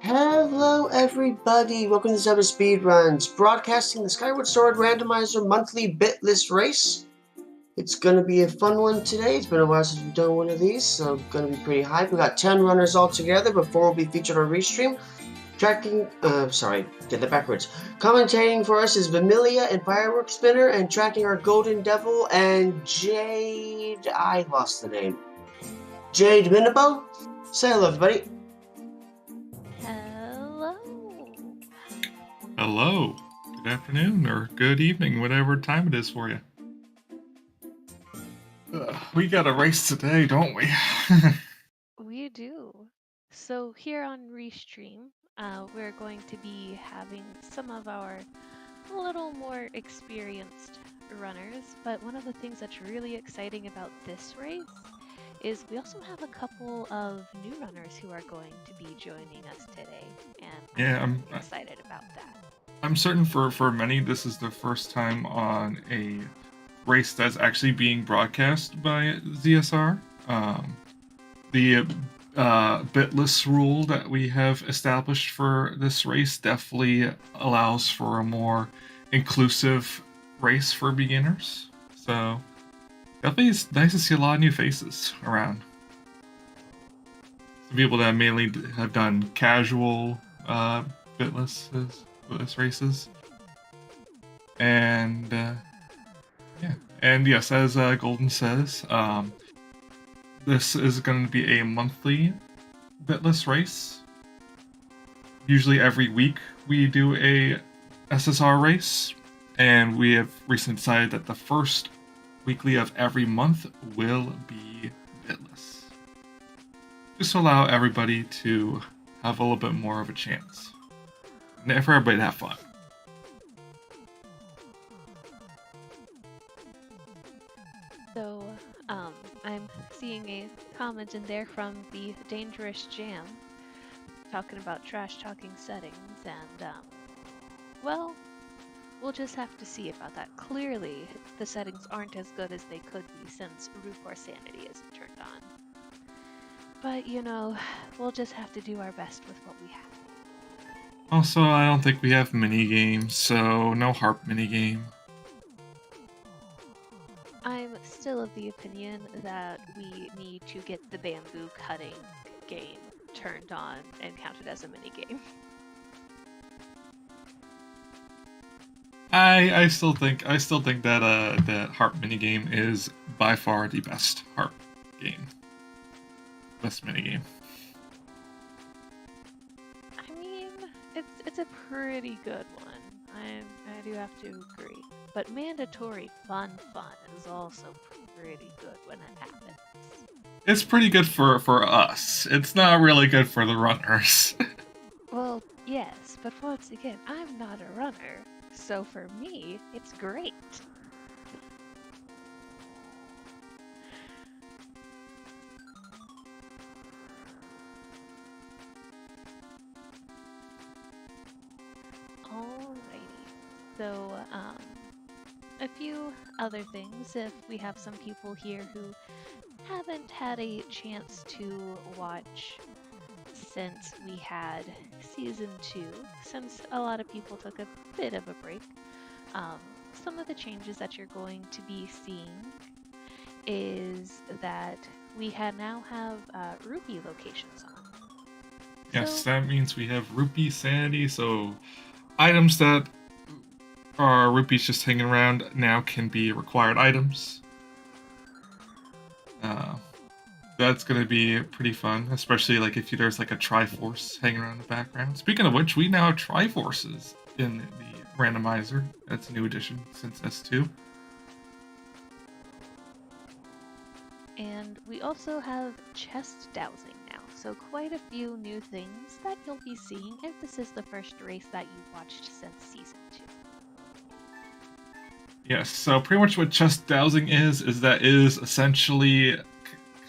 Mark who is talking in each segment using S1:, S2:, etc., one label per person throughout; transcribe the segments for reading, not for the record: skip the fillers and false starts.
S1: Hello everybody, welcome to ZeldaSpeedRuns, broadcasting the Skyward Sword Randomizer monthly BiTless race. It's gonna be a fun one today. It's been a while since we've done one of these, so gonna be pretty hype. We got 10 runners all together, but 4 will be featured on Restream. Get that backwards. Commentating for us is Vamilia and Firework Spinner, and tracking our Golden Devil and Jade... I lost the name. Jade Minabo? Say hello everybody.
S2: Hello. Good afternoon or good evening, whatever time it is for you. We got a race today, don't we?
S3: We do. So here on Restream, we're going to be having some of our a little more experienced runners, but one of the things that's really exciting about this race is we also have a couple of new runners who are going to be joining us today, and I'm excited about that.
S2: I'm certain for many this is the first time on a race that's actually being broadcast by ZSR. The BiTless rule that we have established for this race definitely allows for a more inclusive race for beginners. So definitely it's nice to see a lot of new faces around. Some people that mainly have done casual BiTless races. And yeah. And yes, as Golden says, this is going to be a monthly BiTless race. Usually every week we do a SSR race, and we have recently decided that the first weekly of every month will be BiTless. Just to allow everybody to have a little bit more of a chance. And for everybody to have fun.
S3: So, I'm seeing a comment in there from the Dangerous Jam talking about trash talking settings, and well, we'll just have to see about that. Clearly, the settings aren't as good as they could be since Roof or Sanity isn't turned on. But, you know, we'll just have to do our best with what we have.
S2: Also, I don't think we have minigames, so no harp minigame.
S3: I'm still of the opinion that we need to get the bamboo cutting game turned on and counted as a minigame.
S2: I still think that that harp minigame is by far the best harp game. Best minigame.
S3: I mean, it's a pretty good one. I do have to agree. But mandatory fun is also pretty good when it happens.
S2: It's pretty good for us. It's not really good for the runners.
S3: Well, yes, but once again, I'm not a runner, so for me, it's great. Alrighty, so a few other things. If we have some people here who haven't had a chance to watch since we had season 2, since a lot of people took a bit of a break, some of the changes that you're going to be seeing is that we now have rupee locations on.
S2: Yes, so, that means we have rupee sanity, so items that are rupees just hanging around now can be required items. That's going to be pretty fun, especially like if there's like a Triforce hanging around in the background. Speaking of which, we now have Triforces in the Randomizer. That's a new addition since S2.
S3: And we also have chest dowsing now, so quite a few new things that you'll be seeing if this is the first race that you've watched since season 2.
S2: Yes, so pretty much what chest dowsing is that it is essentially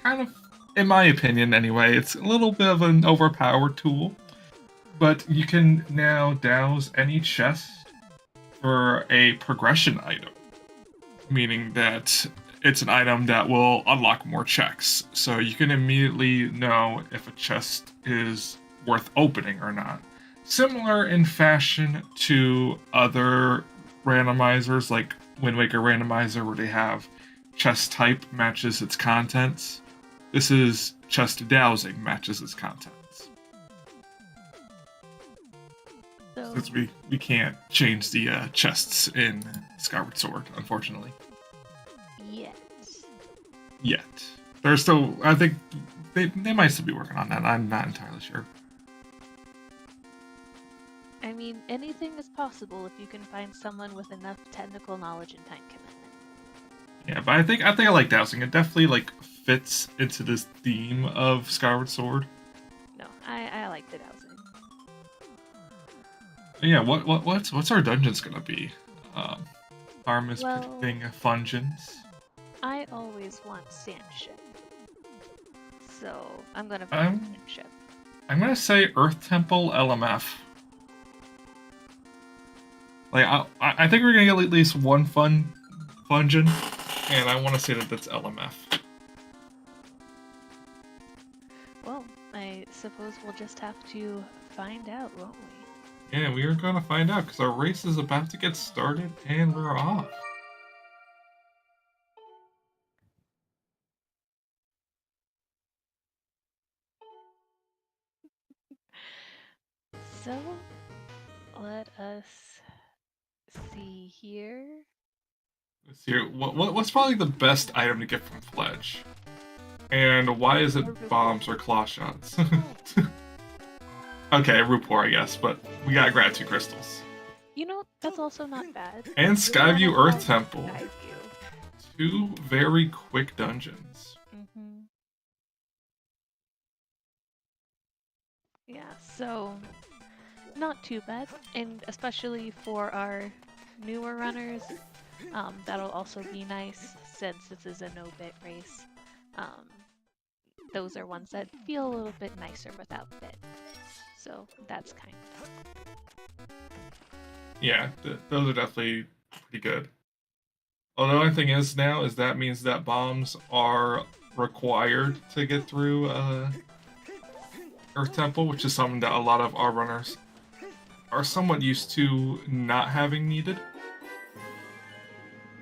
S2: kind of, in my opinion anyway, it's a little bit of an overpowered tool, but you can now douse any chest for a progression item, meaning that it's an item that will unlock more checks, so you can immediately know if a chest is worth opening or not. Similar in fashion to other randomizers like Wind Waker Randomizer, where they have chest type matches its contents. This is chest dowsing matches its contents. Since we can't change the chests in Skyward Sword, unfortunately. Yet. They're still, I think, they might still be working on that. I'm not entirely sure.
S3: I mean, anything is possible if you can find someone with enough technical knowledge and time commitment.
S2: Yeah, but I think I like dowsing. It definitely like fits into this theme of Skyward Sword.
S3: No, I like the dowsing.
S2: Yeah, what's our dungeons gonna be? Arm is predicting Fungeons.
S3: I always want sand ship, so I'm gonna vote sand ship.
S2: I'm gonna say Earth Temple LMF. Like I think we're gonna get at least one Fungeon, and I want to say that that's LMF.
S3: Well, I suppose we'll just have to find out, won't we?
S2: Yeah, we are gonna find out because our race is about to get started, and we're off.
S3: So, let us see here.
S2: Let's see. What's probably the best item to get from Pledge? And why is it bombs or claw shots? Okay, Rupor, I guess, but we got gratitude crystals.
S3: You know, that's also not bad.
S2: And Skyview Earth Temple. Two very quick dungeons.
S3: Mm-hmm. Yeah, so not too bad, and especially for our newer runners, that'll also be nice since this is a no-bit race. Those are ones that feel a little bit nicer without bit, so that's kind of.
S2: Yeah, those are definitely pretty good. Well, the only thing is now is that means that bombs are required to get through Earth Temple, which is something that a lot of our runners are somewhat used to not having needed.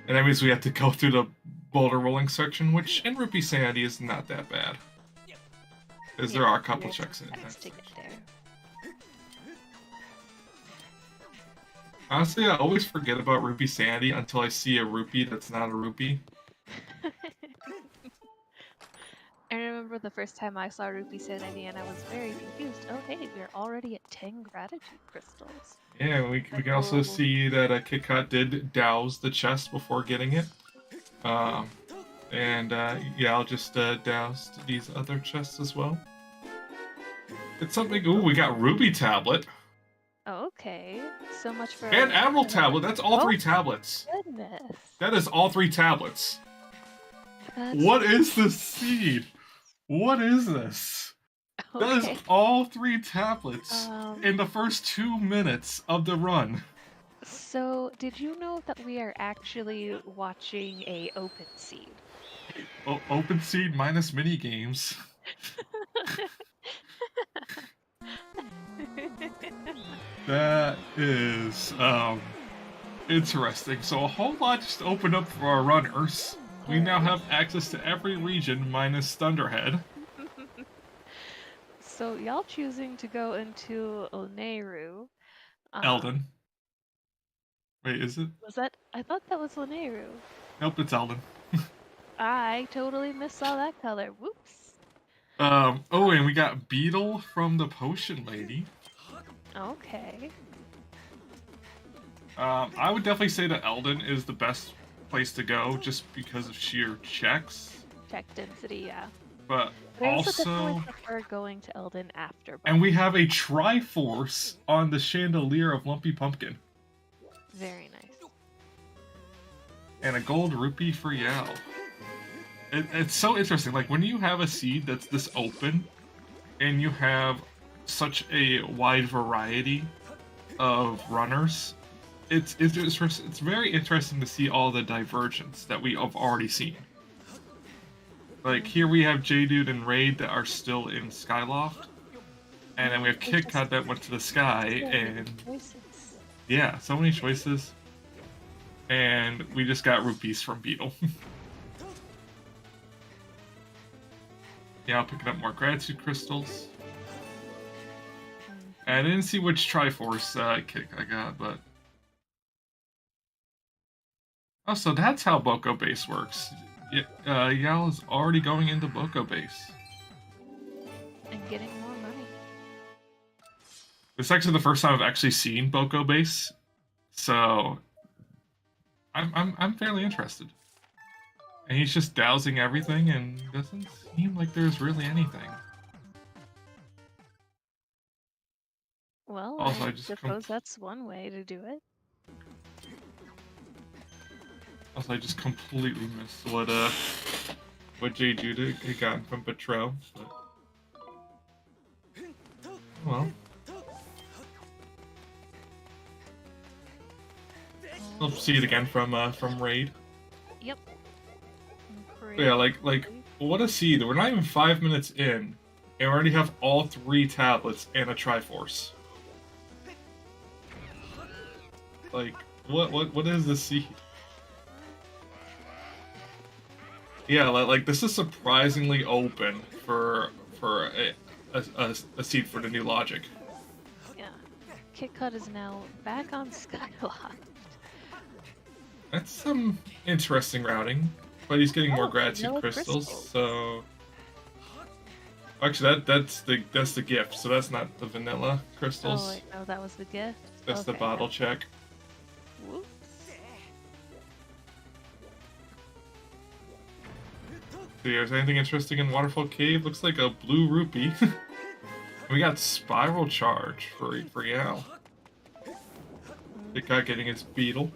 S2: And that means we have to go through the boulder rolling section, which in Rupee Sanity is not that bad. Because there are a couple checks in that section. Honestly, I always forget about Rupee Sanity until I see a rupee that's not a rupee.
S3: I remember the first time I saw Rupee Sanity and I was very confused. Oh hey, we're already at 10 gratitude crystals.
S2: Yeah, we can also see that KitKat did douse the chest before getting it. Yeah, I'll just douse these other chests as well. It's something. Ooh, we got Ruby Tablet.
S3: Okay, so much for.
S2: And Emerald Tablet. That's all three tablets.
S3: Goodness.
S2: That is all three tablets.
S3: That's...
S2: What is this seed? What is this? Okay. That is all three tablets in the first 2 minutes of the run.
S3: So, did you know that we are actually watching a open seed?
S2: Open seed minus mini games. That is interesting. So a whole lot just opened up for our runners. We now have access to every region minus Thunderhead.
S3: So y'all choosing to go into Oneru.
S2: Eldon. Wait, is it?
S3: Was that? I thought that was Oneru.
S2: Nope, it's Eldon.
S3: I totally missaw that color. Whoops.
S2: Oh, and we got Beetle from the Potion Lady.
S3: Okay.
S2: I would definitely say that Eldon is the best place to go just because of sheer checks.
S3: Check density, yeah.
S2: But
S3: I also definitely prefer going to Eldon after.
S2: And we have a Triforce on the Chandelier of Lumpy Pumpkin.
S3: Very nice.
S2: And a gold rupee for Yao. It's so interesting. Like, when you have a seed that's this open, and you have such a wide variety of runners, it's very interesting to see all the divergence that we have already seen. Like, here we have J-Dude and Raid that are still in Skyloft. And then we have Kit Kat that went to the sky, and yeah, so many choices. And we just got rupees from Beetle. Yeah, I'll pick up more gratitude crystals. And I didn't see which Triforce kick I got, but... Oh, so that's how Boko Base works. Yal is already going into Boko Base.
S3: And getting more money.
S2: This is actually the first time I've actually seen Boko Base, so I'm fairly interested. And he's just dousing everything, and doesn't seem like there's really anything.
S3: Well,
S2: Also,
S3: I suppose that's one way to do it.
S2: Also, I just completely missed what Jay Judah had gotten from Betrell. But... well, we'll see it again from Raid.
S3: Yep.
S2: Yeah, like what a seed. We're not even 5 minutes in, and we already have all 3 tablets and a Triforce. Like, what is the seed? Yeah, like this is surprisingly open for a seed for the new logic.
S3: Yeah, Kit Kat is now back on Skyward.
S2: That's some interesting routing, but he's getting more gratitude crystals. So actually, that's the gift. So that's not the vanilla crystals.
S3: Oh, wait, no, that was the gift.
S2: That's the bottle check.
S3: Whoops.
S2: So yeah, is there anything interesting in Waterfall Cave? Looks like a blue rupee. We got Spiral Charge for Yao. Kit Kat getting his beetle.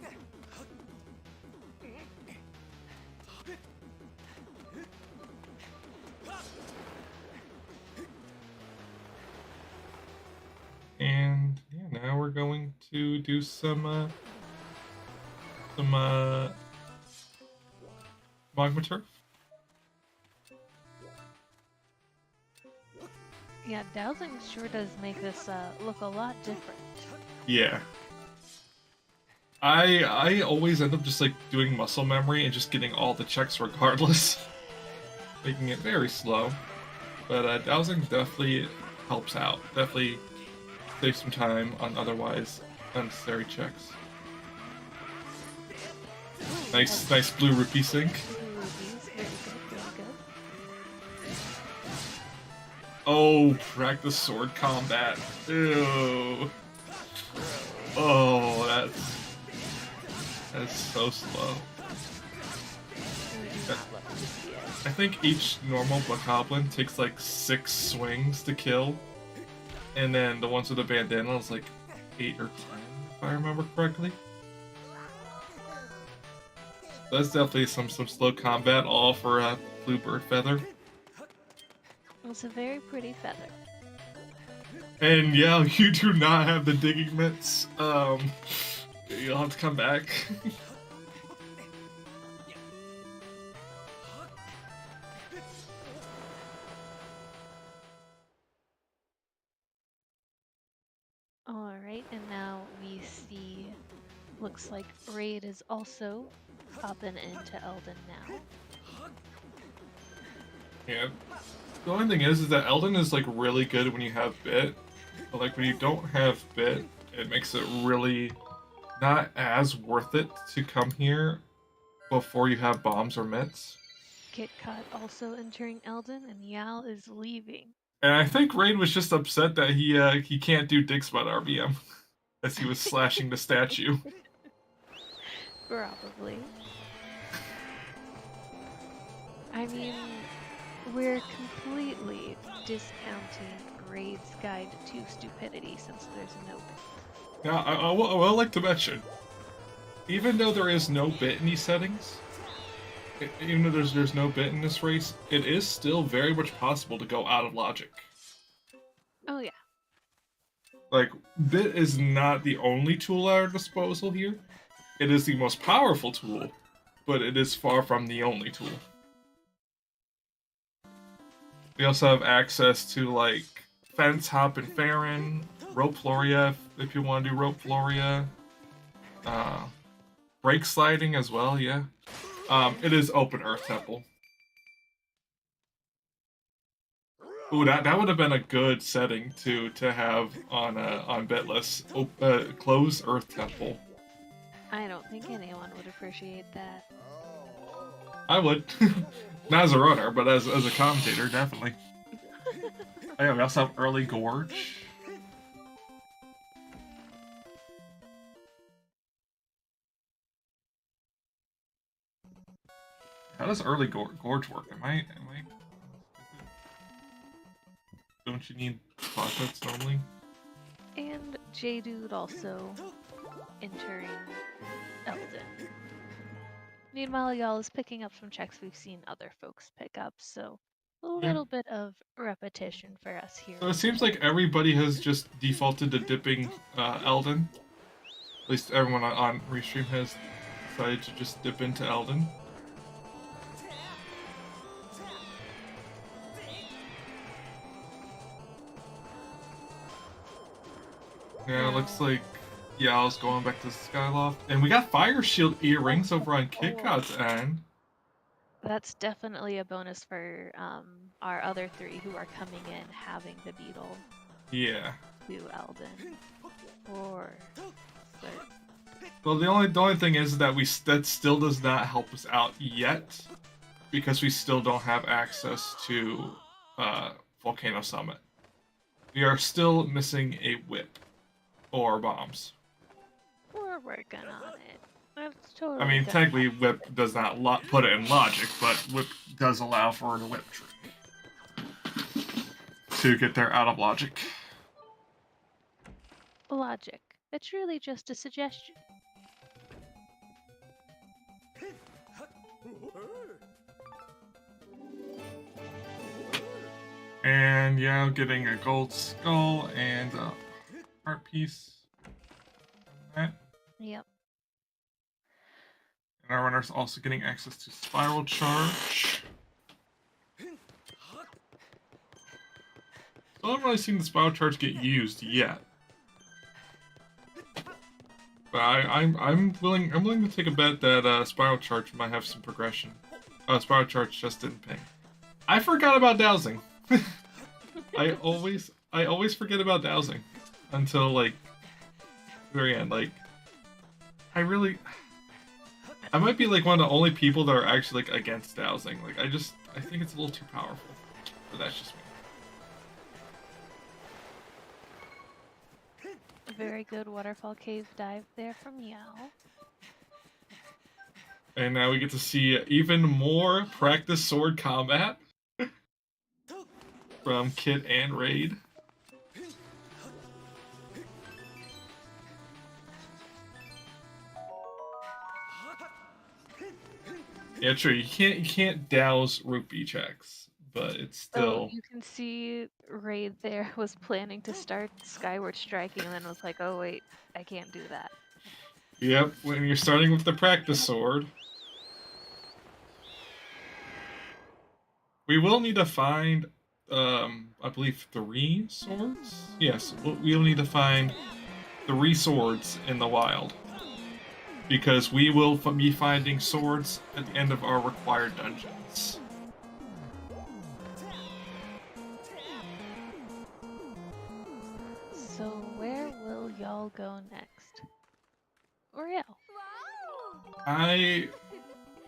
S2: And yeah, now we're going to do some magma turf.
S3: Yeah, dowsing sure does make this look a lot different.
S2: Yeah. I always end up just like doing muscle memory and just getting all the checks regardless, making it very slow. But dowsing definitely helps out. Definitely saves some time on otherwise unnecessary checks. Nice blue rupee sink. Oh, practice sword combat. Ew. Oh, that's so slow. I think each normal Bokoblin takes like 6 swings to kill, and then the ones with the bandana is like 8 or 10, if I remember correctly. That's definitely some slow combat, all for a Bluebird feather.
S3: It's a very pretty feather.
S2: And yeah, you do not have the digging mitts. You'll have to come back.
S3: Alright, and now we see, looks like Raid is also popping into Eldon now.
S2: Yeah. The only thing is that Eldon is like really good when you have bit, but like when you don't have bit, it makes it really not as worth it to come here before you have bombs or mitts.
S3: Kit Kat also entering Eldon, and Yal is leaving.
S2: And I think Raid was just upset that he can't do Dig Spot RBM as he was slashing the statue.
S3: Probably. I mean, we're completely discounting Raid's Guide to Stupidity since there's no bit.
S2: Now, I will like to mention, even though there is no bit in these settings, even though there's no bit in this race, it is still very much possible to go out of logic.
S3: Oh yeah.
S2: Like, bit is not the only tool at our disposal here. It is the most powerful tool, but it is far from the only tool. We also have access to, like, Fence Hop and Farron, Rope Floria if you want to do Rope Floria. Break sliding as well, yeah. It is Open Earth Temple. Ooh, that would have been a good setting to have on BiTless. Close Earth Temple.
S3: I don't think anyone would appreciate that.
S2: I would. Not as a runner, but as a commentator, definitely. Oh, yeah, we also have Early Gorge. How does Early Gorge work? Am I... Don't you need pockets normally?
S3: And J-Dude also entering Elden. Meanwhile, y'all is picking up some checks we've seen other folks pick up, so a little bit of repetition for us here.
S2: So it seems like everybody has just defaulted to dipping Elden. At least everyone on Restream has decided to just dip into Elden. Yeah, it looks like Yao's going back to Skyloft. And we got Fire Shield earrings over on KitKat's end.
S3: That's definitely a bonus for our other three who are coming in having the beetle.
S2: Yeah.
S3: To Elden. Or
S2: well, the only thing is that that still does not help us out yet, because we still don't have access to Volcano Summit. We are still missing a whip or bombs.
S3: We're working on it. That's totally
S2: I mean, technically, whip does not put it in logic, but whip does allow for the whip tree to get there out of logic.
S3: Logic. It's really just a suggestion.
S2: And yeah, getting a gold skull and a heart piece.
S3: Yep.
S2: And our runner's also getting access to Spiral Charge. I haven't really seen the Spiral Charge get used yet. But I'm willing to take a bet that Spiral Charge might have some progression. Spiral Charge just didn't ping. I forgot about dowsing. I always forget about dowsing until like the very end. Like I might be like one of the only people that are actually like against dowsing. Like I think it's a little too powerful. But that's just me.
S3: A very good waterfall cave dive there from Yao.
S2: And now we get to see even more practice sword combat from Kit and Raid. Yeah, true. You can't douse rupee checks, but it's still.
S3: Oh, you can see Raid there was planning to start Skyward striking, and then was like, "Oh wait, I can't do that."
S2: Yep, when you're starting with the practice sword, we will need to find, I believe 3 swords. Yes, we'll need to find 3 swords in the wild. Because we will be finding swords at the end of our required dungeons.
S3: So where will y'all go next? Oriel.
S2: I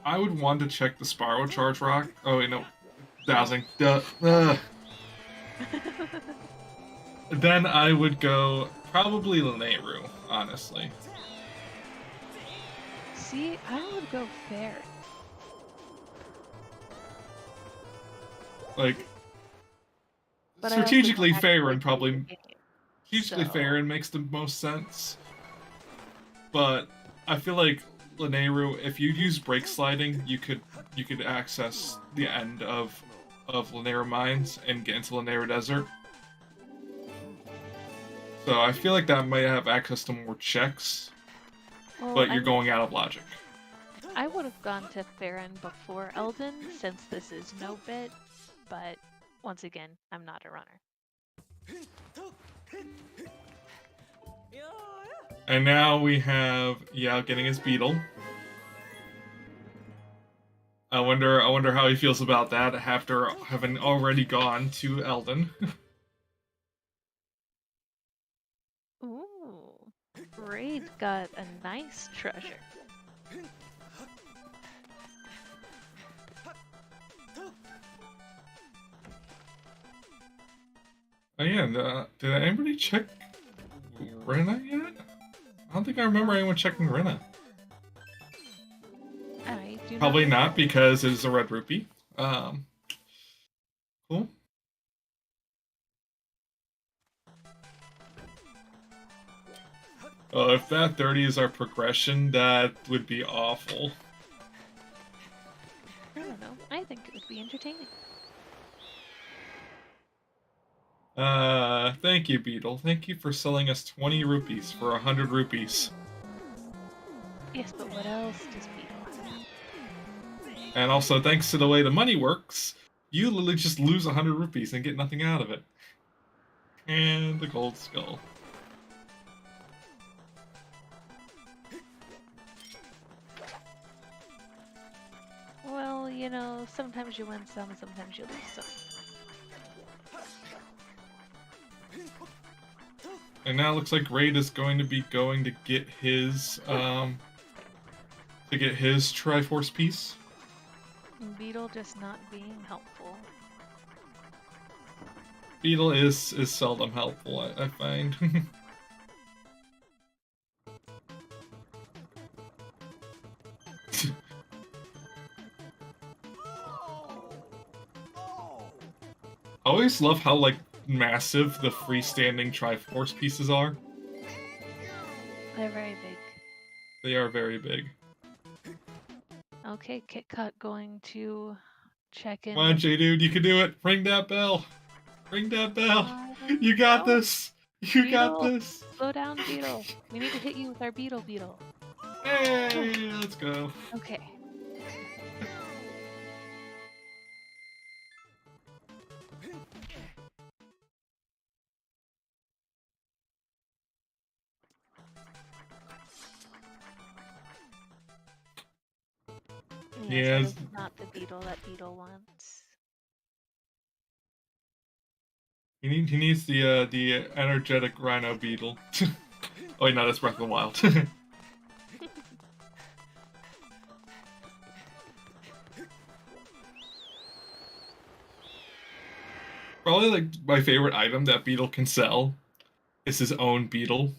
S2: would want to check the Spiral Charge rock. Oh wait, no. Dowsing. Then I would go probably Lanayru, honestly.
S3: See, I would go fair.
S2: Like,
S3: but
S2: strategically, Farron probably. Strategically,
S3: so.
S2: Farron makes the most sense. But I feel like Lanayru, if you use break sliding, you could access the end of Lanayru Mines and get into Lanayru Desert. So I feel like that might have access to more checks. Well, but you're going out of logic.
S3: I would have gone to Farron before Elden, since this is no bit, but once again, I'm not a runner.
S2: And now we have Yao getting his beetle. I wonder how he feels about that after having already gone to Eldon.
S3: Ooh, Raid got a nice treasure.
S2: Oh yeah, did anybody check Rena yet? I don't think I remember anyone checking Rena.
S3: I do
S2: Probably
S3: not.
S2: not because it is a red rupee. Cool. Oh, if that 30 is our progression, that would be awful.
S3: I don't know. I think it would be entertaining.
S2: Thank you, Beetle. Thank you for selling us 20 rupees for 100 rupees.
S3: Yes, but what else does Beetle have?
S2: And also, thanks to the way the money works, you literally just lose 100 rupees and get nothing out of it. And the gold skull.
S3: Well, you know, sometimes you win some, sometimes you lose some.
S2: And now it looks like Raid is going to be going to get his Triforce piece.
S3: Beetle just not being helpful.
S2: Beetle is seldom helpful, I find. I always love how like massive the freestanding Triforce pieces are.
S3: They're very big.
S2: They are very big.
S3: Okay, Kit Kat going to check in.
S2: Come on, J-Dude, you can do it! Ring that bell! Ring that bell! You got
S3: no.
S2: this! You got
S3: Beetle.
S2: this!
S3: Slow down, Beetle. We need to hit you with our Beetle.
S2: Hey, let's go.
S3: Okay.
S2: Yes.
S3: That is not the Beetle that Beetle wants.
S2: He needs the energetic Rhino Beetle. Oh wait, no, that's Breath of the Wild. Probably like my favorite item that Beetle can sell is his own Beetle.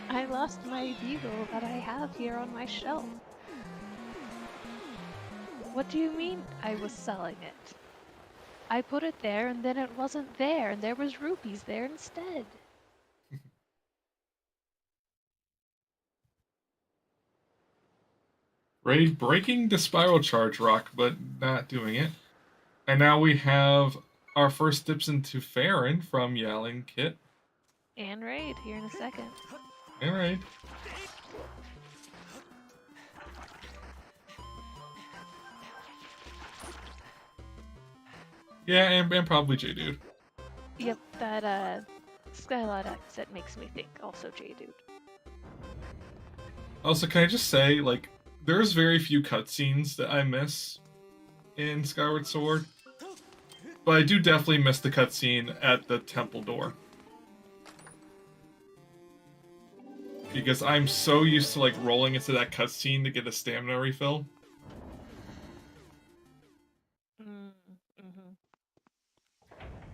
S3: I lost my Beetle that I have here on my shelf. What do you mean I was selling it? I put it there and then it wasn't there and there was rupees there instead.
S2: Raid breaking the spiral charge rock, but not doing it. And now we have our first dips into Farron from Yelling Kit.
S3: And Raid here in a second.
S2: Alright. Yeah, and probably J-Dude.
S3: Yep, that Skyward accent makes me think also J-Dude.
S2: Also, can I just say, like, there's very few cutscenes that I miss in Skyward Sword. But I do definitely miss the cutscene at the temple door. Because I'm so used to, like, rolling into that cutscene to get a stamina refill.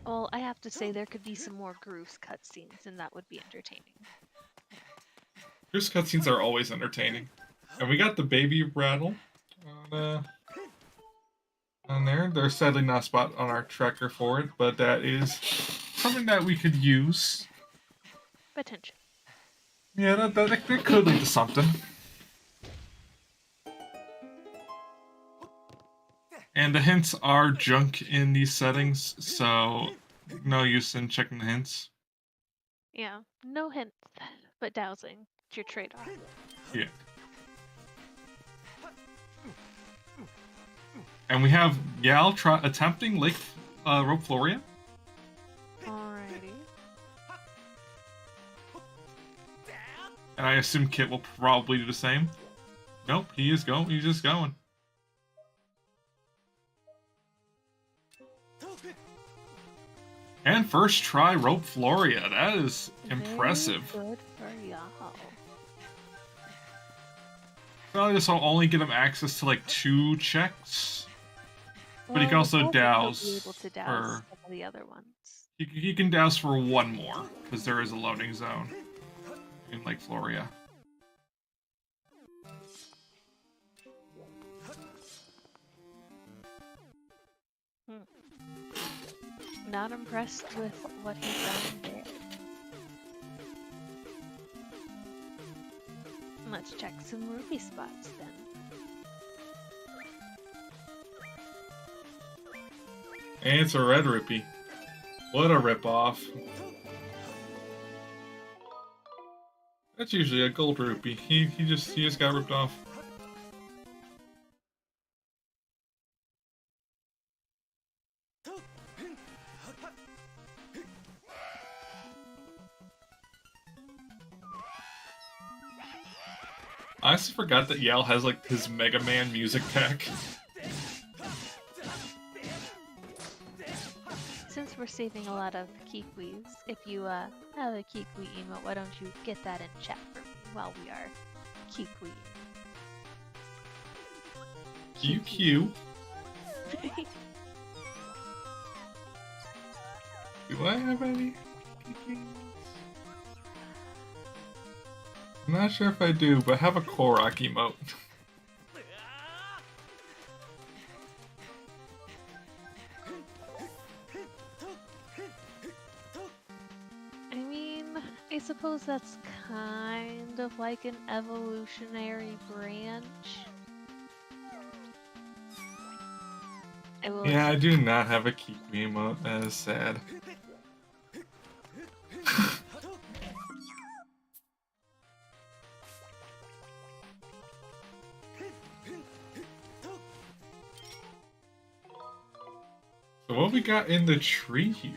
S3: Well, I have to say there could be some more Grooves cutscenes, and that would be entertaining.
S2: Grooves cutscenes are always entertaining. And we got the baby rattle on there. There's sadly not a spot on our tracker for it, but that is something that we could use.
S3: Potential.
S2: Yeah, that could lead to something. And the hints are junk in these settings, so no use in checking the hints.
S3: Yeah, no hints, but dowsing. It's your trade-off.
S2: Yeah. And we have Yal attempting Lake Rope Floria. And I assume Kit will probably do the same. Nope, he is going. He's just going. And first try rope Floria. That is impressive.
S3: Very good for y'all.
S2: Well, this will only give him access to like 2 checks. But he can also douse.
S3: Be able to douse some of the other ones.
S2: He can douse for 1 more, because there is a loading zone in Lake Floria.
S3: Not impressed with what he's done there. Let's check some ruby spots then.
S2: And it's a red rupee. What a ripoff. That's usually a gold rupee. He just got ripped off. I honestly forgot that Yale has like his Mega Man music pack.
S3: Since we're saving a lot of Kikwis, if you have a Kikwi emote, why don't you get that in chat for me while we are Kikwi?
S2: QQ. Do I have any Kikis? I'm not sure if I do, but I have a Korok emote.
S3: I mean, I suppose that's kind of like an evolutionary branch.
S2: Yeah, I do not have a Kikwi emote. That is sad. So what we got in the tree here?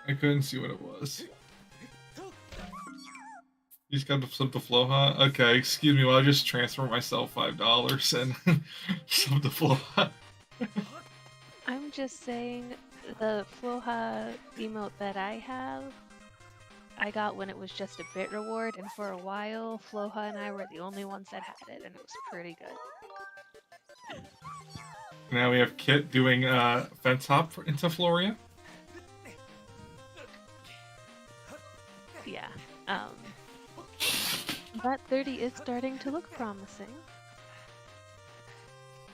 S2: I couldn't see what it was. You just got some Defloha? Okay, excuse me, well, I'll just transfer myself $5 and some Defloha.
S3: I'm just saying, the Floha emote that I have, I got when it was just a bit reward, and for a while, Floha and I were the only ones that had it, and it was pretty good.
S2: Now we have Kit doing fence hop into Floria.
S3: Yeah, that 30 is starting to look promising.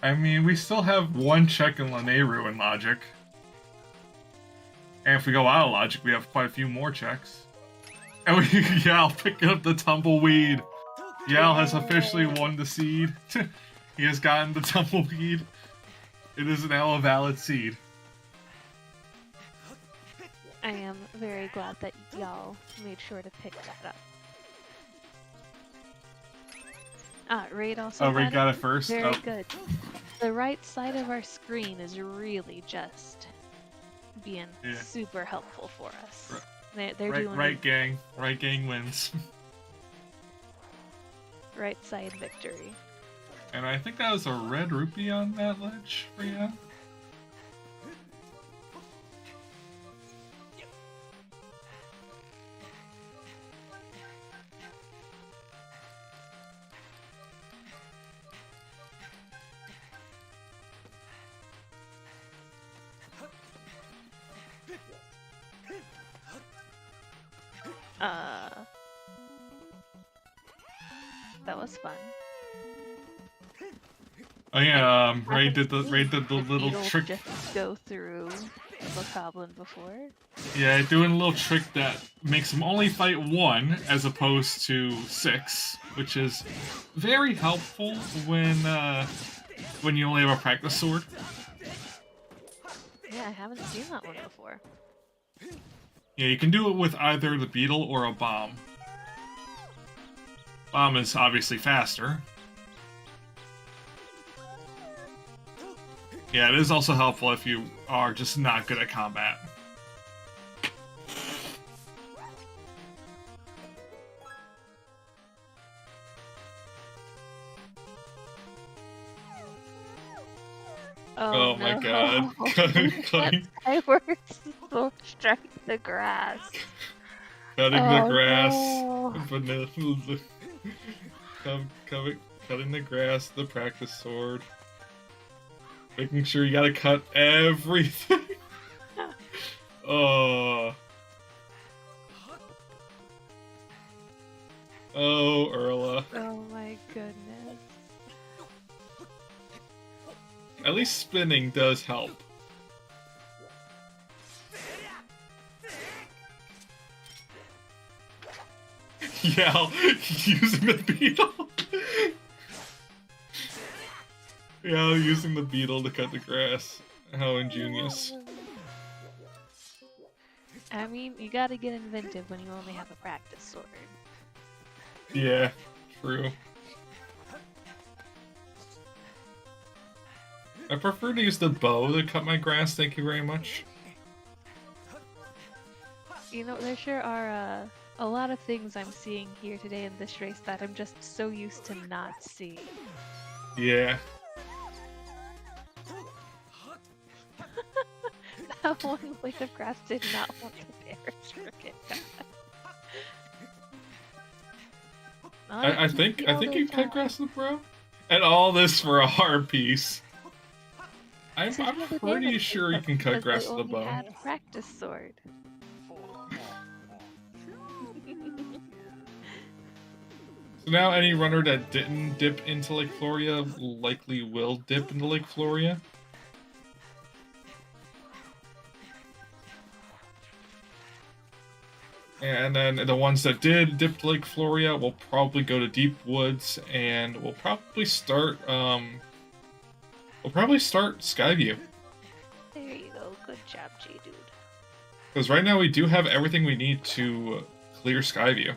S2: I mean, we still have 1 check in Lanayru in Logic. And if we go out of Logic, we have quite a few more checks. And Yal picking up the tumbleweed. Yal has officially won the seed. He has gotten the tumbleweed. It is now a valid seed.
S3: I am very glad that y'all made sure to pick that up. Raid also
S2: got it first?
S3: Very good. The right side of our screen is really just being super helpful for us. They're doing
S2: right gang wins.
S3: Right side victory.
S2: And I think that was a red rupee on that ledge for you.
S3: That was fun.
S2: Oh yeah, Ray did the little trick.
S3: Just go through the goblin before.
S2: Yeah, doing a little trick that makes him only fight 1 as opposed to 6, which is very helpful when you only have a practice sword.
S3: Yeah, I haven't seen that one before.
S2: Yeah, you can do it with either the beetle or a bomb. Bomb is obviously faster. Yeah, it is also helpful if you are just not good at combat.
S3: Oh
S2: Oh my god.
S3: no.
S2: Cutting,
S3: Skyward Sword strike the grass.
S2: cutting the
S3: Oh
S2: grass.
S3: no.
S2: Vanilla. Cutting the grass, the practice sword. Making sure you gotta cut everything. Oh. Oh, Erla.
S3: Oh my goodness.
S2: At least spinning does help. Yeah, using the beetle. Yeah, using the beetle to cut the grass. How ingenious.
S3: I mean, you gotta get inventive when you only have a practice sword.
S2: Yeah, true. I prefer to use the bow to cut my grass, thank you very much.
S3: You know, there sure are a lot of things I'm seeing here today in this race that I'm just so used to not seeing.
S2: Yeah.
S3: That one blade of grass did not want the bears to get cut.
S2: I think you cut grass with the bro. And all this for a hard piece. I'm pretty sure you can cut grass with a bow.
S3: Had practice sword.
S2: So now any runner that didn't dip into Lake Floria likely will dip into Lake Floria. And then the ones that did dip to Lake Floria will probably go to Deep Woods, and we'll probably start Skyview.
S3: There you go. Good job, J-Dude.
S2: Because right now we do have everything we need to clear Skyview.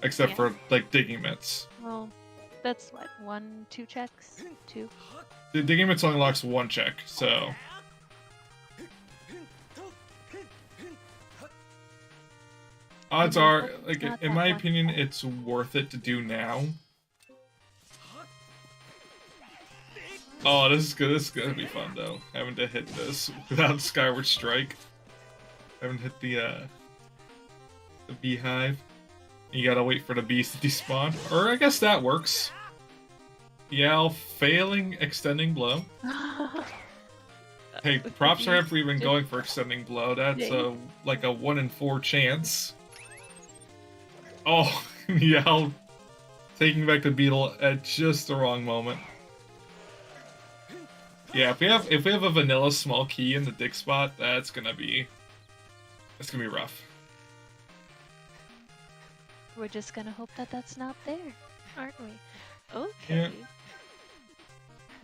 S2: Except for, like, digging mitts.
S3: Well, that's what, 1, 2 checks? 2?
S2: The digging mitts only unlocks 1 check, so... Odds are, like, in my opinion, it's worth it to do now. Oh, this is good. This is gonna be fun, though. Having to hit this without Skyward Strike. Having to hit the beehive. You gotta wait for the bees to despawn. Or I guess that works. Yeah, failing extending blow. Hey, props are for even going for extending blow. That's like a 1 in 4 chance. Oh, yeah, taking back the beetle at just the wrong moment. Yeah, if we have a vanilla small key in the dig spot, that's gonna be rough.
S3: We're just gonna hope that that's not there, aren't we? Okay.
S2: Yeah.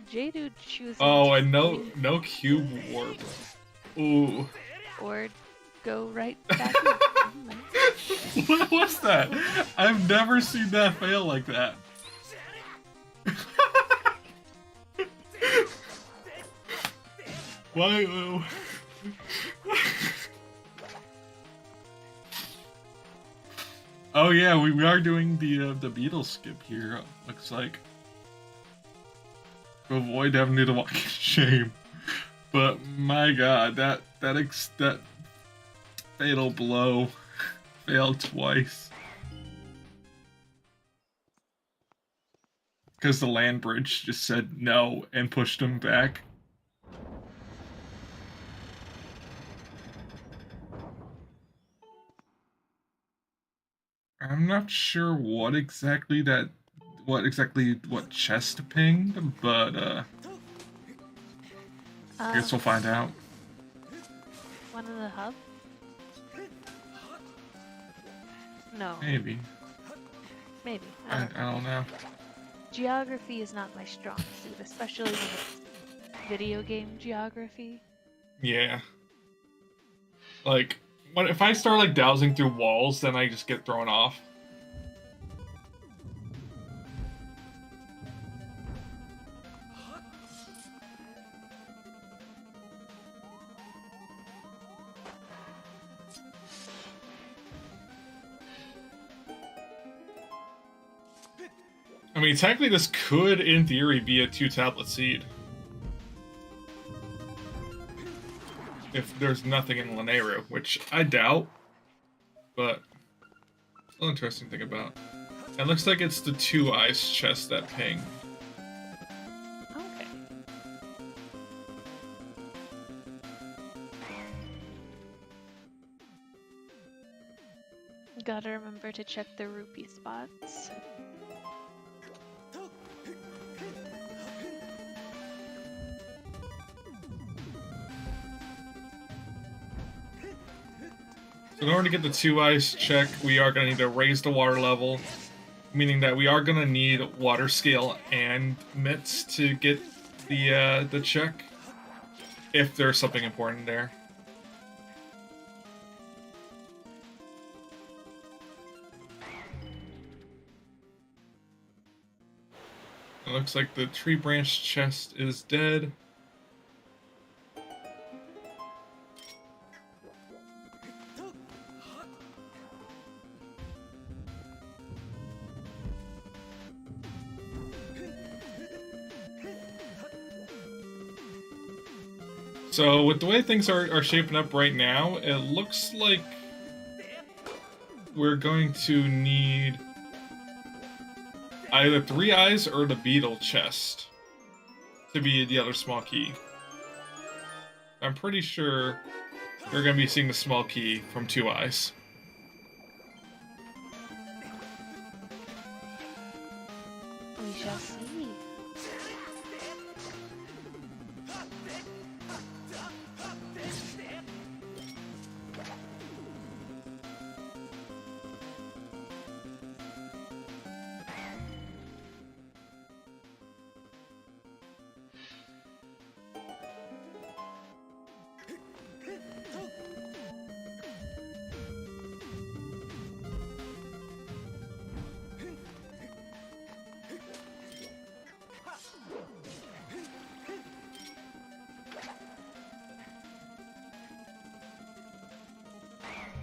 S3: J-Dude chooses.
S2: Oh, and no cube warp. Ooh.
S3: Or go right back.
S2: What was that? I've never seen that fail like that. Why? Oh yeah, we are doing the beetle skip here. Looks like to avoid having to walk in shame. But my God, that fatal blow failed twice because the land bridge just said no and pushed him back. I'm not sure what chest pinged, but I guess we'll find out.
S3: One in the hub? No.
S2: Maybe.
S3: Maybe.
S2: I don't know.
S3: Geography is not my strong suit, especially when it's video game geography.
S2: Yeah. Like, if I start like dowsing through walls, then I just get thrown off. mean, technically this could, in theory, be a 2-tablet seed. If there's nothing in Lanayru, which I doubt, but still interesting to think about. It looks like it's the 2 ice chest that ping.
S3: Okay. Gotta remember to check the rupee spots.
S2: So in order to get the 2 ice check, we are going to need to raise the water level, meaning that we are going to need water scale and mitts to get the check, if there's something important there. It looks like the tree branch chest is dead. So with the way things are shaping up right now, it looks like we're going to need either 3 eyes or the beetle chest to be the other small key. I'm pretty sure we're going to be seeing the small key from 2 eyes.
S3: We shall see.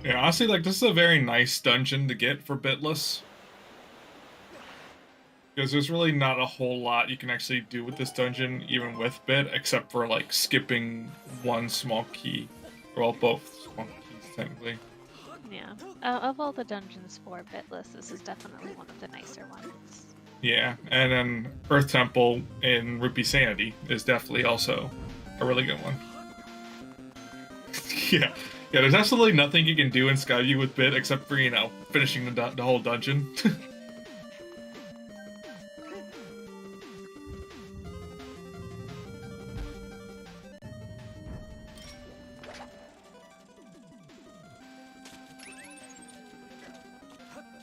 S2: Yeah, honestly, like, this is a very nice dungeon to get for BiTless. Because there's really not a whole lot you can actually do with this dungeon, even with Bit, except for, like, skipping one small key. Well, both small keys, technically.
S3: Yeah. Of all the dungeons for BiTless, this is definitely one of the nicer ones.
S2: Yeah, and then Earth Temple in Rupee Sanity is definitely also a really good one. Yeah. Yeah, there's absolutely nothing you can do in Skyview with Bit except for, you know, finishing the whole dungeon.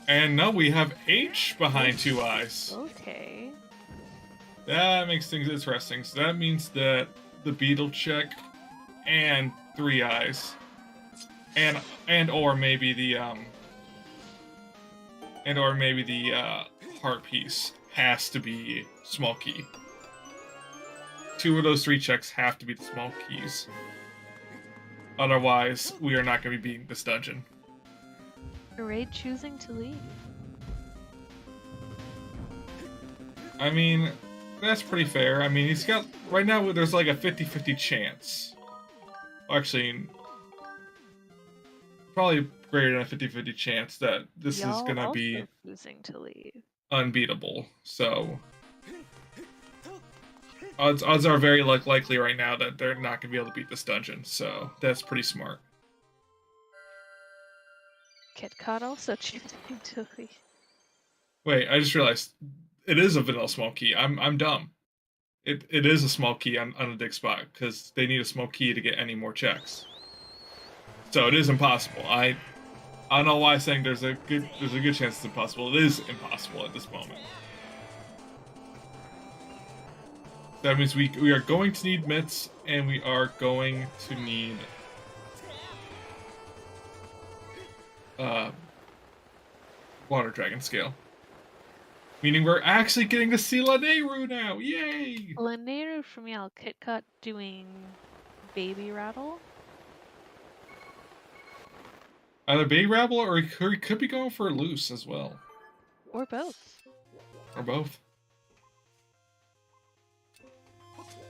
S2: And now we have H behind 2 eyes.
S3: Okay.
S2: That makes things interesting. So that means that the beetle check and 3 eyes. And or maybe the heart piece has to be small key. 2 of those 3 checks have to be the small keys. Otherwise, we are not going to be beating this dungeon.
S3: Raid choosing to leave.
S2: I mean, that's pretty fair. I mean, he's got right now. There's like a 50-50 chance. Actually, probably greater than a 50-50 chance that this is gonna be
S3: choosing to leave.
S2: Unbeatable. So odds are very likely right now that they're not gonna be able to beat this dungeon. So that's pretty smart.
S3: KitKat also choosing to leave.
S2: Wait, I just realized it is a vanilla small key. I'm dumb. It is a small key on a dig spot because they need a small key to get any more checks. So it is impossible. I don't know why I'm saying there's a good chance it's impossible. It is impossible at this moment. That means we are going to need mitts and we are going to need water dragon scale. Meaning we're actually getting to see Lanayru now! Yay!
S3: Lanayru from Yal, KitKat doing baby rattle.
S2: Either baby rattle or he could be going for a loose as well.
S3: Or both.
S2: Or both.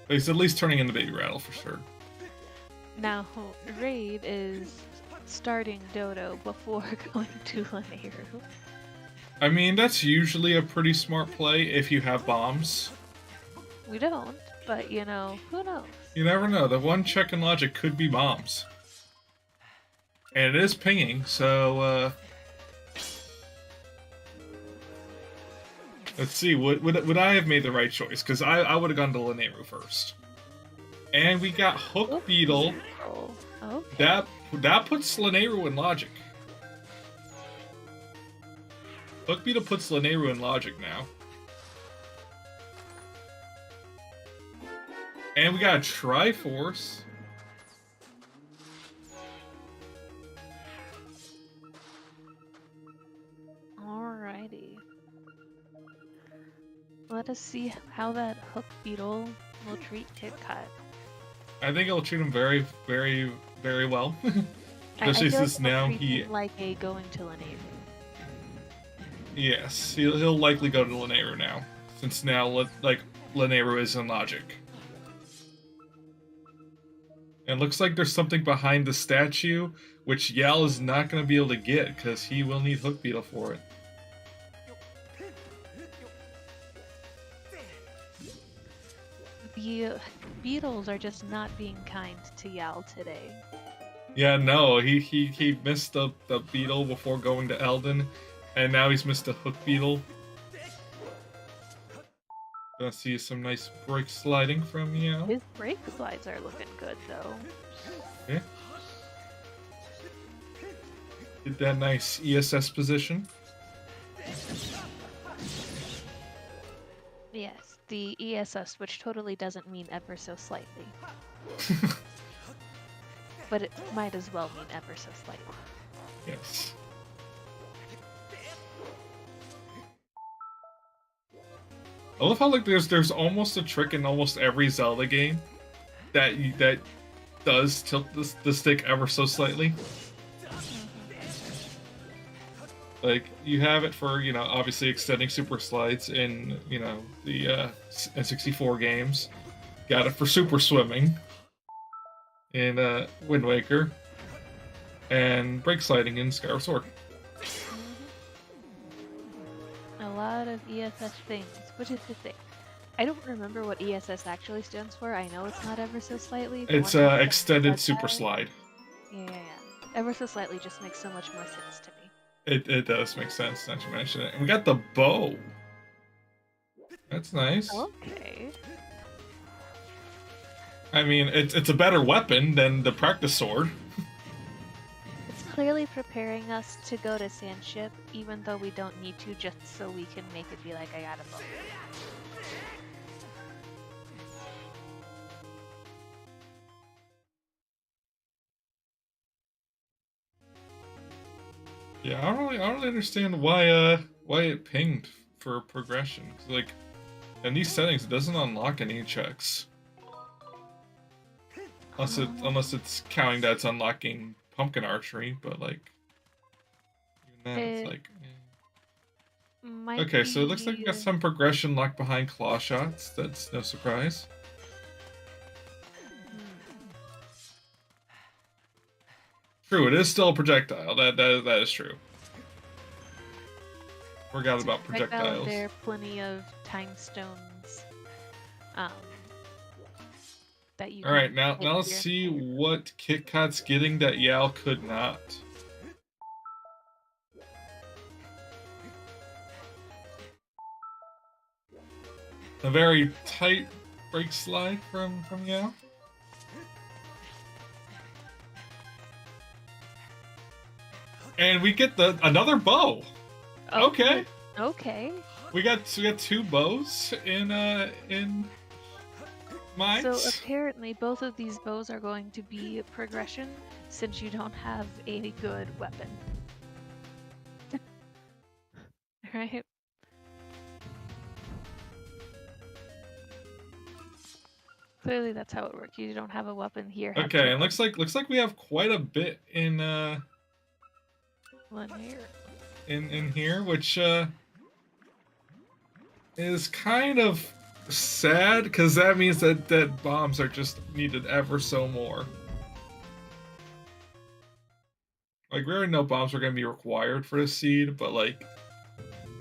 S2: He's at least turning into Baby Rattle for sure.
S3: Now, Raid is starting Dodo before going to Lanayru.
S2: I mean, that's usually a pretty smart play if you have bombs.
S3: We don't, but you know, who knows?
S2: You never know. The one check in logic could be bombs. And it is pinging, so, let's see, would I have made the right choice? Because I would have gone to Lanayru first. And we got Hook Beetle.
S3: Oh, okay.
S2: That puts Lanayru in logic. Hook Beetle puts Lanayru in logic now. And we got a Triforce.
S3: Alrighty. Let us see how that Hook Beetle will treat KitKat.
S2: I think it'll treat him very, very, very well.
S3: I
S2: Especially
S3: feel
S2: since
S3: like
S2: now
S3: it'll treat
S2: he...
S3: him like a going to Lanayru.
S2: Yes, he'll likely go to Lanayru now. Since now, like, Lanayru is in logic. And looks like there's something behind the statue, which Yal is not going to be able to get, because he will need Hook Beetle for it.
S3: The beetles are just not being kind to Yal today.
S2: Yeah, no, he missed the beetle before going to Elden, and now he's missed a Hook Beetle. Gonna see some nice break sliding from Yal.
S3: His break slides are looking good, though.
S2: Okay. Did that nice ESS position.
S3: Yes, the ESS, which totally doesn't mean ever so slightly. But it might as well mean ever so slightly.
S2: Yes. I love how like there's almost a trick in almost every Zelda game that does tilt the stick ever so slightly. Like you have it for, you know, obviously extending super slides in, you know, the N64 games. Got it for super swimming in Wind Waker, and brake sliding in Skyward Sword.
S3: A lot of ESS things, which is the thing. I don't remember what ESS actually stands for. I know it's not ever so slightly.
S2: It's extended super slide.
S3: Yeah. Ever so slightly just makes so much more sense to me.
S2: It does make sense now that you mention it. And we got the bow. That's nice.
S3: Okay.
S2: I mean, it's a better weapon than the practice sword.
S3: It's clearly preparing us to go to Sandship, even though we don't need to, just so we can make it be like, I got a bow.
S2: Yeah, I don't really understand why it pinged for progression. 'Cause, like, in these settings, it doesn't unlock any checks. Unless it's counting that it's unlocking pumpkin archery, but like even that, it's like. Okay, so it looks like we got some progression locked behind claw shots. That's no surprise. True, it is still a projectile. That is true. Forgot about projectiles.
S3: There are plenty of time stones. That you.
S2: All right, now let's see what KitKat's getting that Yal could not. A very tight brake slide from Yal. And we get another bow. Okay.
S3: Okay.
S2: We got two bows in mines.
S3: So apparently both of these bows are going to be progression since you don't have a good weapon. Right? Clearly that's how it works. You don't have a weapon here.
S2: Okay, and looks like we have quite a bit in in here, which is kind of sad, because that means that bombs are just needed ever so more. Like, we already know bombs are going to be required for the seed, but, like,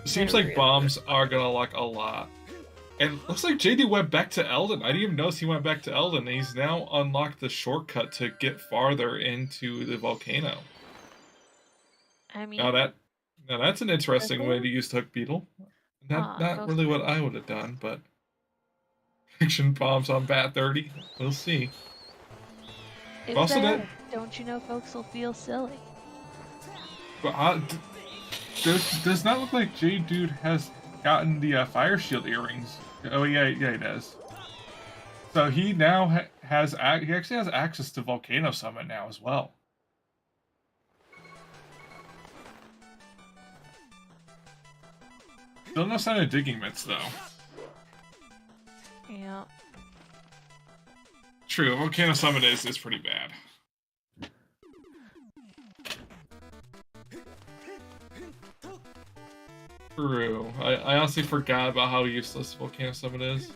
S2: it seems like bombs are going to lack a lot. And looks like JD went back to Elden. I didn't even notice he went back to Elden. He's now unlocked the shortcut to get farther into the volcano.
S3: I mean...
S2: Now that's an interesting way to use Hook Beetle. Not really what I would have done, but... Fiction bombs on Bat 30. We'll see.
S3: Don't you know folks will feel silly?
S2: But does not look like J-Dude has gotten the Fire Shield earrings. Oh yeah, he does. So he now he actually has access to Volcano Summit now as well. Still no sign of digging mitts though.
S3: Yeah.
S2: True, Volcano Summit is pretty bad. True. I honestly forgot about how useless Volcano Summit is.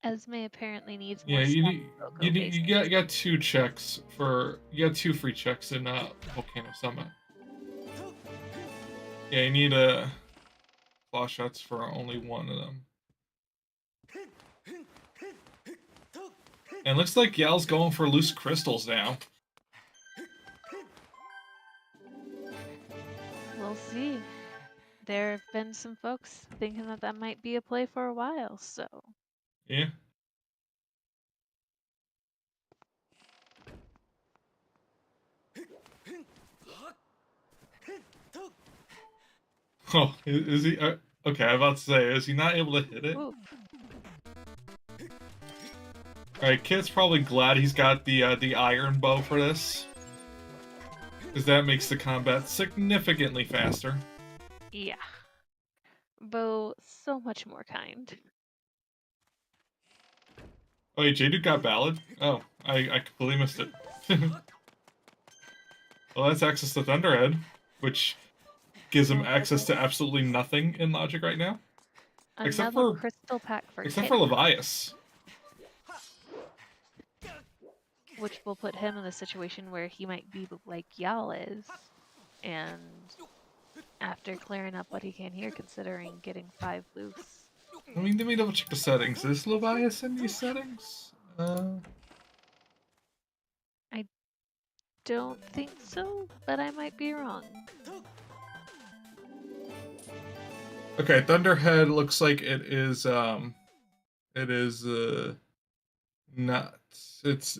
S3: Esme apparently needs more.
S2: Yeah, you got 2 checks for you got 2 free checks in Volcano Summit. Yeah, you need claw shots for only 1 of them. And looks like Yal's going for loose crystals now.
S3: We'll see. There have been some folks thinking that might be a play for a while, so...
S2: Yeah. Oh, is he... okay, I'm about to say, is he not able to hit it?
S3: Ooh.
S2: Alright, Kit's probably glad he's got the iron bow for this. Because that makes the combat significantly faster.
S3: Yeah. Bow, so much more kind.
S2: Oh, wait, J-Dude got Ballad? Oh, I completely missed it. Well, that's access to Thunderhead, which gives him access to absolutely nothing in Logic right now. Except for
S3: crystal pack for
S2: Except for Levias.
S3: Which will put him in a situation where he might be like Yal is. And after clearing up what he can here, considering getting 5 loose.
S2: I mean, let me double check the settings. Is Levias in these settings?
S3: I don't think so, but I might be wrong.
S2: Okay, Thunderhead looks like it is not. It's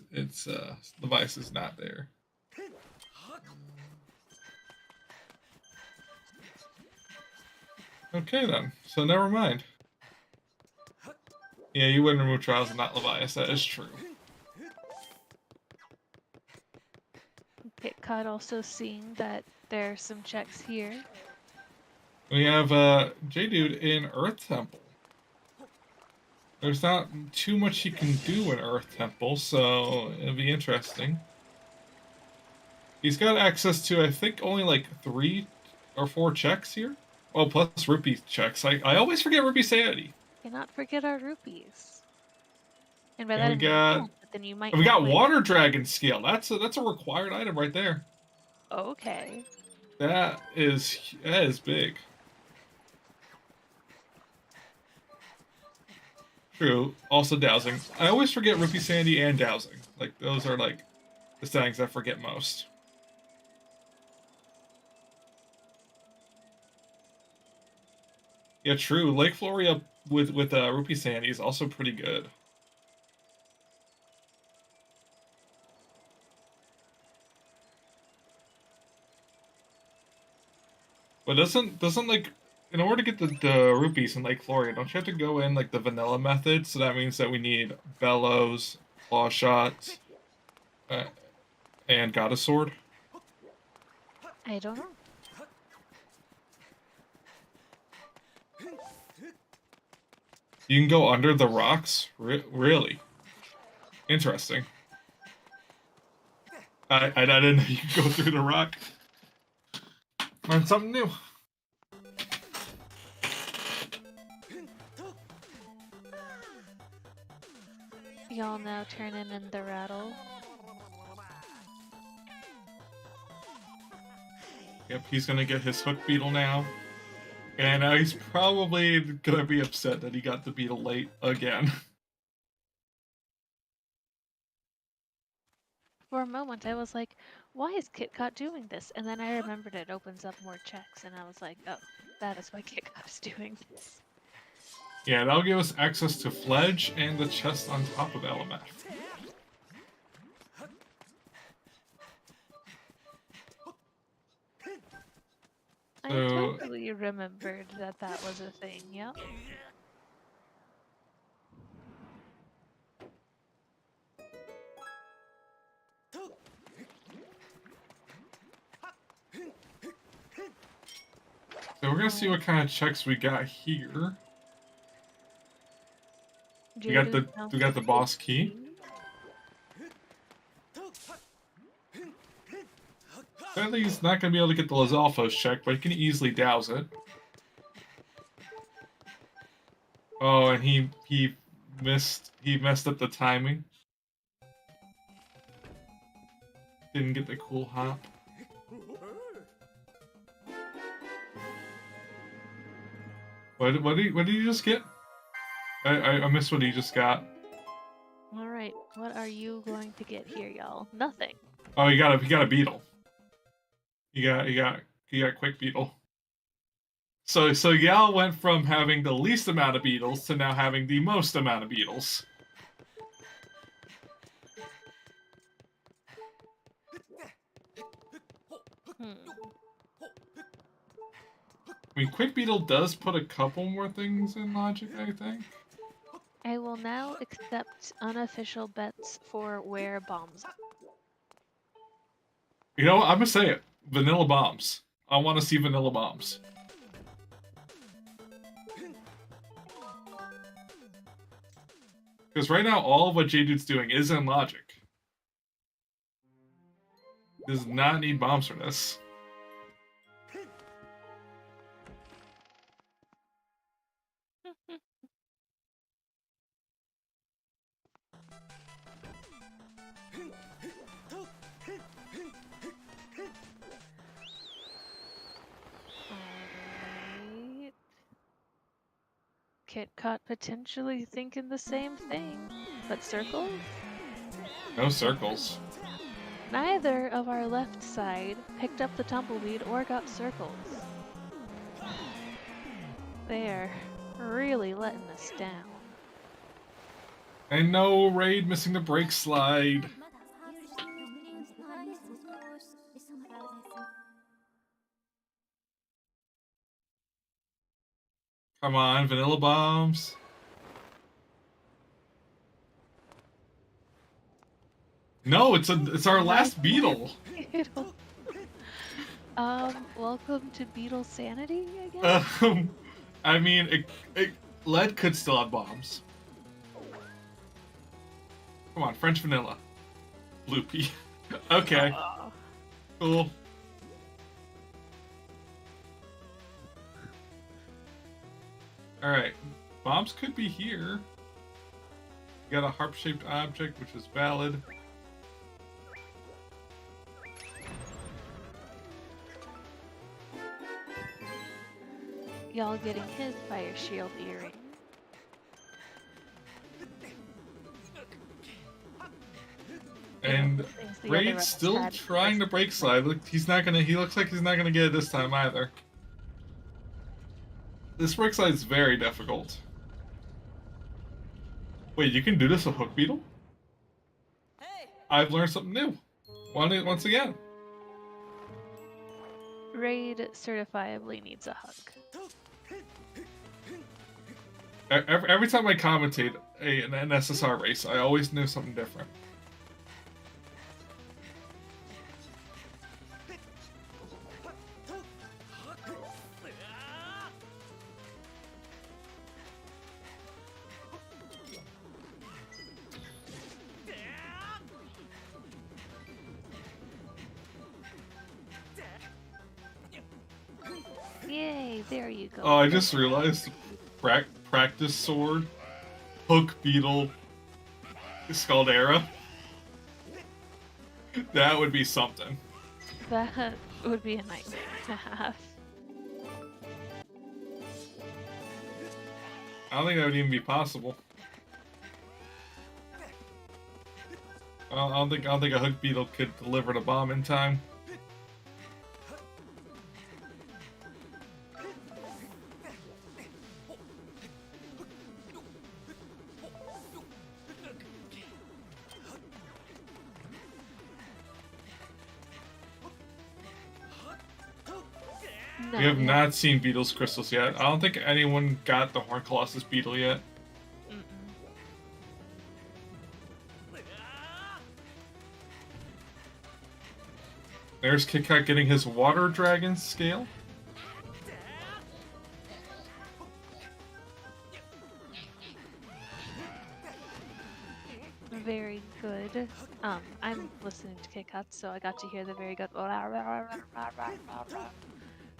S2: Levias is not there. Okay then, so never mind. Yeah, you wouldn't remove Trials and not Levias, that is true.
S3: Pitcod also seeing that there are some checks here.
S2: We have J-Dude in Earth Temple. There's not too much he can do in Earth Temple, so it'll be interesting. He's got access to, I think, only like 3 or 4 checks here. Well, plus rupee checks. I always forget rupee sanity.
S3: Cannot forget our rupees. And by
S2: And
S3: that but then you might.
S2: We got Water Dragon Scale. That's a required item right there.
S3: Okay.
S2: That is big. True. Also dowsing. I always forget rupee sandy and dowsing. Like those are like the settings I forget most. Yeah, true. Lake Floria with rupee sandy is also pretty good. But doesn't like in order to get the rupees in Lake Floria, don't you have to go in like the vanilla method? So that means that we need bellows, claw shots, and goddess sword.
S3: I don't know.
S2: You can go under the rocks? Really? Interesting. I didn't know you could go through the rock. Learn something new.
S3: Y'all now turning in the rattle.
S2: Yep, he's gonna get his hook beetle now. And he's probably gonna be upset that he got the beetle late again.
S3: For a moment, I was like, why is KitKat doing this? And then I remembered it opens up more checks, and I was like, oh, that is why KitKat is doing this.
S2: Yeah, that'll give us access to Fledge and the chest on top of LMF.
S3: I totally remembered that that was a thing, yep.
S2: So we're gonna see what kind of checks we got here. We got the boss key. Sadly, he's not gonna be able to get the Lizalfos check, but he can easily douse it. Oh, and he messed up the timing. Didn't get the cool hop. What did you just get? I missed what he just got.
S3: All right, what are you going to get here, y'all? Nothing.
S2: Oh, he got a beetle. He got quick beetle. So Yal went from having the least amount of beetles to now having the most amount of beetles. I mean, quick beetle does put a couple more things in logic, I think.
S3: I will now accept unofficial bets for where bombs are.
S2: You know what? I'm gonna say it. Vanilla bombs. I want to see vanilla bombs. Because right now, all of what J-Dude's doing is in logic. Does not need bombs for this.
S3: KitKat potentially thinking the same thing. But circles?
S2: No circles.
S3: Neither of our left side picked up the tumbleweed or got circles. They're really letting us down.
S2: And no, Raid missing the brake slide. Come on, vanilla bombs. No, it's our last beetle.
S3: Welcome to Beetle Sanity, I guess?
S2: I mean, lead could still have bombs. Come on, French vanilla. Loopy. Okay. Cool. Alright. Bombs could be here. We got a harp-shaped object, which is valid.
S3: Y'all getting his fire shield earring.
S2: And Raid's still trying to break slide. Look, he looks like he's not gonna get it this time either. This break slide is very difficult. Wait, you can do this with Hook Beetle?
S4: Hey.
S2: I've learned something new. Once again.
S3: Raid certifiably needs a hug.
S2: Every time I commentate an SSR race, I always knew something different.
S3: Yay, there you go.
S2: Oh, I just realized practice sword, hook beetle, Scaldera. That would be something.
S3: That would be a nightmare to have.
S2: I don't think that would even be possible. I don't think a hook beetle could deliver the bomb in time.
S3: No,
S2: We have not seen Beetle's crystals yet. I don't think anyone got the Horn Colossus Beetle yet.
S3: Mm-mm.
S2: There's Kit Kat getting his Water Dragon scale.
S3: Very good. I'm listening to Kit Kat, so I got to hear the very good.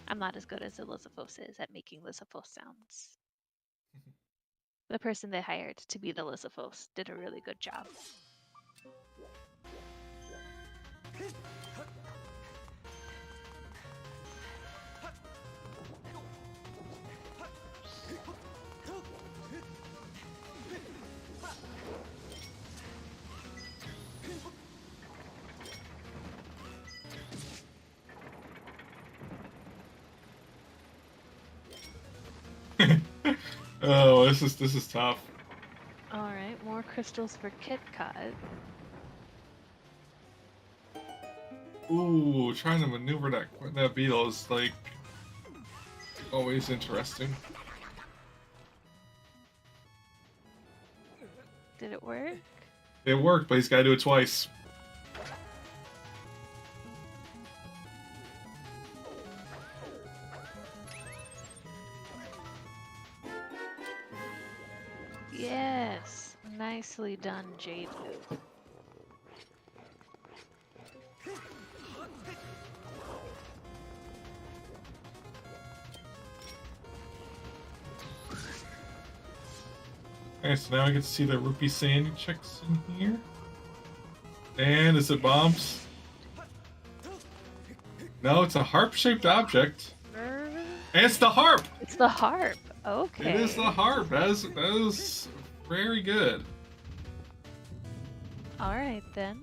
S3: I'm not as good as Elizabeth is at making Elizabeth sounds. The person they hired to be the Elizabeth did a really good job.
S2: Oh, this is tough.
S3: All right, more crystals for Kit Kat.
S2: Ooh, trying to maneuver that beetle is like always interesting.
S3: Did it work?
S2: It worked, but he's got to do it twice.
S3: Yes, nicely done, Jade.
S2: Okay, so now I get to see the rupee sandy checks in here. And is it bombs? No, it's a harp-shaped object. And it's the harp!
S3: It's the harp. Okay.
S2: It is the harp. That is very good.
S3: All right then.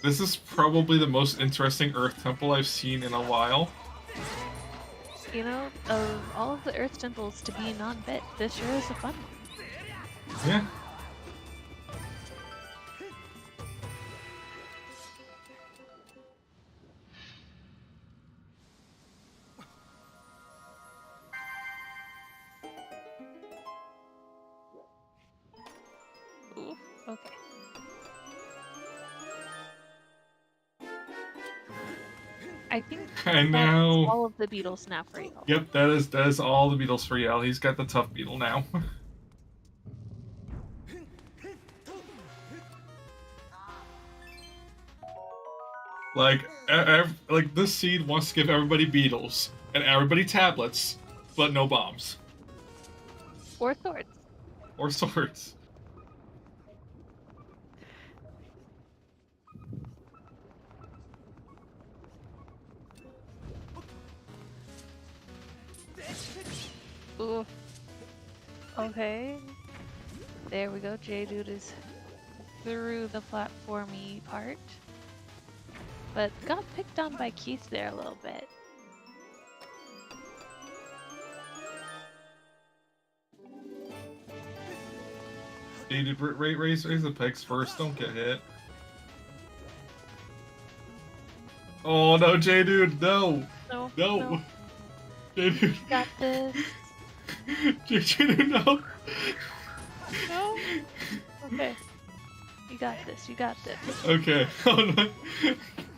S2: This is probably the most interesting Earth Temple I've seen in a while.
S3: You know, of all of the Earth temples to be non-bit, this sure is a fun one.
S2: Yeah.
S3: Oof, okay. I think
S2: And
S3: that's
S2: now,
S3: all of the beetles now for you.
S2: yep, that is all the beetles for Yell. He's got the tough beetle now. Like this seed wants to give everybody beetles and everybody tablets, but no bombs
S3: Or swords.
S2: or swords.
S3: Oof. Okay. There we go. J-Dude is through the platformy part. But got picked on by Keith there a little bit.
S2: Dude, raise the pegs first. Don't get hit. Oh no, J-Dude, no,
S3: No.
S2: no, J-Dude,
S3: You got this.
S2: J-Dude, no.
S3: No. Okay. You got this. You got this.
S2: Okay. Oh no.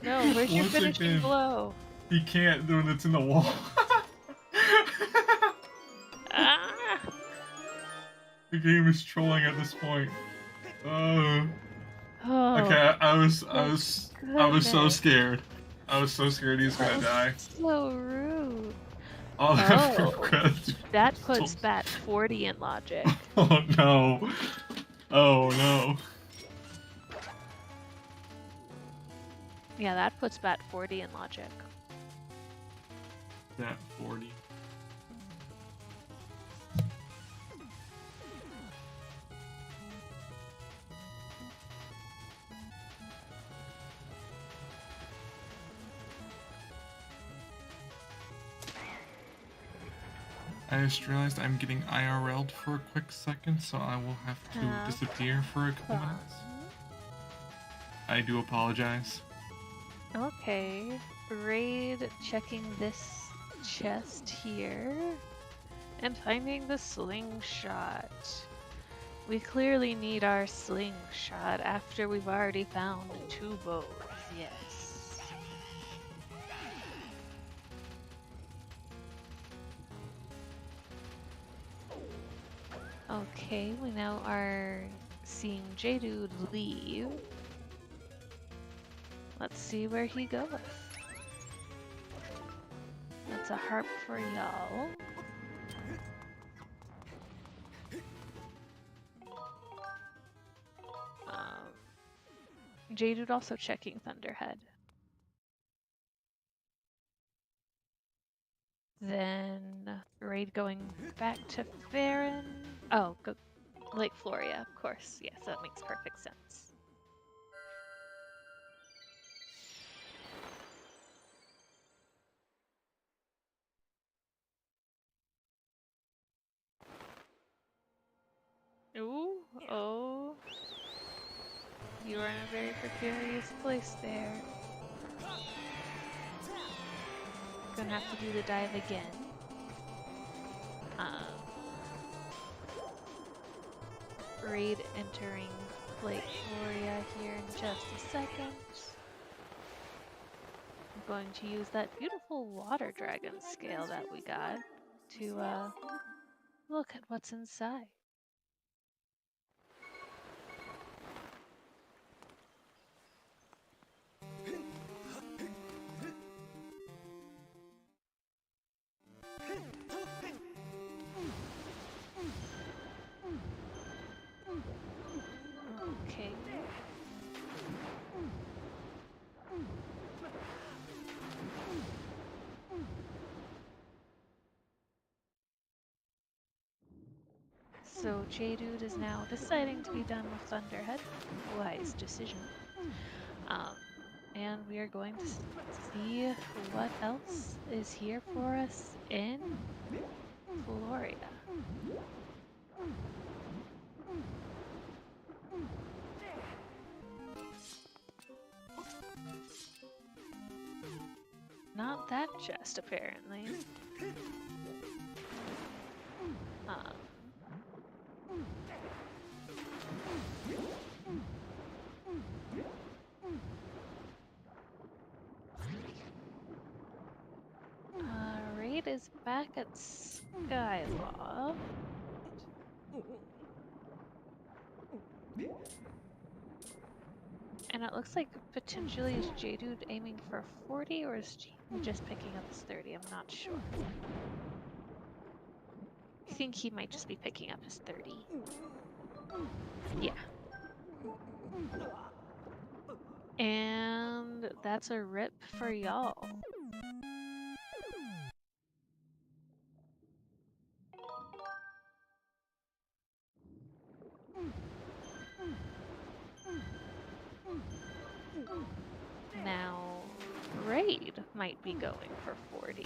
S3: No, where's your
S2: Once
S3: finishing
S2: again,
S3: blow?
S2: He can't do it. It's in the wall.
S3: Ah!
S2: The game is trolling at this point.
S3: Oh,
S2: Okay, I was so
S3: goodness.
S2: scared. I was so scared he was
S3: That
S2: gonna
S3: was
S2: die.
S3: so rude.
S2: All that for
S3: Oh,
S2: credits.
S3: that puts Bat 40 in logic.
S2: Oh no. Oh no.
S3: Yeah, that puts Bat 40 in logic.
S2: That 40. I just realized I'm getting IRL'd for a quick second, so I will have to disappear for a couple minutes. I do apologize.
S3: Okay. Raid checking this chest here. And finding the slingshot. We clearly need our slingshot after we've already found 2 bows. Yes. Okay, we now are seeing J-Dude leave. Let's see where he goes. That's a harp for y'all. J-Dude also checking Thunderhead. Then Raid going back to Farron. Oh, go Lake Floria, of course. Yes, that makes perfect sense. Ooh, oh. You are in a very precarious place there. Gonna have to do the dive again. Raid entering Lake Floria here in just a second. I'm going to use that beautiful water dragon scale that we got to look at what's inside. Okay. So J-Dude is now deciding to be done with Thunderhead. Wise decision. And we are going to see what else is here for us in Floria. Not that chest, apparently. Raid is back at Skyward. And it looks like potentially is J-Dude aiming for 40 or is he just picking up his 30? I'm not sure. I think he might just be picking up his 30. Yeah. And that's a rip for y'all. Now, Raid might be going for 40.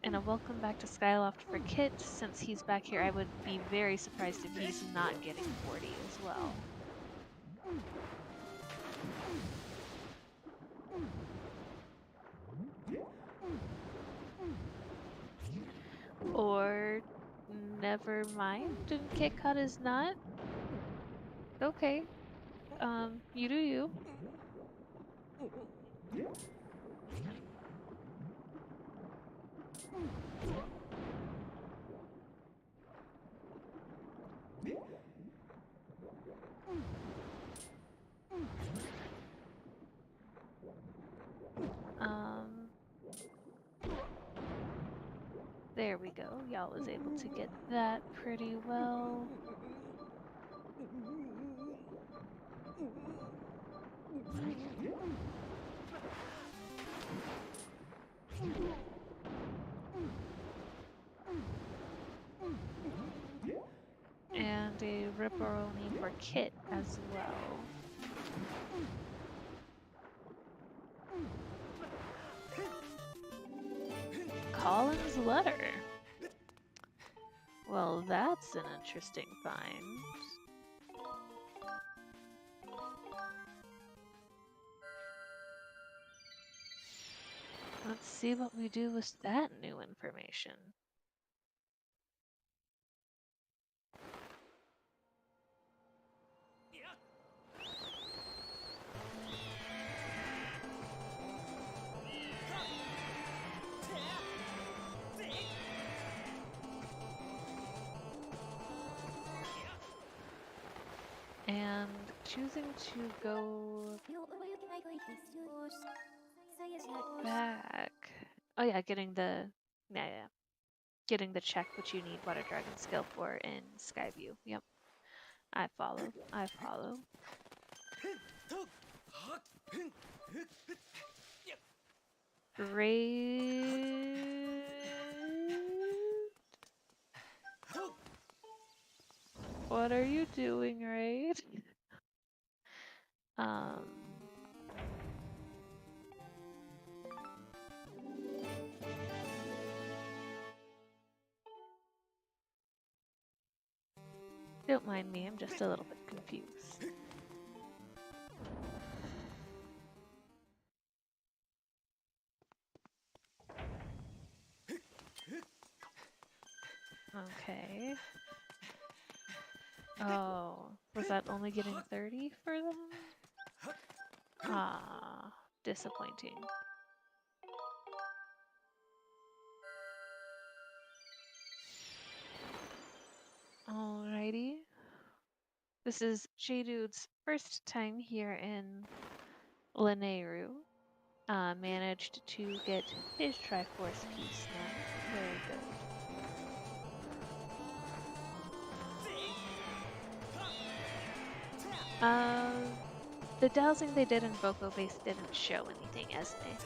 S3: And a welcome back to Skyloft for Kit. Since he's back here, I would be very surprised if he's not getting 40 as well. Or never mind, and Kit cut his nut. Okay. You do you. There we go. Y'all was able to get that pretty well. And a ripperoni for Kit as well. Colin's letter. Well, that's an interesting find. Let's see what we do with that new information. And choosing to go back. Oh yeah, getting the getting the check which you need Water Dragon skill for in Skyview. Yep. I follow. I follow. Raid. What are you doing, Raid? Don't mind me, I'm just a little bit confused. Okay. Oh, was that only getting 30 for them? Ah, disappointing. Alrighty. This is J-Dude's first time here in Lanayru. Managed to get his Triforce piece now. Very good. The dowsing they did in Boko Base didn't show anything, as they.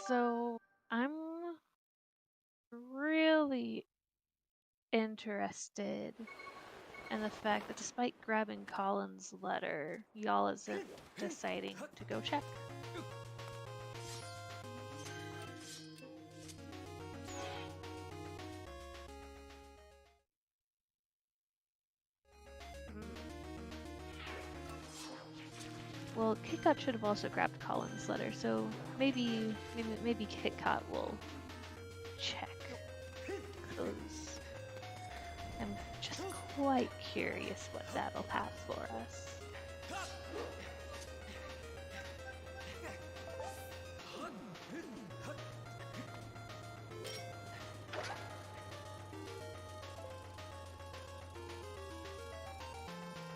S3: So I'm really interested in the fact that despite grabbing Colin's letter, y'all isn't deciding to go check. Well, KitKat should have also grabbed Colin's letter, so maybe KitKat will check. Because I'm just quite curious what that'll have for us.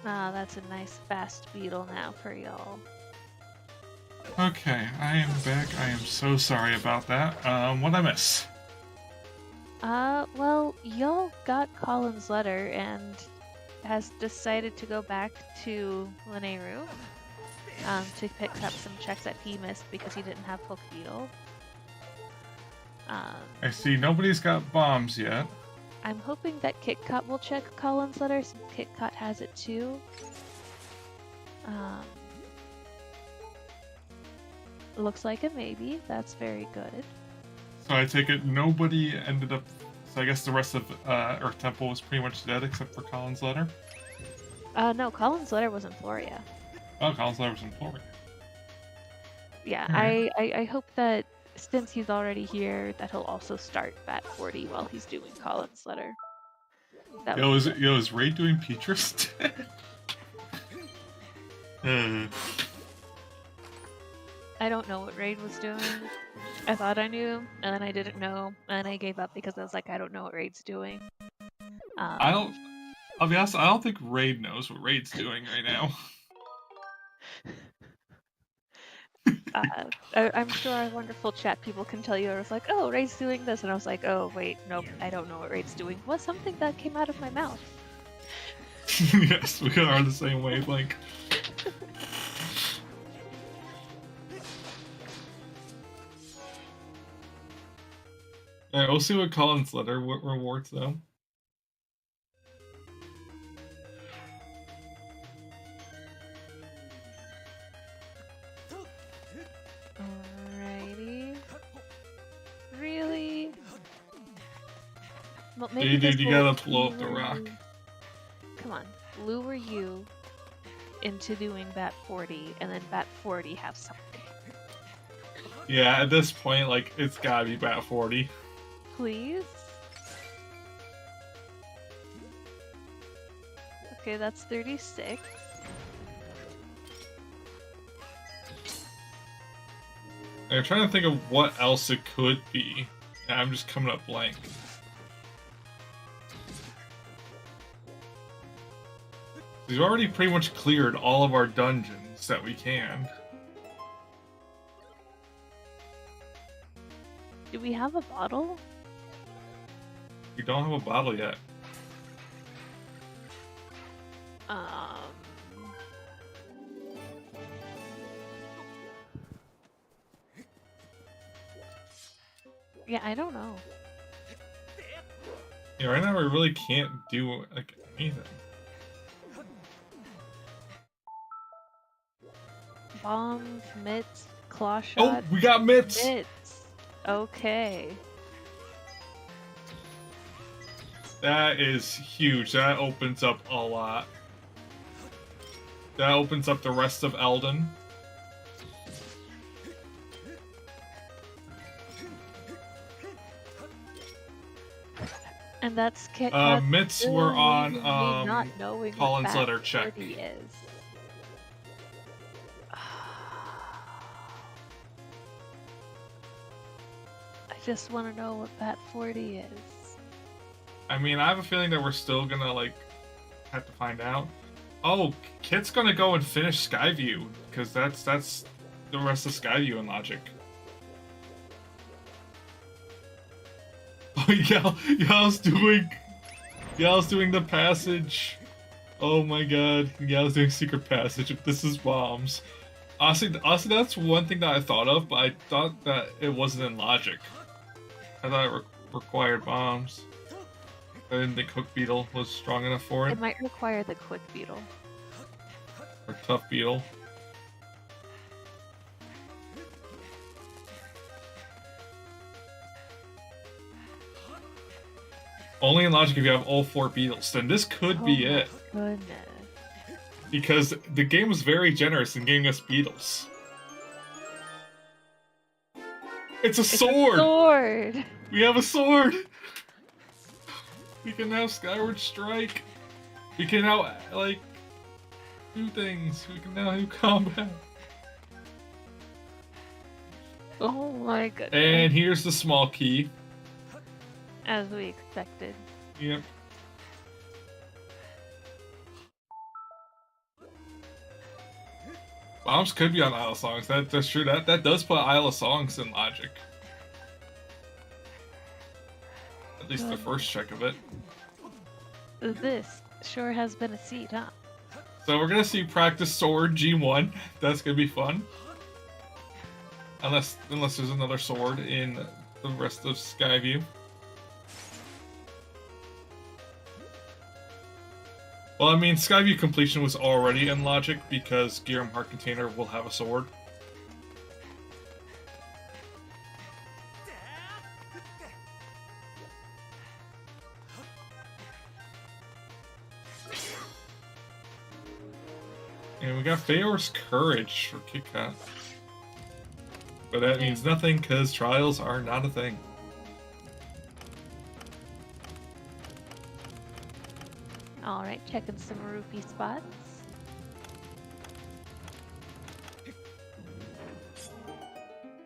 S3: Ah, that's a nice fast beetle now for y'all.
S2: Okay, I am back. I am so sorry about that. What'd I miss?
S3: Well, y'all got Colin's letter and has decided to go back to Lanayru to pick up some checks that he missed because he didn't have Poke Beetle.
S2: I see nobody's got bombs yet.
S3: I'm hoping that KitKat will check Colin's letter since KitKat has it too. Looks like a maybe. That's very good.
S2: So I take it nobody ended up. So I guess the rest of Earth Temple was pretty much dead except for Colin's letter.
S3: No, Colin's letter was in Floria.
S2: Oh, Colin's letter was in Florida.
S3: Yeah,
S2: Alright.
S3: I hope that since he's already here, that he'll also start Bat 40 while he's doing Colin's letter. That would be good.
S2: Is Ray doing Petrus?
S3: I don't know what Raid was doing. I thought I knew, and then I didn't know, and then I gave up because I was like, I don't know what Raid's doing.
S2: I I'll be honest, I don't think Raid knows what Raid's doing right now.
S3: I'm sure our wonderful chat people can tell you. I was like, oh, Raid's doing this. And I was like, oh, wait, nope, I don't know what Raid's doing. What's something that came out of my mouth?
S2: Yes, we are the same wavelength. Alright, we'll see what Colin's letter rewards, though.
S3: Alrighty. Really? Well,
S2: Hey,
S3: this
S2: dude, you
S3: will
S2: gotta blow up the
S3: lure
S2: rock.
S3: you- Come on, lure you into doing Bat 40, and then Bat 40 have something.
S2: Yeah, at this point, like, it's gotta be Bat 40.
S3: Please? Okay, that's 36.
S2: I'm trying to think of what else it could be. And I'm just coming up blank. We've already pretty much cleared all of our dungeons that we can.
S3: Do we have a bottle?
S2: We don't have a bottle yet.
S3: Yeah, I don't know.
S2: Yeah, right now we really can't do like anything.
S3: Bombs, mitts, claw
S2: Oh,
S3: shot.
S2: we got mitts!
S3: Mitts. Okay.
S2: That is huge. That opens up a lot. That opens up the rest of Elden.
S3: And that's
S2: mitts were on
S3: not knowing
S2: Colin's
S3: what
S2: letter
S3: Bat
S2: check.
S3: 40 is. I just want to know what Bat 40 is.
S2: I mean, I have a feeling that we're still gonna like have to find out. Oh, Kit's gonna go and finish Skyview because that's the rest of Skyview in Logic. Oh, Yal's doing the passage. Oh my god, Yal's doing secret passage. This is bombs. Honestly, that's one thing that I thought of, but I thought that it wasn't in Logic. I thought it required bombs. I didn't think Hook Beetle was strong enough for it.
S3: It might require the Quick Beetle.
S2: Or Tough Beetle. Only in Logic if you have all 4 Beetles. Then this could be
S3: Oh my
S2: it.
S3: Goodness.
S2: Because the game was very generous in giving us Beetles. It's a sword!
S3: Sword!
S2: We have a sword! We can now Skyward Strike. We can now, like, do things. We can now do combat.
S3: Oh my goodness.
S2: And here's the small key.
S3: As we expected.
S2: Yep. Bombs could be on Isle of Songs. That's true. That does put Isle of Songs in Logic. At least the first check of it.
S3: This sure has been a seat, huh?
S2: So we're gonna see practice sword G1. That's gonna be fun. Unless there's another sword in the rest of Skyview. Well, I mean, Skyview completion was already in Logic because Giram Heart Container will have a sword. And we got Feor's Courage for Kit Kat. But that means nothing because trials are not a thing.
S3: Alright, checking some rupee spots.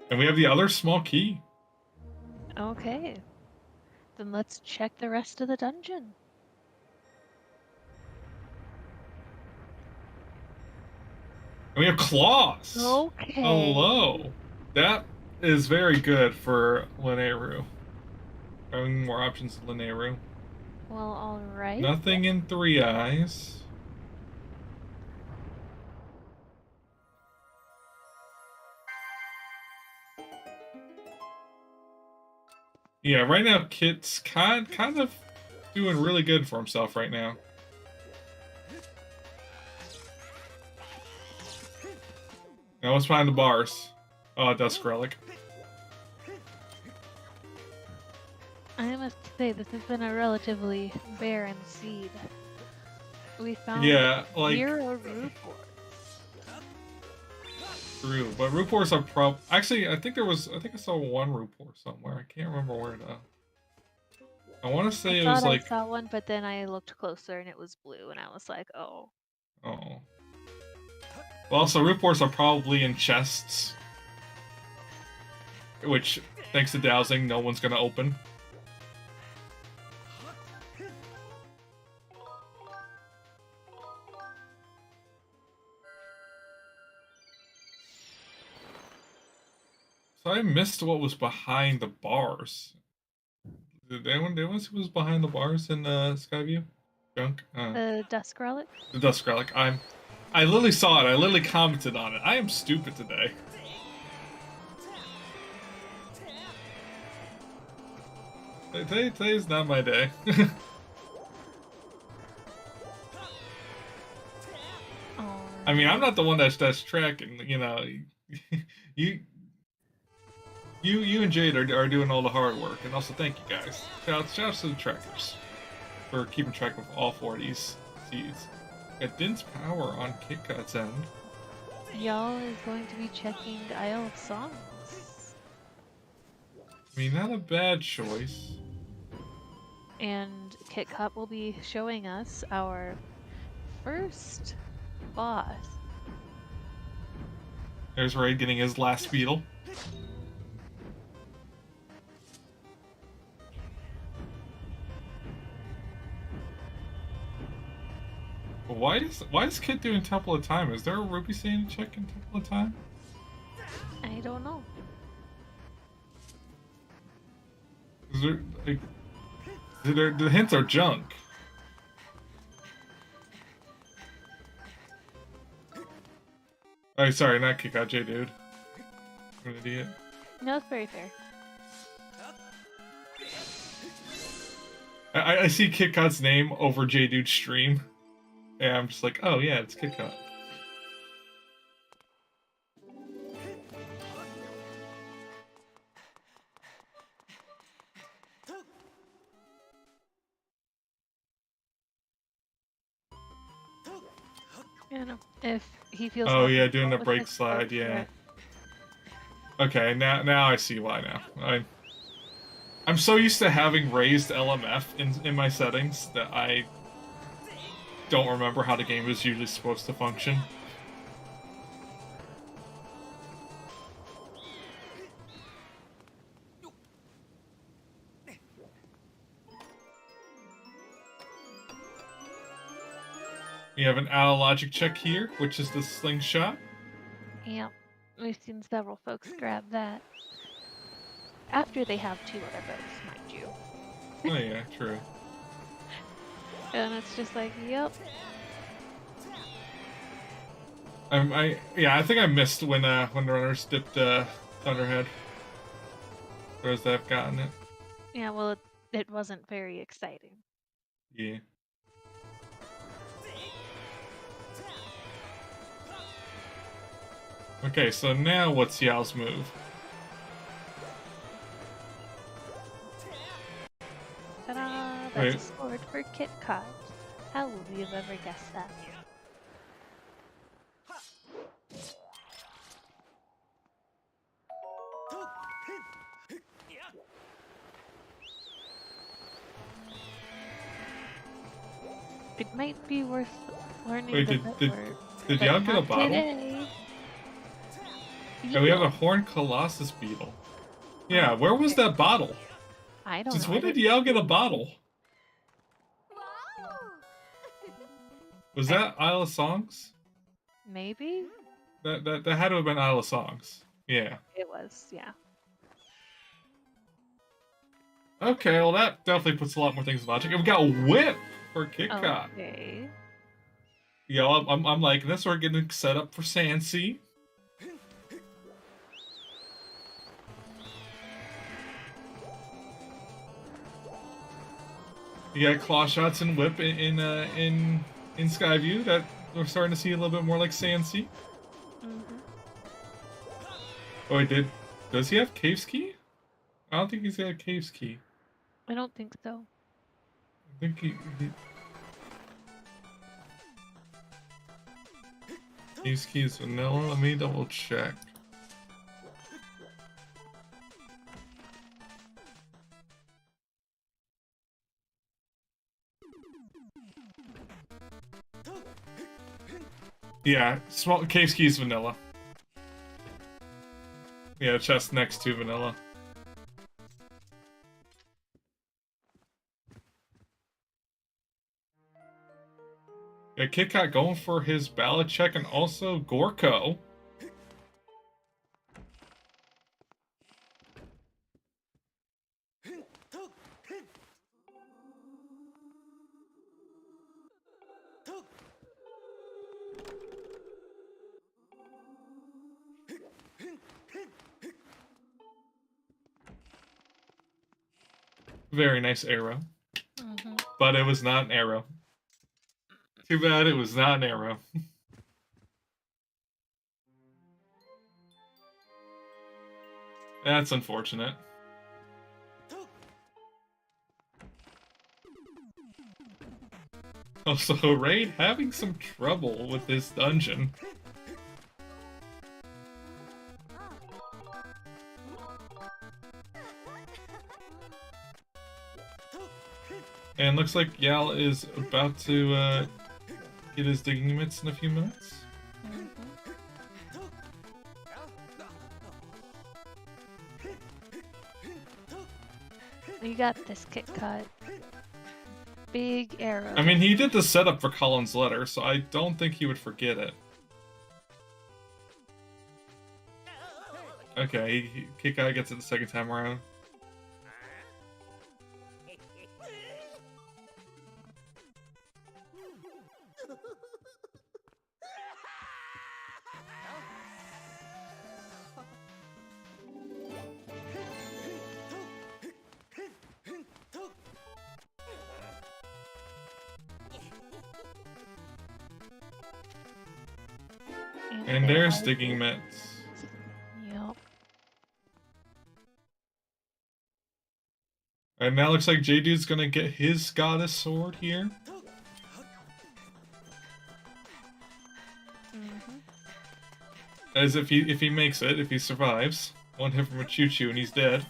S2: And we have the other small key.
S3: Okay. Then let's check the rest of the dungeon.
S2: And we have claws.
S3: Okay.
S2: Hello. That is very good for Lineru. Having more options than Lineru.
S3: Well, alright.
S2: Nothing in 3 eyes. Yeah, right now Kit's kind of doing really good for himself right now. Now what's behind the bars? Oh, Dusk Relic.
S3: I must say, this has been a relatively barren seed. We found
S2: Yeah, like
S3: 0 Rupors.
S2: true, but Rupors are actually I think I saw 1 Rupor somewhere. I can't remember where though. I want to say it was like
S3: I saw one, but then I looked closer and it was blue, and I was like, oh.
S2: oh. Well, so Rupors are probably in chests, which, thanks to dowsing, no one's gonna open. So I missed what was behind the bars. Did anyone see what was behind the bars in Skyview? Junk?
S3: The Dusk Relic?
S2: The Dusk Relic. I literally saw it. I literally commented on it. I am stupid today. Today's not my day. I mean, I'm not the one that's tracking. You know, you and Jade are doing all the hard work, and also thank you guys. Shouts to the trackers for keeping track of all 4 of these seeds. Got Din's power on KitKat's end.
S3: Y'all is going to be checking Isle of Songs.
S2: I mean, not a bad choice.
S3: And KitKat will be showing us our first boss.
S2: There's Raid getting his last beetle. Why is Kit doing Temple of Time? Is there a Ruby saying check in Temple of Time?
S3: I don't know.
S2: Is there like the hints are junk. Oh, sorry, not kick out J dude. I'm an idiot.
S3: No, it's very fair.
S2: I see KitKat's name over J dude's stream. Yeah, I'm just like, oh yeah, it's KitKat.
S3: And if he feels.
S2: Oh yeah, doing the
S3: comfortable
S2: break
S3: with it,
S2: slide,
S3: go
S2: yeah.
S3: for it.
S2: Okay, now I see why now. I'm so used to having raised LMF in my settings that I don't remember how the game is usually supposed to function. We have an logic check here, which is the slingshot.
S3: Yeah, we've seen several folks grab that. After they have 2 other bows, mind you.
S2: Oh yeah, true.
S3: And it's just like, yep.
S2: I think I missed when the runners dipped Thunderhead. Whereas they've gotten it.
S3: Yeah, well, it wasn't very exciting.
S2: Yeah. Okay, so now what's Yao's move?
S3: Ta-da! That's
S2: Wait.
S3: a sword for KitKat. How would we have ever guessed that? It might be worth learning
S2: Wait,
S3: the
S2: did
S3: footwork,
S2: Did
S3: but
S2: Yao get a
S3: not
S2: bottle?
S3: today.
S2: And we have a Horned Colossus Beetle. Yeah, where was that bottle?
S3: I don't
S2: Since
S3: know.
S2: when did Yao get a bottle? Was that Isle of Songs?
S3: Maybe?
S2: That had to have been Isle of Songs. Yeah.
S3: It was, yeah.
S2: Okay, well that definitely puts a lot more things in logic. And we got a whip for KitKat.
S3: Okay.
S2: Yeah, I'm liking this. We're getting set up for Sansi. You got claw shots and whip in Skyview that we're starting to see a little bit more like Sansi.
S3: Mm-hmm.
S2: Oh, does he have Cave's Key? I don't think he's got Cave's Key.
S3: I don't think so.
S2: I think he Cave's Key is vanilla. Let me double check. Yeah, small Cave's Key is vanilla. Yeah, chest next to vanilla. Yeah, KitKat going for his ballot check and also Gorko. Very nice arrow.
S3: Mm-hmm.
S2: But it was not an arrow. Too bad it was not an arrow. That's unfortunate. Also, Raid having some trouble with this dungeon. And looks like Yal is about to get his digging mitts in a few minutes.
S3: Mm-hmm. You got this, KitKat. Big arrow.
S2: I mean, he did the setup for Colin's letter, so I don't think he would forget it. Okay, KitKat gets it the second time around. And there's digging mitts.
S3: Yep.
S2: And now looks like J-Dude's gonna get his goddess sword here.
S3: Mm-hmm.
S2: As if he makes it, if he survives. One hit from a choo-choo and he's dead.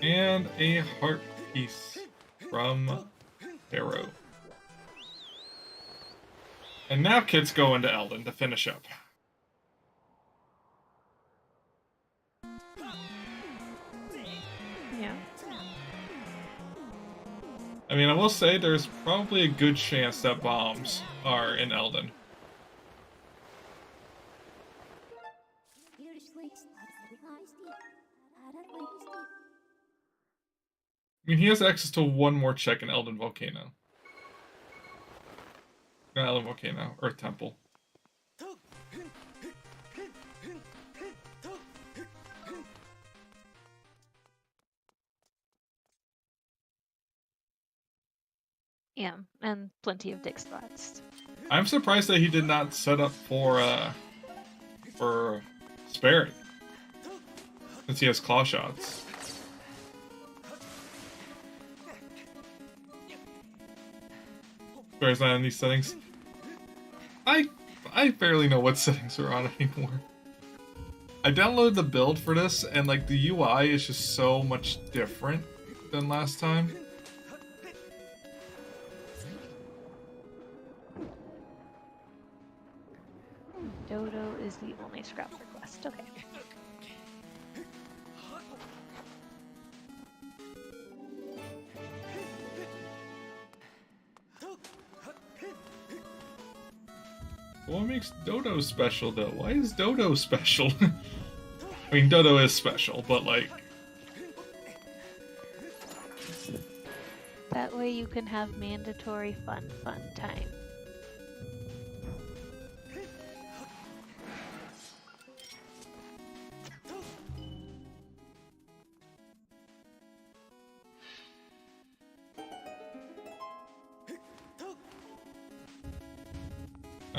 S2: And a heart piece from Arrow. And now Kit's going to Eldon to finish up.
S3: Yeah.
S2: I mean, I will say there's probably a good chance that bombs are in Eldon. I mean, he has access to one more check in Eldon Volcano. Not Eldon Volcano, Earth Temple.
S3: Yeah, and plenty of dig spots.
S2: I'm surprised that he did not set up for Sperry, since he has claw shots. Sperry's not in these settings. I barely know what settings are on anymore. I downloaded the build for this, and like the UI is just so much different than last time.
S3: Dodo is the only scrap request. Okay.
S2: What makes Dodo special, though? Why is Dodo special? I mean, Dodo is special, but like...
S3: That way you can have mandatory fun time.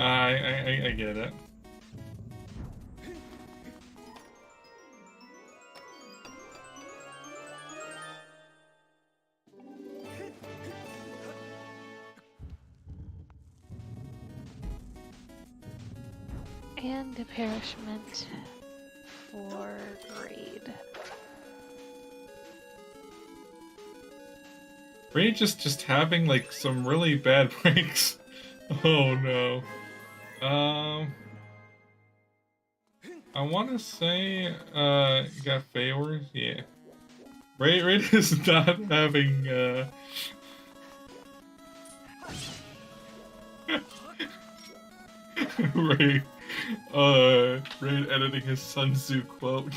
S2: I get it.
S3: And a parachment for raid.
S2: Raid just having like some really bad breaks. Oh no. I want to say, you got favors? Yeah. Raid is not having, Raid editing his Sun Tzu quote.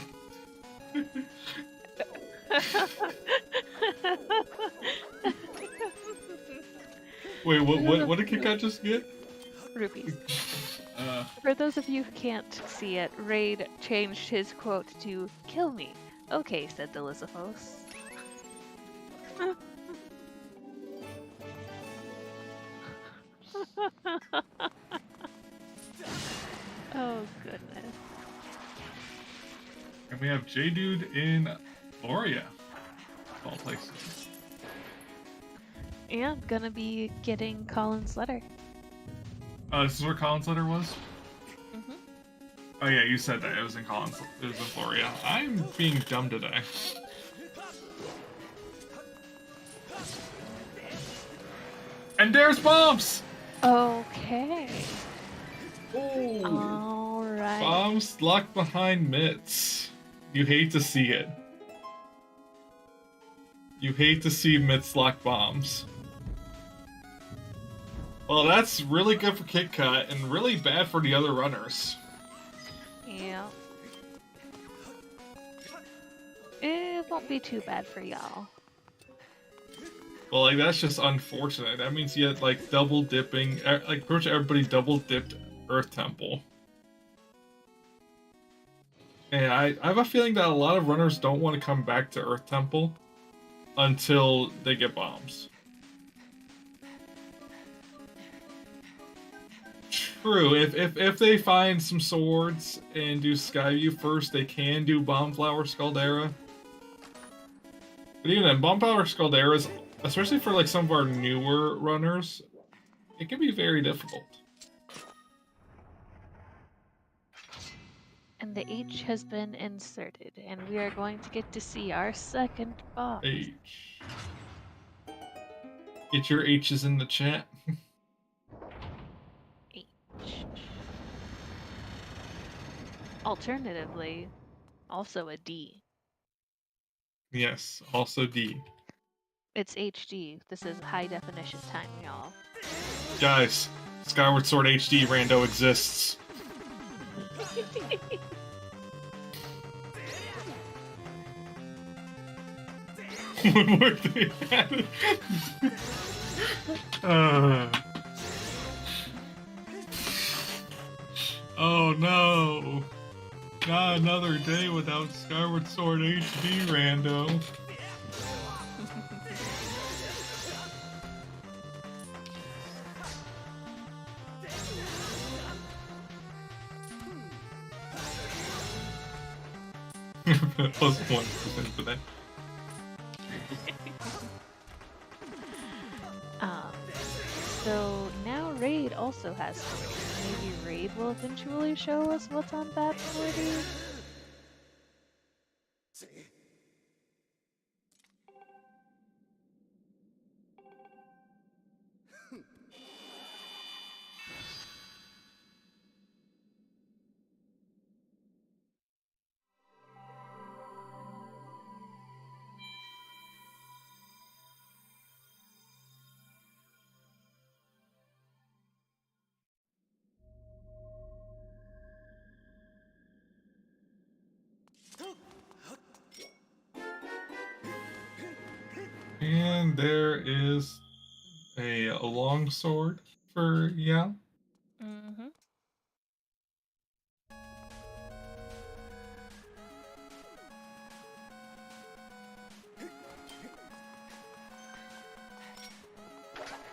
S2: Wait, what did Kit Kat just get?
S3: Rupees. For those of you who can't see it, Raid changed his quote to "Kill me." Okay, said Delisiphos. Oh goodness.
S2: And we have J-Dude in Floria, of all places.
S3: And gonna be getting Colin's letter.
S2: This is where Colin's letter was?
S3: Mm-hmm.
S2: Oh yeah, you said that. It was in Colin's. It was in Floria. I'm being dumb today. And there's bombs!
S3: Okay.
S2: Oh.
S3: Alright.
S2: Bombs locked behind Mitts. You hate to see it. You hate to see Mitts lock bombs. Well, that's really good for Kit Kat and really bad for the other runners.
S3: Yeah. It won't be too bad for y'all.
S2: Well, like, that's just unfortunate. That means you had, like, double dipping. Like, pretty much everybody double dipped Earth Temple. And I have a feeling that a lot of runners don't want to come back to Earth Temple until they get bombs. True, if they find some swords and do Skyview first, they can do Bombflower Scaldera. But even then, Bombflower Scaldera's, especially for like some of our newer runners, it can be very difficult.
S3: And the H has been inserted, and we are going to get to see our second boss.
S2: H. Get your H's in the chat.
S3: H. Alternatively, also a D.
S2: Yes, also D.
S3: It's HD. This is high definition time, y'all.
S2: Guys, Skyward Sword HD rando exists. One more thing added. Oh no! Not another day without Skyward Sword HD rando. Plus 1% for that.
S3: So now Raid also has 40. Maybe Raid will eventually show us what's on that 40.
S2: And there is a long sword for Yao.
S3: Mm-hmm.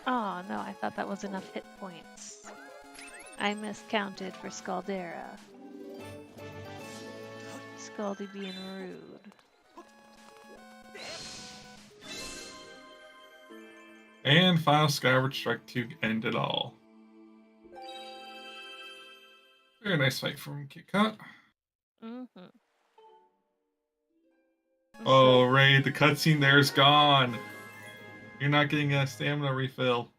S3: Oh no, I thought that was enough hit points. I miscounted for Scaldera. Scaldy being rude.
S2: And final Skyward Strike to end it all. Very nice fight from Kit Kat.
S3: Mm-hmm.
S2: Oh, Ray, the cutscene there's gone. You're not getting a stamina refill.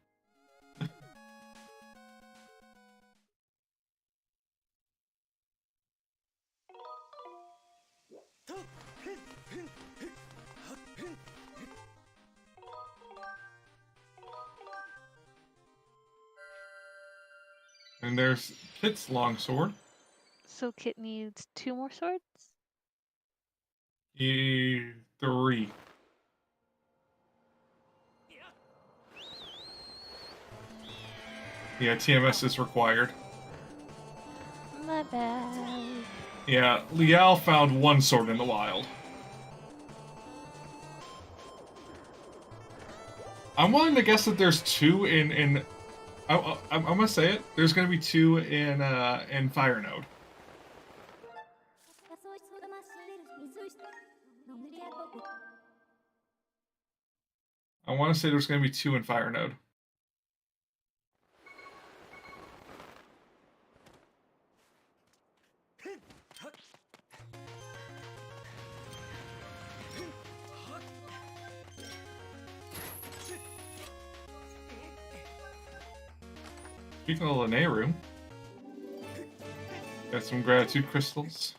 S2: And there's Kit's longsword.
S3: So Kit needs 2 more swords?
S2: 3. Yeah, TMS is required.
S3: My bad.
S2: Yeah, Liao found 1 sword in the wild. I'm willing to guess that there's 2 in I'm gonna say it. There's gonna be 2 in Fire Node. I want to say there's gonna be 2 in Fire Node. Speaking of Lanayru, got some gratitude crystals.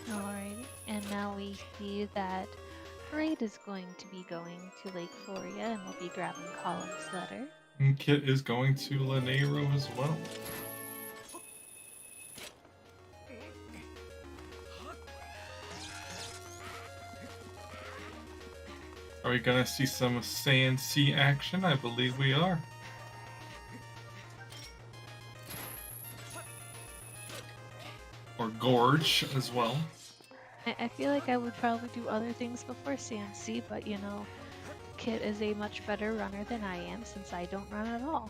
S3: Alrighty, and now we see that Raid is going to be going to Lake Floria, and we'll be grabbing Column's letter.
S2: And Kit is going to Lanayru as well. Are we gonna see some Sand Sea action? I believe we are. Or Gorge as well.
S3: I feel like I would probably do other things before Sandsea, but you know, Kit is a much better runner than I am since I don't run at all.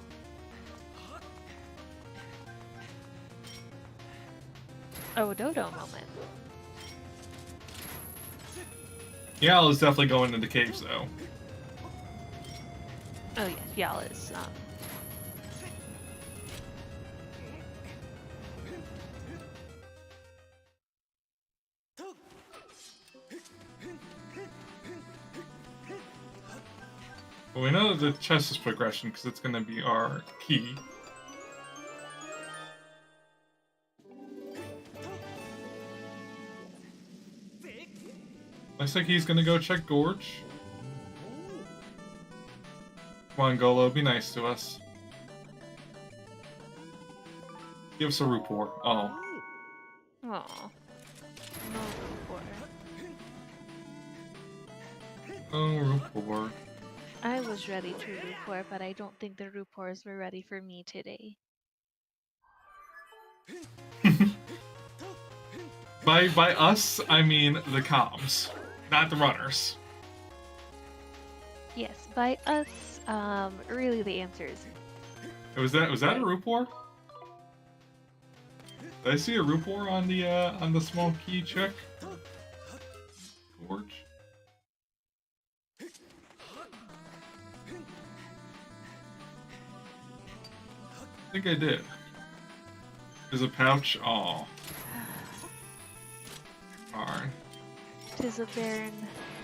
S3: Oh, Dodo moment.
S2: Yal is definitely going into caves though.
S3: Oh yes, Yal is.
S2: Well, we know that the chest is progression because it's going to be our key. Looks like he's going to go check Gorge. Come on, Golo, be nice to us. Give us a Rupor. Oh.
S3: Aw. No Rupor.
S2: Oh, Rupor.
S3: I was ready to Rupor, but I don't think the Rupors were ready for me today.
S2: By us, I mean the comms, not the runners.
S3: Yes, by us, really the answer is
S2: Was that a Rupor? Did I see a Rupor on the small key check? Gorge? I think I did. There's a pouch. Aw. Darn.
S3: 'tis a barren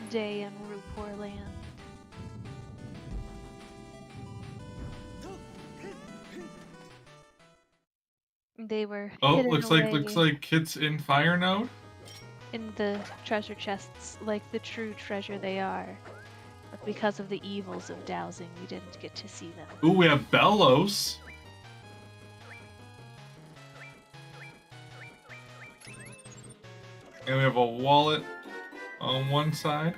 S3: day in Rupor land. They were
S2: Oh,
S3: hidden
S2: looks
S3: away.
S2: like Kit's in Fire Node.
S3: in the treasure chests like the true treasure they are. But because of the evils of dowsing, we didn't get to see them.
S2: Ooh, we have Bellows. And we have a wallet on one side.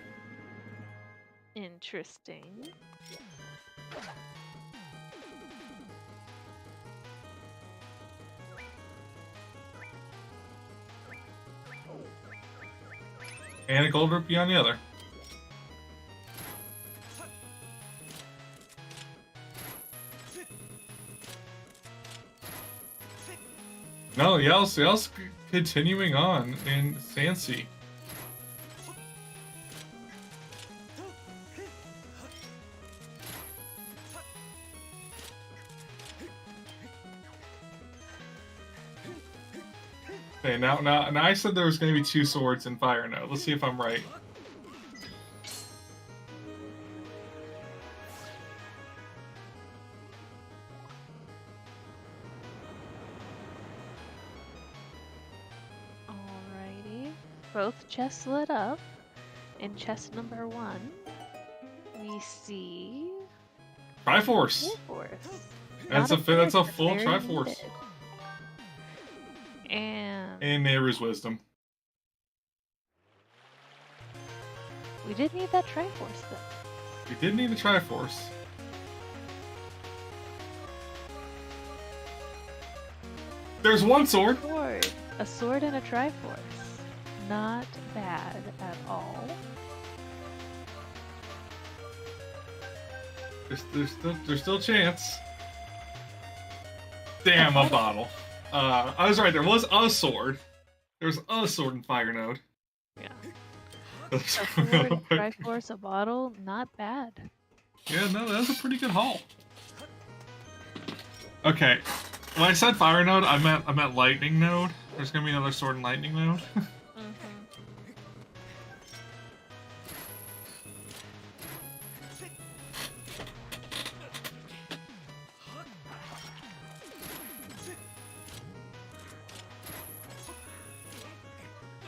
S3: Interesting.
S2: And a gold rupee on the other. No, Yell's continuing on in Fancy. Okay, now I said there was going to be 2 swords in Fire Node. Let's see if I'm right.
S3: Alrighty. Both chests lit up. In chest number 1, we see
S2: Triforce.
S3: Triforce.
S2: That's
S3: Not
S2: a that's a
S3: but
S2: full
S3: very
S2: Triforce.
S3: needed. And
S2: Neighbor's Wisdom.
S3: we did need that Triforce though.
S2: We did need a Triforce. There's one sword.
S3: A sword and a Triforce. Not bad at all.
S2: There's still a chance. Damn, a bottle. I was right. There was a sword. There's a sword in Fire Node.
S3: Yeah. A sword, a Triforce, a bottle. Not bad.
S2: Yeah, no, that was a pretty good haul. Okay, when I said Fire Node, I meant Lightning Node. There's gonna be another Sword and Lightning Node.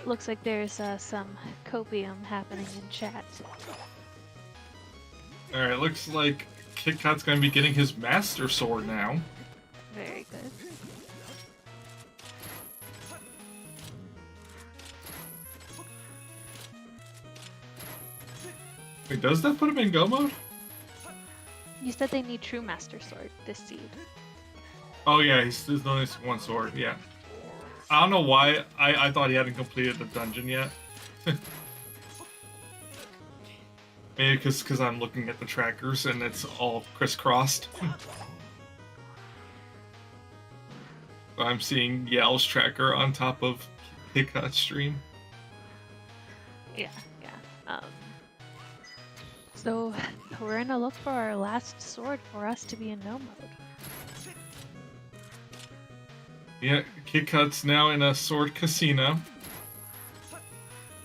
S3: Looks like there's some copium happening in chat.
S2: Alright, looks like Kit Kat's gonna be getting his Master Sword now.
S3: Very good.
S2: Wait, does that put him in Go mode?
S3: You said they need true Master Sword this seed.
S2: Oh yeah, there's only one sword, yeah. I don't know why I thought he hadn't completed the dungeon yet. Maybe because I'm looking at the trackers and it's all crisscrossed. I'm seeing Yell's tracker on top of Hickot's stream.
S3: Yeah. So we're gonna look for our last sword for us to be in no mode.
S2: Yeah, Kit Kat's now in a sword casino.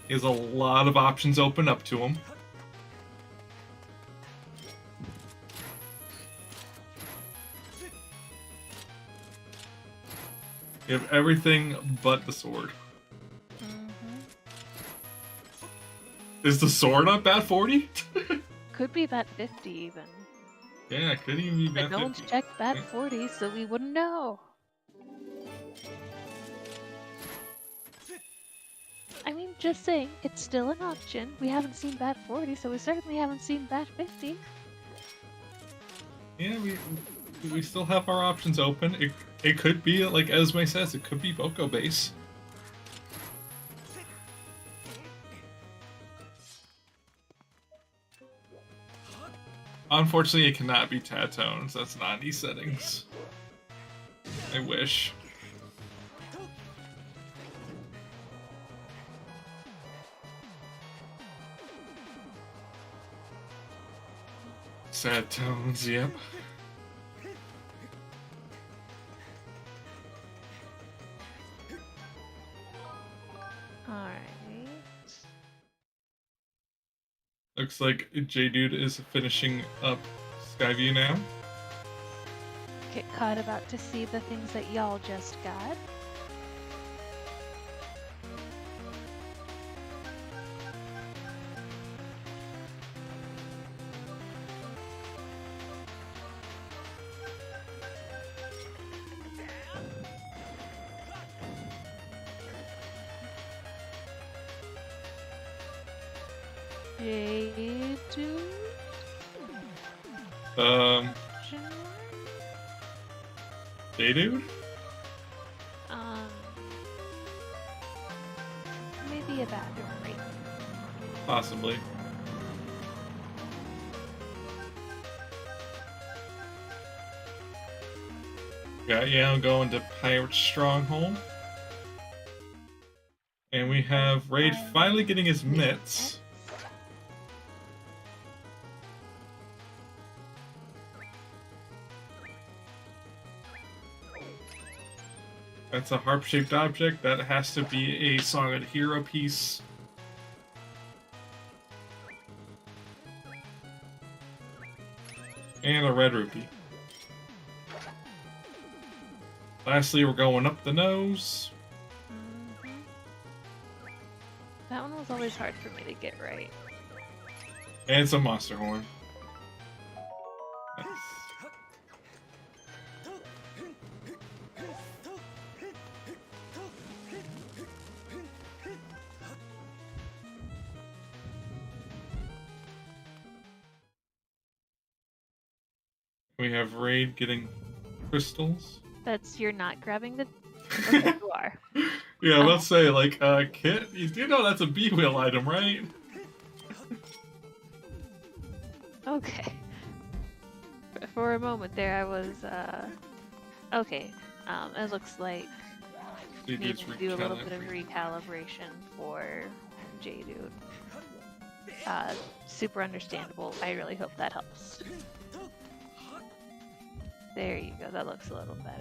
S2: He has a lot of options open up to him. You have everything but the sword. Is the sword on bat 40?
S3: Could be bat 50 even.
S2: Yeah, it could even be
S3: But
S2: bat
S3: no
S2: 50.
S3: one's checked bat 40, so we wouldn't know. I mean, just saying, it's still an option. We haven't seen bat 40, so we certainly haven't seen bat 50.
S2: Yeah, we still have our options open. It could be, like Esme says, it could be Boko base. Unfortunately, it cannot be Tatones. That's not in these settings. I wish. Sad tones, yep.
S3: Alright.
S2: Looks like J-Dude is finishing up Skyview now.
S3: Get caught about to see the things that y'all just got. J2?
S2: Hey, dude?
S3: Maybe a bathroom break.
S2: Possibly. Got Yao going to Pirate Stronghold. And we have Raid finally getting his mitts. That's a harp-shaped object. That has to be a Solid Hero piece. And a red rupee. Lastly, we're going up the nose.
S3: That one was always hard for me to get right.
S2: And some monster horn. Nice. We have Raid getting crystals.
S3: That's you're not grabbing the. Okay, you are.
S2: Yeah, let's say, like, Kit, you do know that's a B-wheel item, right?
S3: Okay. For a moment there, I was, okay. It looks like we need to do a little bit of recalibration for J-Dude. Super understandable. I really hope that helps. There you go, that looks a little better.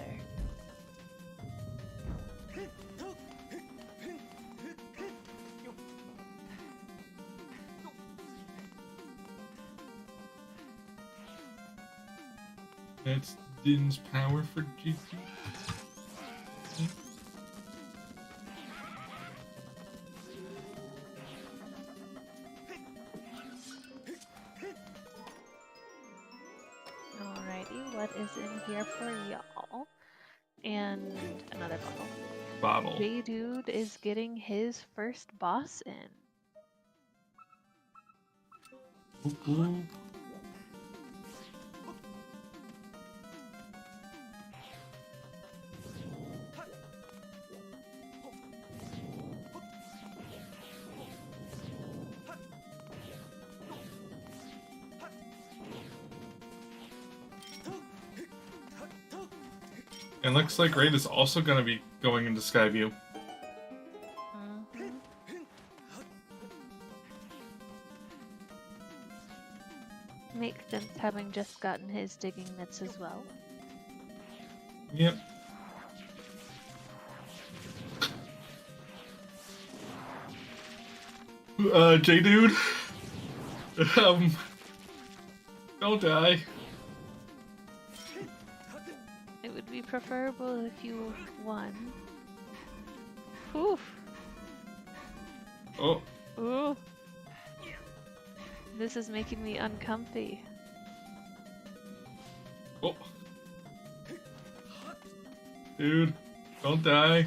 S2: That's Din's power for GT.
S3: Alrighty, what is in here for y'all? And another bottle.
S2: Bottle.
S3: J-Dude is getting his first boss in.
S2: Ooh. And looks like Raid is also going to be going into Skyview.
S3: Makes sense, having just gotten his digging mitts as well.
S2: Yep. J-Dude. Don't die.
S3: It would be preferable if you won. Oof.
S2: Oh.
S3: Ooh. This is making me uncomfy.
S2: Oh. Dude, don't die.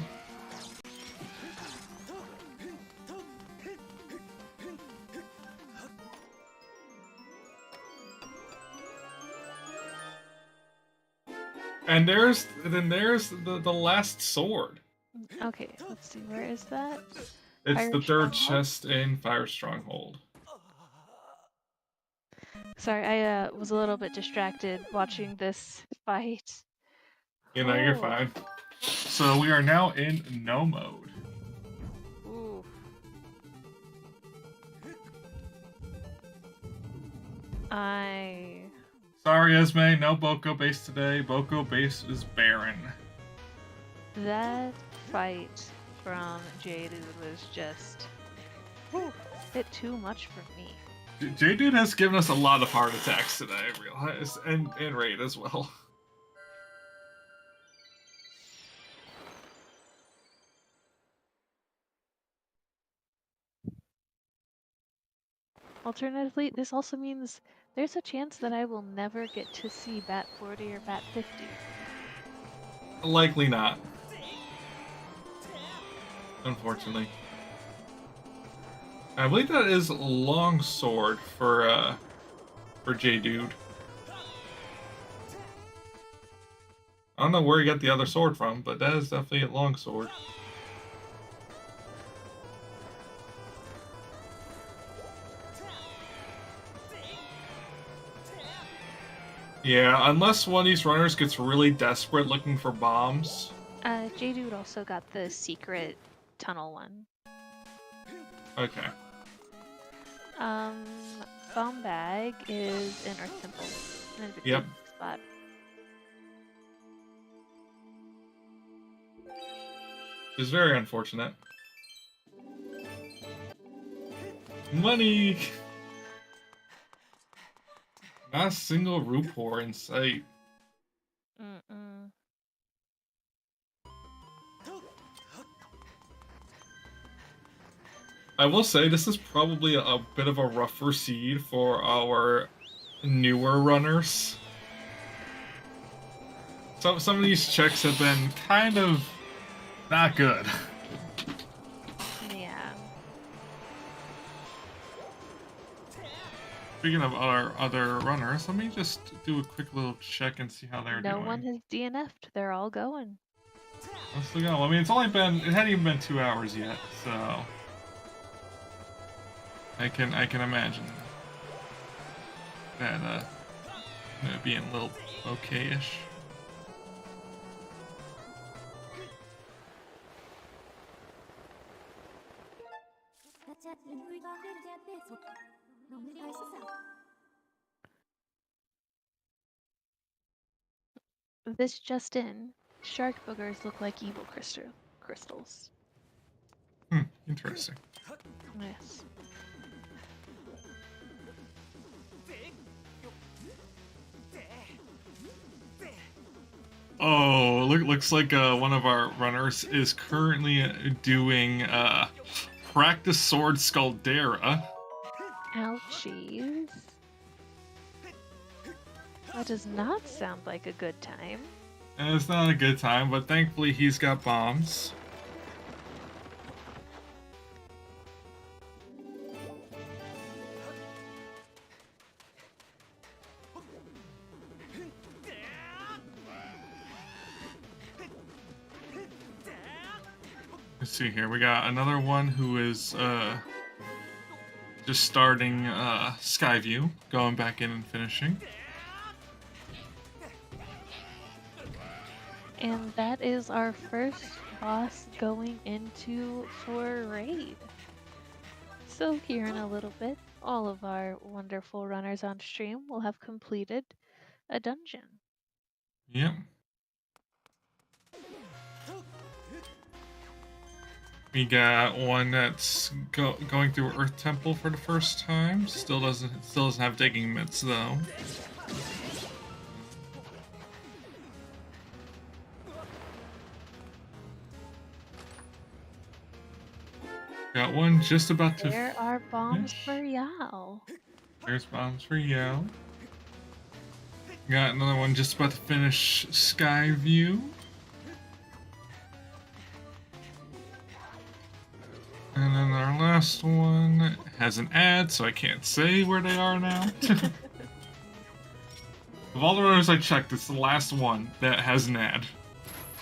S2: And there's the last sword.
S3: Okay, let's see, where is that?
S2: It's
S3: Fire
S2: the third
S3: Stronghold?
S2: chest in Fire Stronghold.
S3: Sorry, I was a little bit distracted watching this fight.
S2: You know, you're
S3: Oh.
S2: fine. So we are now in no mode.
S3: Ooh.
S2: Sorry, Esme, no Boko base today. Boko base is barren.
S3: That fight from J-Dude was just a bit too much for me.
S2: J-Dude has given us a lot of heart attacks today, I realize, and Raid as well.
S3: Alternatively, this also means there's a chance that I will never get to see Bat 40 or Bat 50.
S2: Likely not. Unfortunately. I believe that is longsword for J Dude. I don't know where he got the other sword from, but that is definitely a longsword. Yeah, unless one of these runners gets really desperate looking for bombs.
S3: J-Dude also got the secret tunnel one.
S2: Okay.
S3: Bomb bag is in Earth Temple. In a
S2: Yep.
S3: spot.
S2: It's very unfortunate. Money! Not a single rupor in sight.
S3: Mm-mm.
S2: I will say this is probably a bit of a rougher seed for our newer runners. Some of these checks have been kind of not good.
S3: Yeah.
S2: Speaking of our other runners, let me just do a quick little check and see how they're doing.
S3: No one has DNF'd. They're all going.
S2: Let's go. I mean, it hadn't even been 2 hours yet, so I can imagine that being a little okay-ish.
S3: This just in. Shark boogers look like evil crystals.
S2: Interesting.
S3: Yes.
S2: Oh, looks like one of our runners is currently doing practice sword Scaldera.
S3: Ouchies. That does not sound like a good time.
S2: And it's not a good time, but thankfully he's got bombs. Let's see here. We got another one who is just starting Skyview, going back in and finishing.
S3: And that is our first boss going into for raid. So here in a little bit, all of our wonderful runners on stream will have completed a dungeon.
S2: Yep. We got one that's going through Earth Temple for the first time. Still doesn't have digging mitts though. Got one just about to.
S3: There are bombs
S2: finish.
S3: for Yao.
S2: There's bombs for Yao. Got another one just about to finish Skyview. And then our last one has an ad, so I can't say where they are now. Of all the runners I checked, it's the last one that has an ad.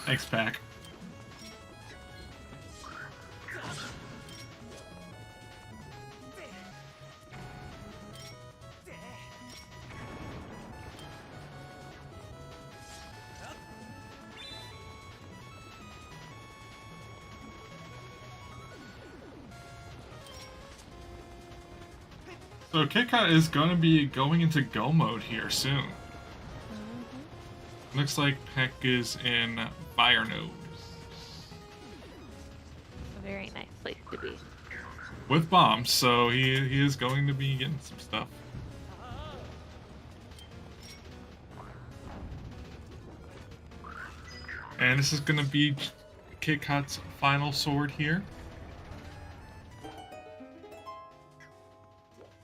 S2: X-Pack. So KitKat is going to be going into go mode here soon. Looks like Peck is in fire node.
S3: A very nice place to be.
S2: With bombs, so he is going to be getting some stuff. And this is going to be KitKat's final sword here.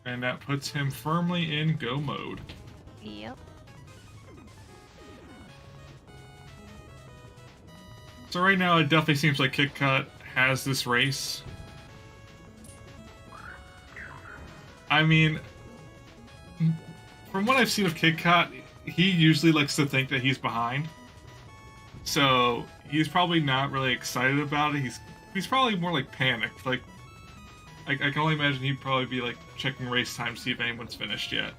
S2: And that puts him firmly in go mode.
S3: Yep.
S2: So right now it definitely seems like KitKat has this race. I mean, from what I've seen of KitKat, he usually likes to think that he's behind. So he's probably not really excited about it. He's probably more like panicked. Like I can only imagine he'd probably be like checking race time, see if anyone's finished yet.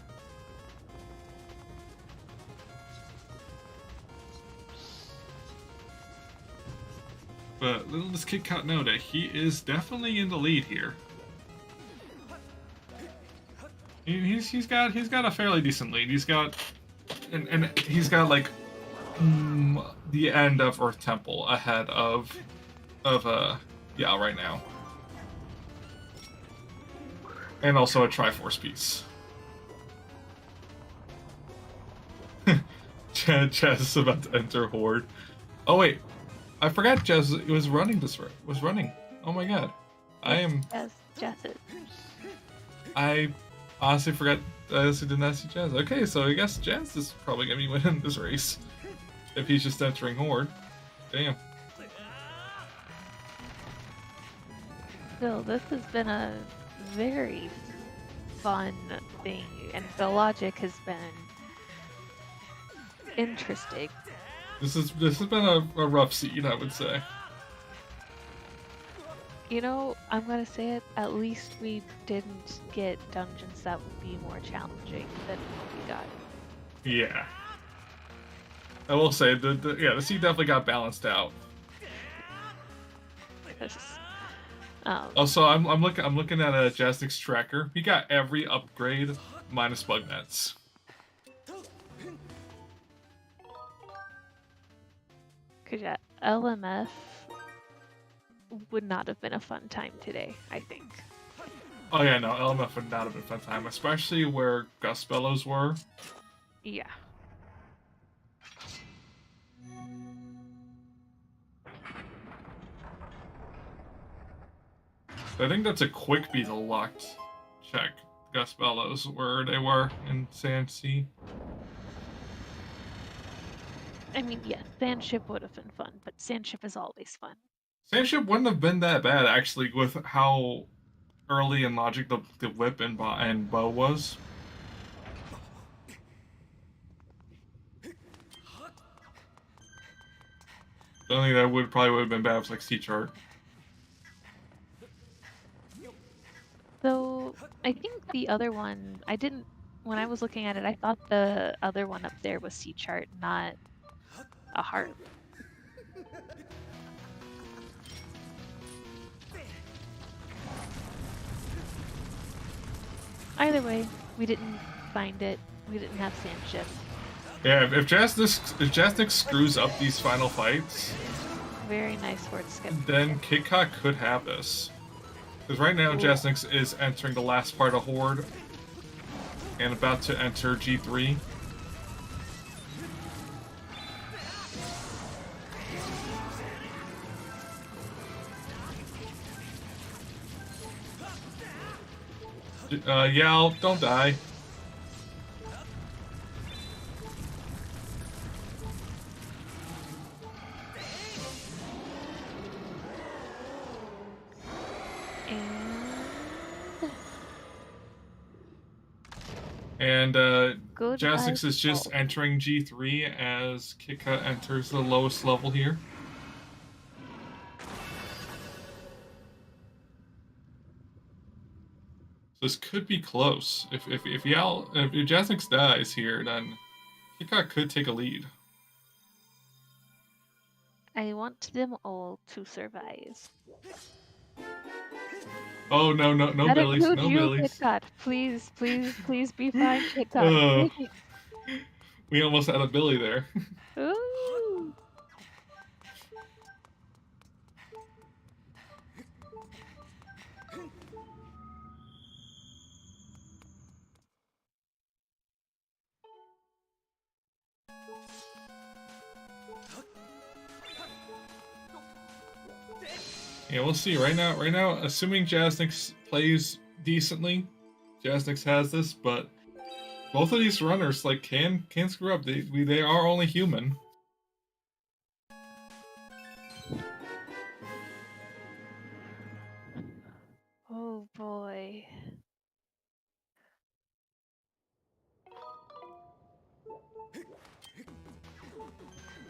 S2: But little does KitKat know that he is definitely in the lead here. He's got a fairly decent lead. He's got and he's got like the end of Earth Temple ahead of yeah right now, and also a Triforce piece. Jazz is about to enter Horde. Oh wait, I forgot Jazz was running this. Was running. Oh my god, I am.
S3: Jazz is.
S2: I honestly forgot. I honestly did not see Jazz. Okay, so I guess Jazz is probably gonna be winning this race if he's just entering Horde. Damn.
S3: Still, this has been a very fun thing, and the logic has been interesting.
S2: This has been a rough seed, I would say.
S3: You know, I'm gonna say it, at least we didn't get dungeons that would be more challenging than what we got.
S2: Yeah. I will say the seed definitely got balanced out. Also, I'm looking at a Jasnic's tracker. He got every upgrade minus bug nets.
S3: Cause yeah, LMF would not have been a fun time today, I think.
S2: Oh yeah, no, LMF would not have been a fun time, especially where Gust Bellows were.
S3: Yeah.
S2: I think that's a quick beetle locked check. Gust Bellows, where they were in Sandsea.
S3: I mean, yes, Sandship would have been fun, but Sandship is always fun.
S2: Sandship wouldn't have been that bad, actually, with how early in logic the whip and bow was. The only thing that probably would have been bad was like C-Chart.
S3: So, I think the other one, when I was looking at it, I thought the other one up there was C-Chart, not a heart. Either way, we didn't find it. We didn't have Sandship.
S2: Yeah, if Jasnic screws up these final fights,
S3: Very nice horde skip.
S2: then KitKat could have this. Because right now, Jasnix is entering the last part of Horde and about to enter G3. Yell, don't die. And Jasnix is just entering G3 as KitKat enters the lowest level here. So this could be close. If Jasnix dies here, then KitKat could take a lead.
S3: I want them all to survive.
S2: Oh no Billies, no Billies.
S3: KitKat. Please be fine, KitKat.
S2: We almost had a Billy there.
S3: Ooh.
S2: Yeah, we'll see. Right now, assuming Jasnix plays decently, Jasnix has this, but both of these runners can screw up. They are only human.
S3: Oh boy.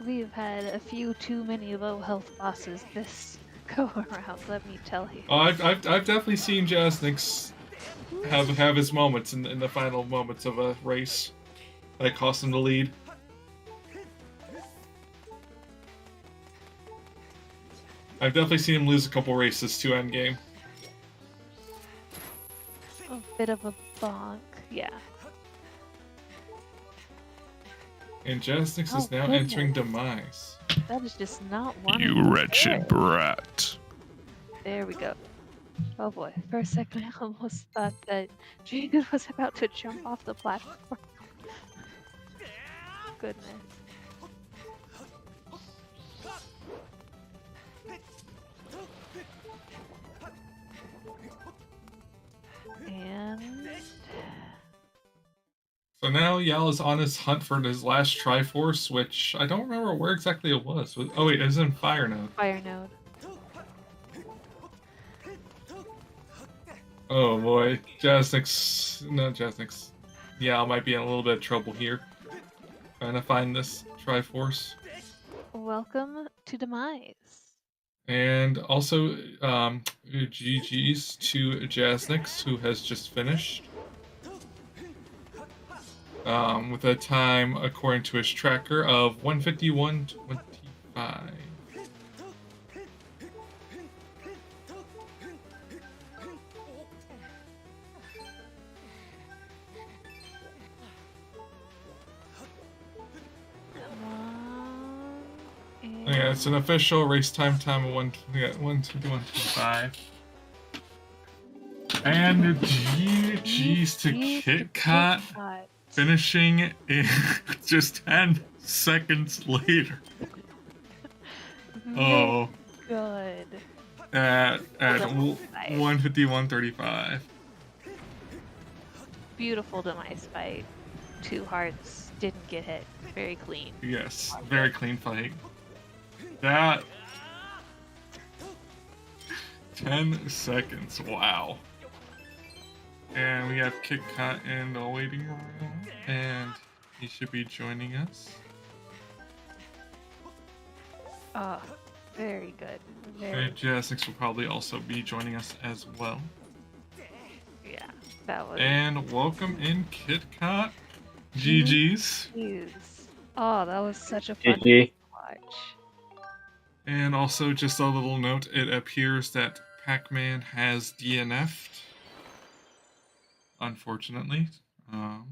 S3: We've had a few too many low health bosses this go around, let me tell you.
S2: Oh, I've definitely seen Jasnix have his moments in the final moments of a race that cost him the lead. I've definitely seen him lose a couple races to endgame.
S3: A bit of a bonk, yeah.
S2: And Jasnix is now
S3: goodness.
S2: entering demise.
S3: That is just not one.
S2: You wretched brat.
S3: There we go. Oh boy, for a second I almost thought that Jaden was about to jump off the platform. Goodness. And
S2: So now Yal is on his hunt for his last Triforce, which I don't remember where exactly it was. Oh wait, it was in Fire Node.
S3: Fire Node.
S2: Oh boy, Jasnix. Yal might be in a little bit of trouble here. Trying to find this Triforce.
S3: Welcome to Demise.
S2: And also, GG's to Jasnix, who has just finished. With a time, according to his tracker, of 151.25. Yeah, it's an official race time of 151.25. And GG's to KitKat, finishing in just 10 seconds later. Oh.
S3: Good.
S2: At 151.35.
S3: Beautiful Demise fight. 2 hearts, didn't get hit. Very clean.
S2: Yes, very clean fight. That 10 seconds, wow. And we have KitKat in the waiting room, and he should be joining us.
S3: Oh, very good.
S2: And Jasnix will probably also be joining us as well.
S3: Yeah, that was.
S2: And welcome in KitKat. GG's.
S3: Jeez. Oh, that was such a fun
S5: GG.
S3: to watch.
S2: And also, just a little note, it appears that Pac-Man has DNF'd. Unfortunately. And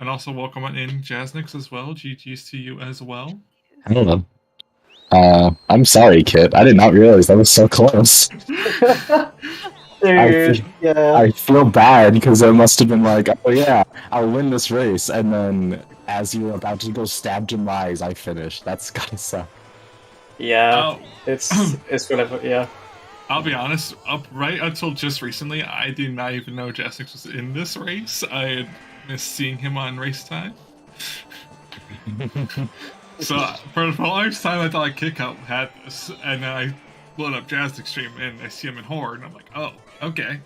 S2: also welcome in Jasnix as well. GG's to you as well.
S5: Hello. I'm sorry, Kit. I did not realize that was so close. I feel bad because it must have been like, oh yeah, I'll win this race, and then as you were about to go stab Demise, I finished. That's gotta suck.
S6: Yeah, it's whatever. Yeah.
S2: I'll be honest, up right until just recently, I did not even know Jasnix was in this race. I had missed seeing him on race time. So for the longest time, I thought KitKat had this, and then I load up Jasnix stream and I see him in Horde, and I'm like, oh, okay.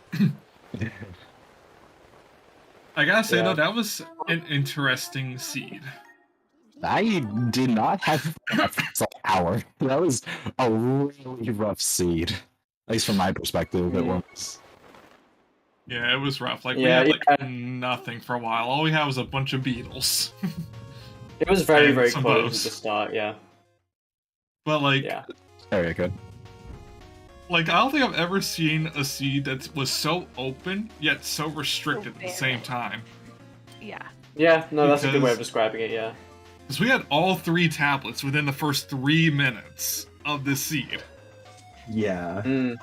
S2: I gotta say though, that was an interesting seed.
S5: I did not have an hour. That was a really rough seed. At least from my perspective, it was.
S2: Yeah, it was rough. Like, we had nothing for a while. All we had was a bunch of beetles.
S6: It was very, very
S2: some
S6: close
S2: bows.
S6: at the start, yeah.
S2: But, like...
S6: Yeah.
S5: Very good.
S2: Like, I don't think I've ever seen a seed that was so open, yet so restricted at the same time.
S3: Yeah.
S6: Yeah, no, that's a good way of describing it, yeah.
S2: Because we had all 3 tablets within the first 3 minutes of this seed.
S7: Yeah.
S6: Mm.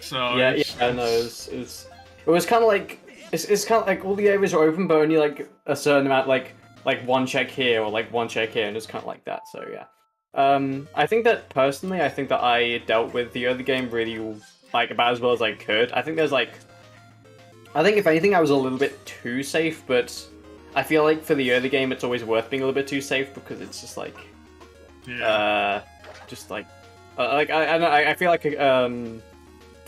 S2: So
S6: Yeah, no, it was kind of like it's kind of like all the areas are open, but only like a certain amount, like one check here or like one check here, and it's kind of like that. So yeah, I think that personally, I dealt with the other game really like about as well as I could. I think if anything, I was a little bit too safe, but I feel like for the early game, it's always worth being a little bit too safe because it's just like, I feel like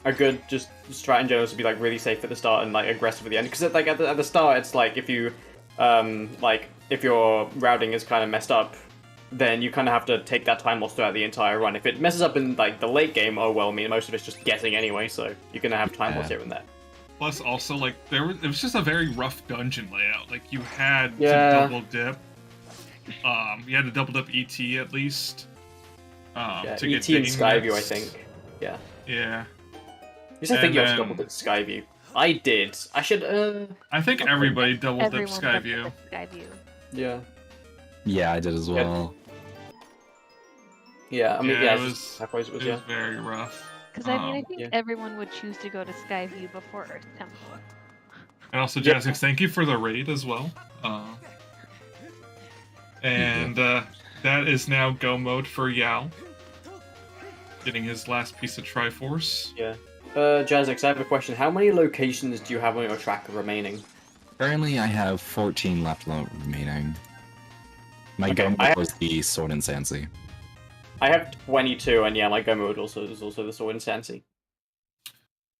S6: a good just strat in general is to be like really safe at the start and like aggressive at the end. Because like at the start, it's like if you like if your routing is kind of messed up, then you kind of have to take that time loss throughout the entire run. If it messes up in like the late game, oh well, I mean most of it's just guessing anyway, so you're gonna have time loss here and there.
S2: Plus, also like it was just a very rough dungeon layout. Like you had to double dip. You had to double dip ET at least.
S6: Yeah,
S2: to
S6: ET
S2: get
S6: and
S2: digging
S6: Skyview, I
S2: bits.
S6: think. Yeah.
S2: Yeah.
S6: You said I think you
S2: And
S6: also double dip Skyview. I did. I should.
S2: I think everybody double dipped
S3: Everyone
S2: Skyview.
S3: double-dipped Skyview.
S6: Yeah.
S5: Yeah, I did as well.
S6: Yeah. I mean,
S2: Yeah,
S6: yeah.
S2: it
S6: It's
S2: was-
S6: just, I suppose it was.
S2: It
S6: Yeah.
S2: was very rough.
S3: Because I mean, I
S2: Um,
S3: think
S6: yeah.
S3: everyone would choose to go to Skyview before Earth Temple.
S2: And also,
S6: Yeah.
S2: Jazzix, thank you for the raid as well. And that is now go mode for Yao. Getting his last piece of Triforce.
S6: Yeah. Jazzix, I have a question. How many locations do you have on your track remaining?
S5: Currently, I have 14 left remaining. My
S6: Okay,
S5: go
S6: I have-
S5: was the Sword and Sansi.
S6: I have 22, and yeah, my go mode is also the Sword and Sansi.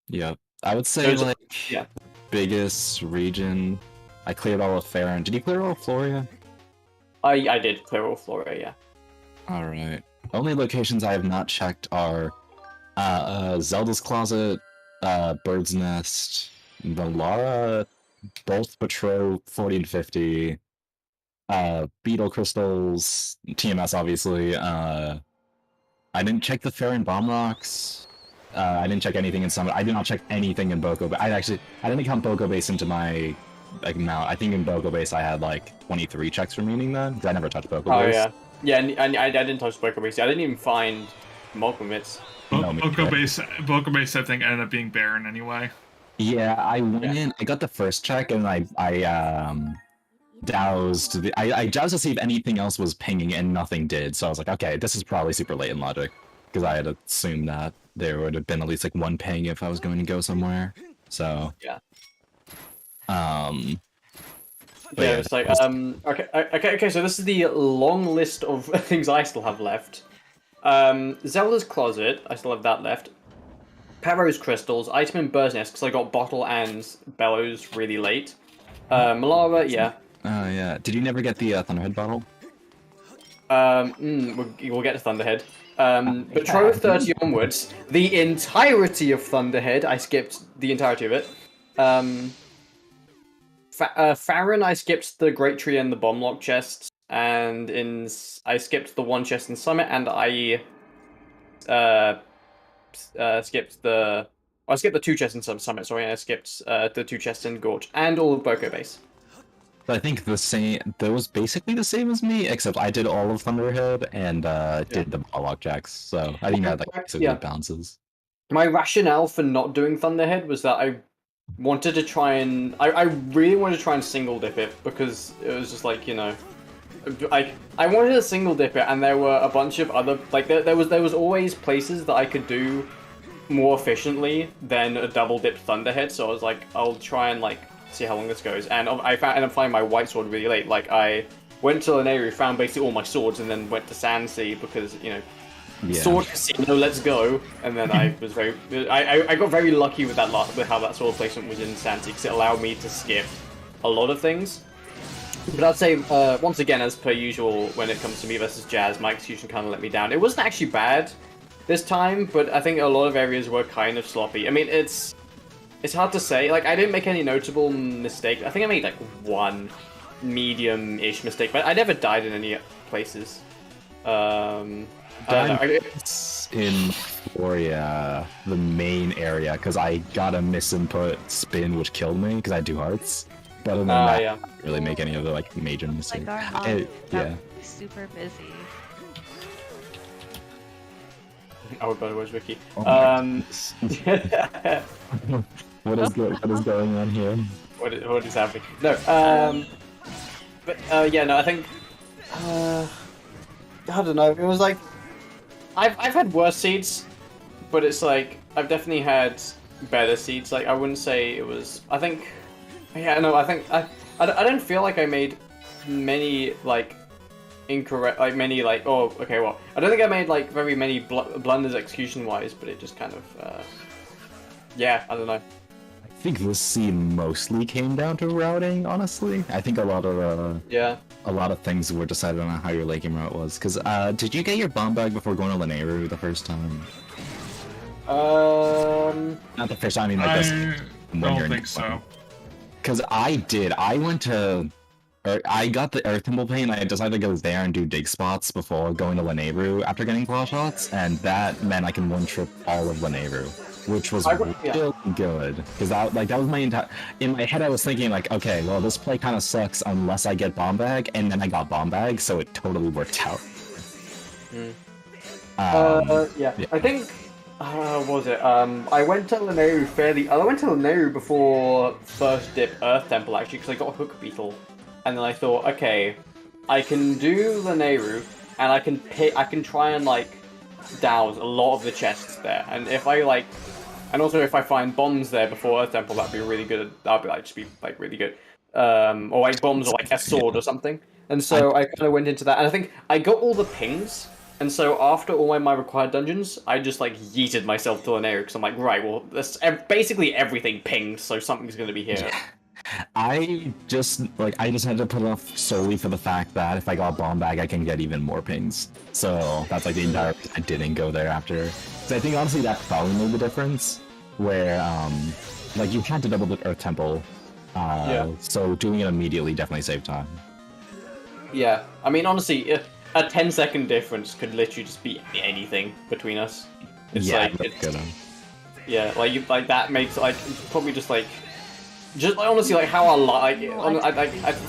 S5: Yep. I would say,
S6: There's-
S5: like,
S6: yeah.
S5: biggest region. I cleared all of Farron. Did you clear all of Floria?
S6: I did clear all Flora, yeah.
S5: Alright. Only locations I have not checked are Zelda's Closet, Bird's Nest, Valara, both Patrol 40 and 50, Beetle Crystals, TMS obviously. I didn't check the Farron Bomb Rocks. I didn't check anything in Summit. I did not check anything in Boko. But I didn't count Boko Base into my like amount. I think in Boko Base I had like 23 checks remaining then, because I never touched Boko
S6: Oh
S5: Base.
S6: yeah, yeah, and I didn't touch Boko Base. I didn't even find Malcolm Bits.
S5: No, me
S2: Boko
S5: neither.
S2: Base, I think, ended up being barren anyway.
S5: Yeah, I went
S6: Yeah.
S5: in. I got the first check, and I doused the. I doused to see if anything else was pinging, and nothing did. So I was like, okay, this is probably super late in logic, because I had assumed that there would have been at least like one ping if I was going to go somewhere. So
S6: Yeah.
S5: But
S6: Yeah,
S5: yeah,
S6: it's like
S5: that was-
S6: okay. So this is the long list of things I still have left. Zelda's Closet, I still have that left. Paro's Crystals, Item in Bird's Nest, because I got Bottle and Bellows really late. Malara, yeah.
S5: Oh yeah. Did you never get the Thunderhead bottle?
S6: We'll get to Thunderhead. Betrothed 30 onwards, the entirety of Thunderhead, I skipped the entirety of it. Farron, I skipped the Great Tree and the Bomb Lock chests, and I skipped the one chest in Summit, and I skipped the two chests in Summit. Sorry, and I skipped the two chests in Gorge and all of Boko Base.
S5: I think the same. That was basically the same as me, except I did all of Thunderhead and did the Lock Jacks. So I think I had like basically
S6: Yeah.
S5: bounces.
S6: My rationale for not doing Thunderhead was that I wanted to try and I really wanted to try and single dip it, because it was just like, you know, I wanted to single dip it, and there were a bunch of other like there was always places that I could do more efficiently than a double dip Thunderhead. So I was like, I'll try and like see how long this goes, and I found I'm finding my white sword really late. Like I went to an area, found basically all my swords, and then went to Sandsea because, you know,
S5: Yeah.
S6: sword casino, let's go. And then I was I got very lucky with that with how that sword placement was in Sandsea, because it allowed me to skip a lot of things. But I'd say once again, as per usual, when it comes to me versus Jazz, my execution kind of let me down. It wasn't actually bad this time, but I think a lot of areas were kind of sloppy. I mean, it's hard to say. Like, I didn't make any notable mistakes. I think I made like one medium-ish mistake, but I never died in any places. I don't know.
S5: It's in Floria, the main area, because I got a misinput spin which killed me because I had 2 hearts. But other than that,
S6: Yeah.
S5: I didn't really make any other like major mistakes.
S3: Like our
S5: Eh,
S3: mom,
S5: yeah.
S3: super busy.
S6: Oh god, where's Ricky?
S5: Oh my goodness. What is going on here?
S6: What is happening? No, but yeah, no, I think I don't know. It was like I've had worse seeds, but it's like I've definitely had better seeds. Like I wouldn't say it was. I think, yeah, no, I think I don't feel like I made many like incorrect, like many like oh okay, well I don't think I made like very many blunders execution wise, but it just kind of Yeah, I don't know.
S5: I think this scene mostly came down to routing, honestly. I think a lot of things were decided on how your laking route was. Because, did you get your bomb bag before going to Lanayru the first time? Not the first time, I mean, like,
S2: I don't think so.
S5: Because I did. I went to... I got the Earth Temple Paint, I decided to go there and do dig spots before going to Lanayru after getting claw shots, and that meant I can one-trip all of Lanayru, which was really good. Because that was my entire... In my head I was thinking, like, okay, well, this play kind of sucks unless I get Bomb Bag, and then I got Bomb Bag, so it totally worked out.
S6: Yeah. I think... what was it? I went to Lanayru I went to Lanayru before first dip Earth Temple, actually, because I got a Hook Beetle. And then I thought, okay, I can do Lanayru, and I can try and, like, douse a lot of the chests there. And if I, like... And also if I find bombs there before Earth Temple, that'd be really good. That'd be, like, just be, like, really good. Or, like, bombs or, like, a sword or something. And so I kind of went into that, and I think I got all the pings. And so after all my required dungeons, I just, like, yeeted myself to Lanayru, because I'm like, right, well, basically everything pinged, so something's going to be here.
S5: Yeah. I just had to put it off solely for the fact that if I got Bomb Bag, I can get even more pings. So that's like the entire reason I didn't go there after. So I think honestly that probably made the difference, where like you had to double the Earth Temple, so doing it immediately definitely saved time.
S6: Yeah, I mean honestly, a 10-second difference could literally just be anything between us. It's yeah, like that makes like probably just like honestly, like how I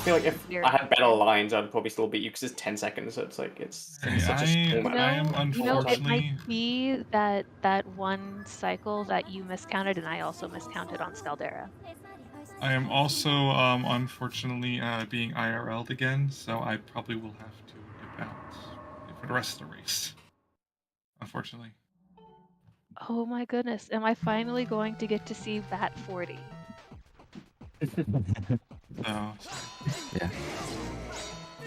S6: feel like if I had better lines, I'd probably still beat you because it's 10 seconds. So it's like it's such a small amount.
S2: I am unfortunately.
S3: It might be that one cycle that you miscounted, and I also miscounted on Scaldera.
S2: I am also unfortunately being IRL'd again, so I probably will have to dip out for the rest of the race. Unfortunately.
S3: Oh my goodness! Am I finally going to get to see Bat 40?
S2: So,
S5: yeah.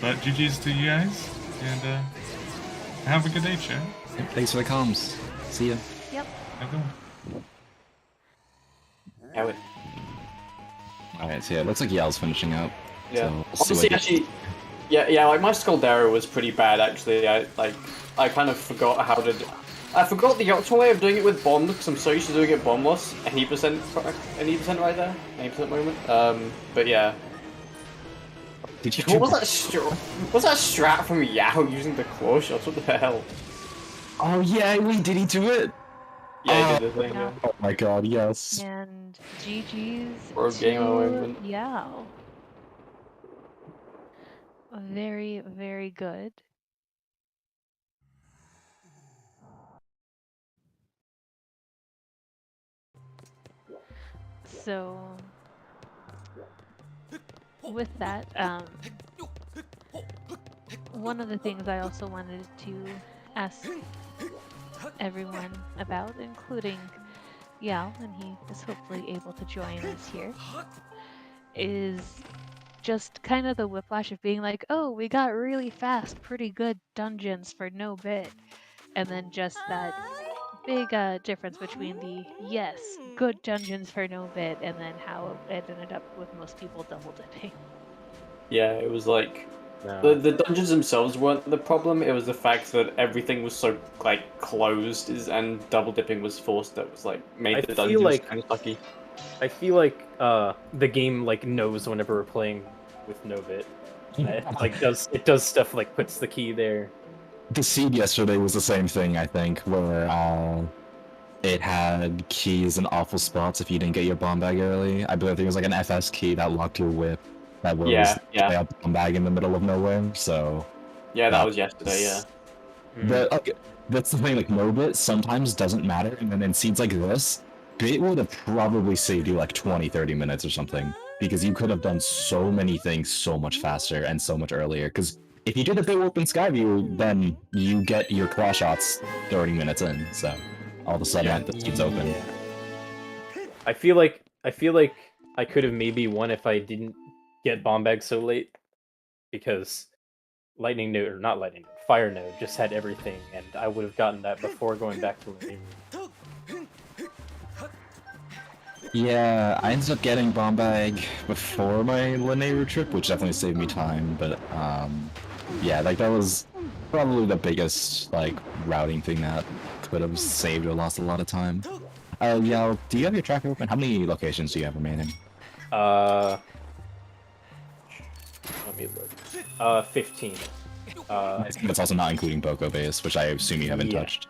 S2: But GG's to you guys, and have a good day, chat.
S5: Yep, thanks for the comms. See ya.
S3: Yep.
S2: Have a good one.
S5: Alright, so yeah, it looks like Yell's finishing up.
S6: Yeah.
S5: So we'll
S6: honestly, actually, yeah, like my Scaldera was pretty bad actually. I kind of forgot how to. I forgot the optimal way of doing it with bomb because I'm so used to doing it bombless. 80% right there, 80% moment. But yeah.
S5: Did you?
S6: What was that? What's that strat from Yao using the claw shots? What the hell?
S5: Oh yeah, wait, did he do it?
S6: Yeah, he did the thing. Yeah.
S5: Oh my god, yes.
S3: And GG's
S6: Or game moment.
S3: Yao. Very, very good. So, with that, one of the things I also wanted to ask everyone about, including Yao, and he is hopefully able to join us here, is just kind of the whiplash of being like, oh, we got really fast, pretty good dungeons for no bit, and then just that big difference between the yes, good dungeons for no bit, and then how it ended up with most people double dipping.
S6: Yeah, it was like the dungeons themselves weren't the problem. It was the fact that everything was so like closed, and double dipping was forced. That was like made the dungeons kind of sucky.
S7: I feel like the game like knows whenever we're playing with no bit. It does stuff like puts the key there.
S5: The seed yesterday was the same thing, I think, where it had keys in awful spots if you didn't get your bomb bag early. I believe there was like an FS key that locked your whip that was a bomb bag in the middle of nowhere, so...
S6: Yeah, that was yesterday, yeah.
S5: That's the thing, like, no bit sometimes doesn't matter, and then in seeds like this, bit would have probably saved you like 20-30 minutes or something, because you could have done so many things so much faster and so much earlier, because if you did a bit warp in Skyview, then you get your claw shots 30 minutes in, so all of a sudden the seat's open.
S7: Yeah. I feel like I could have maybe won if I didn't get bomb bag so late, because lightning node, or not lightning node, fire node just had everything, and I would have gotten that before going back to the game.
S5: Yeah, I ended up getting bomb bag before my Linear trip, which definitely saved me time, but yeah, like that was probably the biggest like routing thing that could have saved or lost a lot of time. Yeah, do you have your tracker open? How many locations do you have remaining?
S7: Let me look. 15.
S5: I think that's also not including Boko Base, which I assume you haven't
S7: Yeah.
S5: touched.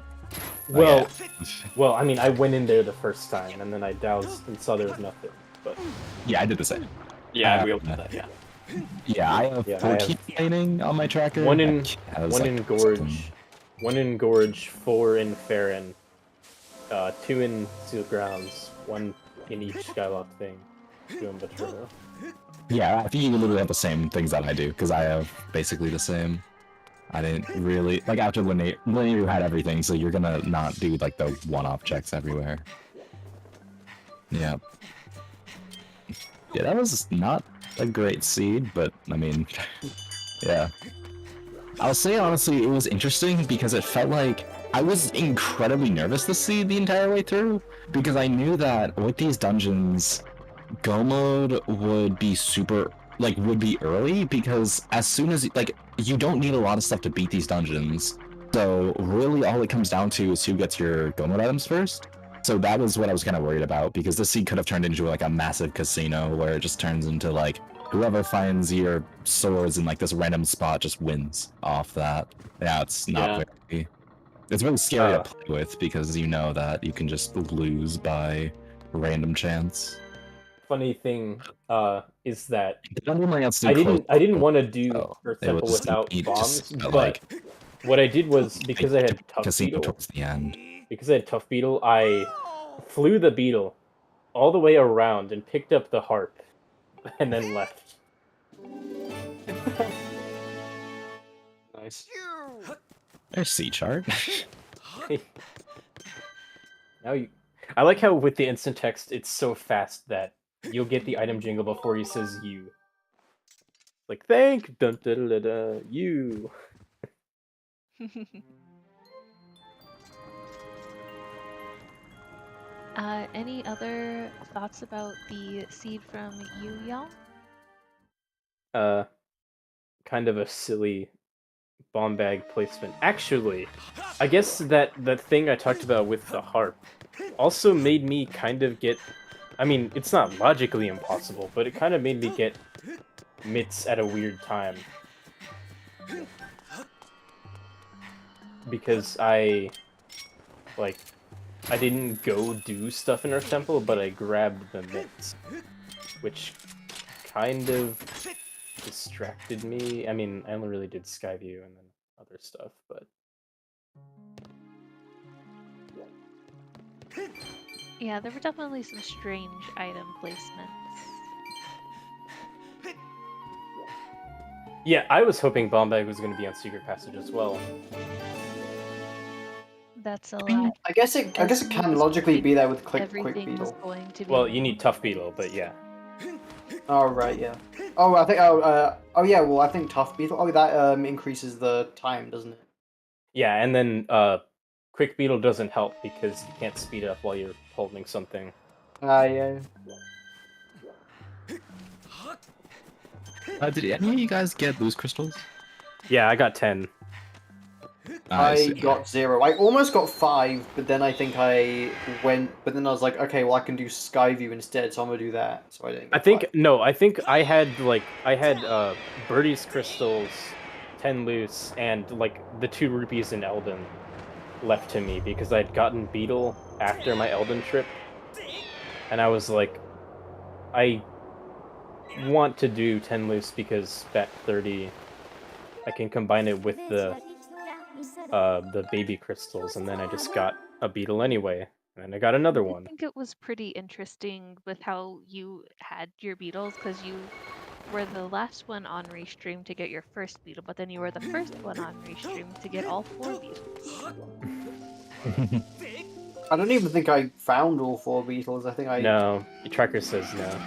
S7: Well,
S5: yeah.
S7: well, I mean, I went in there the first time, and then I doused and saw there was nothing. But
S5: Yeah, I did the same.
S6: Yeah, we all did that. Yeah.
S5: Yeah, I have
S7: Yeah, I
S5: 14
S7: have
S5: remaining on my tracker.
S7: one in
S5: I was
S7: one
S5: like,
S7: in Gorge, 4 in Farron, 2 in Sealed Grounds, 1 in each Skylock thing, 2 in Betrayal.
S5: Yeah, I think you literally have the same things that I do, because I have basically the same. I didn't really like after Linear had everything, so you're gonna not do like the one-off checks everywhere. Yeah. Yeah, that was not a great seed, but I mean, yeah. I'll say honestly, it was interesting because it felt like I was incredibly nervous this seed the entire way through, because I knew that with these dungeons, Go mode would be would be early, because as soon as like you don't need a lot of stuff to beat these dungeons, so really all it comes down to is who gets your Go mode items first. So that was what I was kind of worried about, because this seed could have turned into like a massive casino where it just turns into like whoever finds your swords in like this random spot just wins off that. Yeah, it's not very. It's very scary to play with, because you know that you can just lose by random chance.
S7: Funny thing is that
S5: I
S7: I didn't want to do Earth Temple without bombs, but what I did was, because I had Tough Beetle,
S5: towards the end.
S7: Because I had Tough Beetle, I flew the beetle all the way around and picked up the harp, and then left.
S6: Nice.
S5: There's C chart.
S7: Now I like how with the instant text, it's so fast that you'll get the item jingle before he says you. Like, thank dun da da da da you.
S3: Any other thoughts about the seed from you, y'all?
S7: Kind of a silly bomb bag placement. Actually, I guess that thing I talked about with the harp also made me kind of get... I mean, it's not logically impossible, but it kind of made me get mitts at a weird time. Because I didn't go do stuff in Earth Temple, but I grabbed the mitts, which kind of distracted me. I mean, I only really did Skyview and then other stuff, but...
S3: Yeah, there were definitely some strange item placements.
S7: Yeah, I was hoping Bomb Bag was going to be on Secret Passage as well.
S3: That's a lot.
S6: I guess it can logically be there with Quick Beetle.
S3: Going to be
S7: Well, you need Tough Beetle, but yeah.
S6: Oh right, yeah. Oh, I think oh yeah. Well, I think Tough Beetle. Oh, that increases the time, doesn't it?
S7: Yeah, and then Quick Beetle doesn't help because you can't speed up while you're holding something.
S6: Yeah.
S5: Did any of you guys get loose crystals?
S7: Yeah, I got 10.
S6: I got 0. I almost got 5, but then I think I went. But then I was like, okay, well I can do Skyview instead, so I'm gonna do that. So I didn't.
S7: I think I had Birdie's crystals, 10 loose, and like the 2 rupees in Elden left to me because I'd gotten Beetle after my Elden trip, and I was like, I want to do 10 loose because that 30, I can combine it with the baby crystals, and then I just got a Beetle anyway, and then I got another one.
S3: I think it was pretty interesting with how you had your Beetles, because you were the last one on Restream to get your first Beetle, but then you were the first one on Restream to get all 4 Beetles.
S6: I don't even think I found all 4 Beetles. I think I...
S7: No, your tracker says no.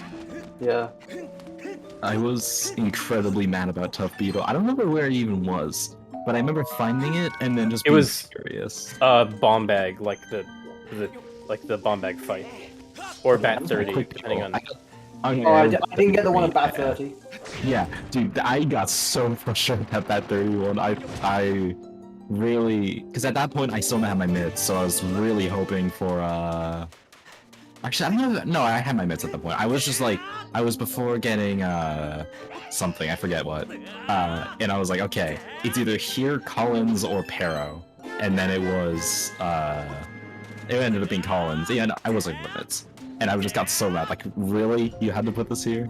S6: Yeah.
S5: I was incredibly mad about Tough Beetle. I don't remember where it even was, but I remember finding it and then just being furious.
S7: Bomb bag, like the bomb bag fight. Or Bat 30, depending on.
S6: Oh, I didn't get the one at Bat 30.
S5: Yeah, dude, I got so frustrated at that 31. I really, because at that point I still didn't have my mitts, so I was really hoping for Actually, I don't know. No, I had my mitts at the point. I was just like, I was before getting something, I forget what, and I was like, okay, it's either here, Collins, or Pero, and then it was it ended up being Collins. Yeah, no, I was like limits. And I just got so mad, like, really? You had to put this here?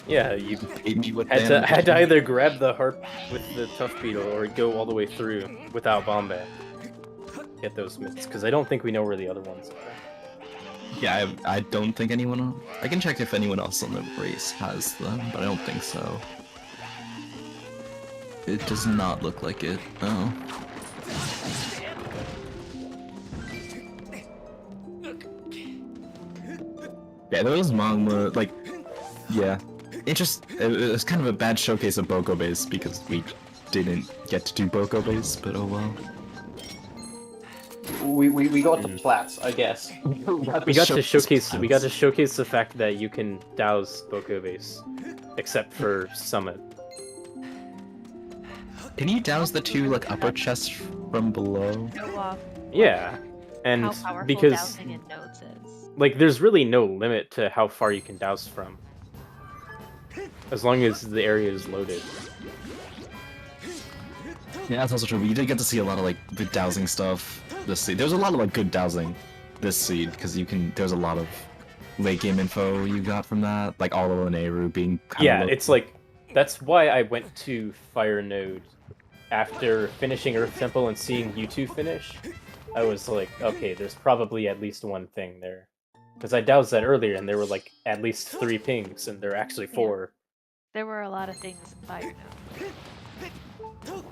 S7: Yeah, you
S5: Hit me with
S7: had to either grab the harp with the tough beetle or go all the way through without Bombay. Get those mitts, because I don't think we know where the other ones are.
S5: Yeah, I don't think anyone... I can check if anyone else on the race has them, but I don't think so. It does not look like it, no. Yeah, there was Mangma, like, yeah. It was kind of a bad showcase of Boko Base because we didn't get to do Boko Base, but oh well.
S6: We got the plats, I guess.
S7: We got to showcase the fact that you can douse Boko Base, except for Summit.
S5: Can you douse the two like upper chests from below?
S3: Show off
S7: Yeah, and
S3: how powerful
S7: because
S3: dousing in nodes is.
S7: like there's really no limit to how far you can douse from, as long as the area is loaded.
S5: Yeah, that's also true. But you did get to see a lot of like the dowsing stuff this seed. There's a lot of like good dowsing this seed because you can. There's a lot of late game info you got from that, like Olo and Eru being.
S7: Yeah, it's like that's why I went to Fire Node after finishing Earth Temple and seeing you two finish. I was like, okay, there's probably at least one thing there, because I doused that earlier and there were like at least 3 pings and there are actually 4.
S3: There were a lot of things in Fire Node.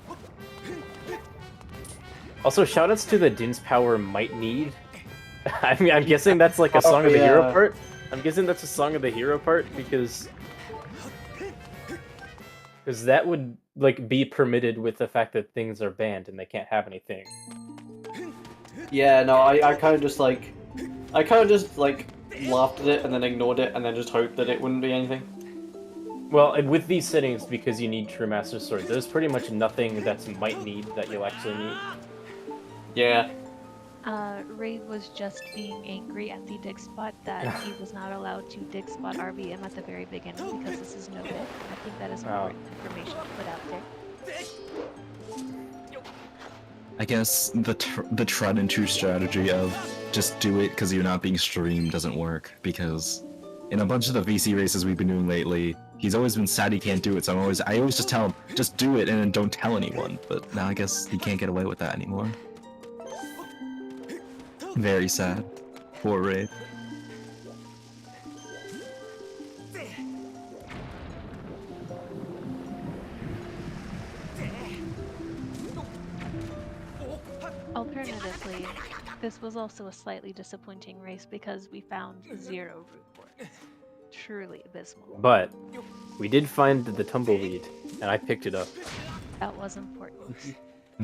S7: Also, shoutouts to the Din's Power Might Need. I mean, I'm guessing that's like a Song of the Hero part. I'm guessing that's a Song of the Hero part because that would like be permitted with the fact that things are banned and they can't have anything.
S6: Yeah, no, I kind of just like laughed at it and then ignored it and then just hoped that it wouldn't be anything.
S7: Well, and with these settings, because you need True Master Sword, there's pretty much nothing that's might need that you'll actually need.
S6: Yeah.
S3: Raid was just being angry at the dig spot that he was not allowed to dig spot RBM at the very beginning because this is noted. I think that is important information to put out there.
S5: I guess the tried and true strategy of just do it because you're not being streamed doesn't work, because in a bunch of the VC races we've been doing lately, he's always been sad he can't do it, so I always just tell him, just do it and then don't tell anyone, but now I guess he can't get away with that anymore. Very sad. Poor Raid.
S3: Alternatively, this was also a slightly disappointing race because we found 0 root boards. Truly abysmal.
S7: But we did find the tumbleweed, and I picked it up.
S3: That was important.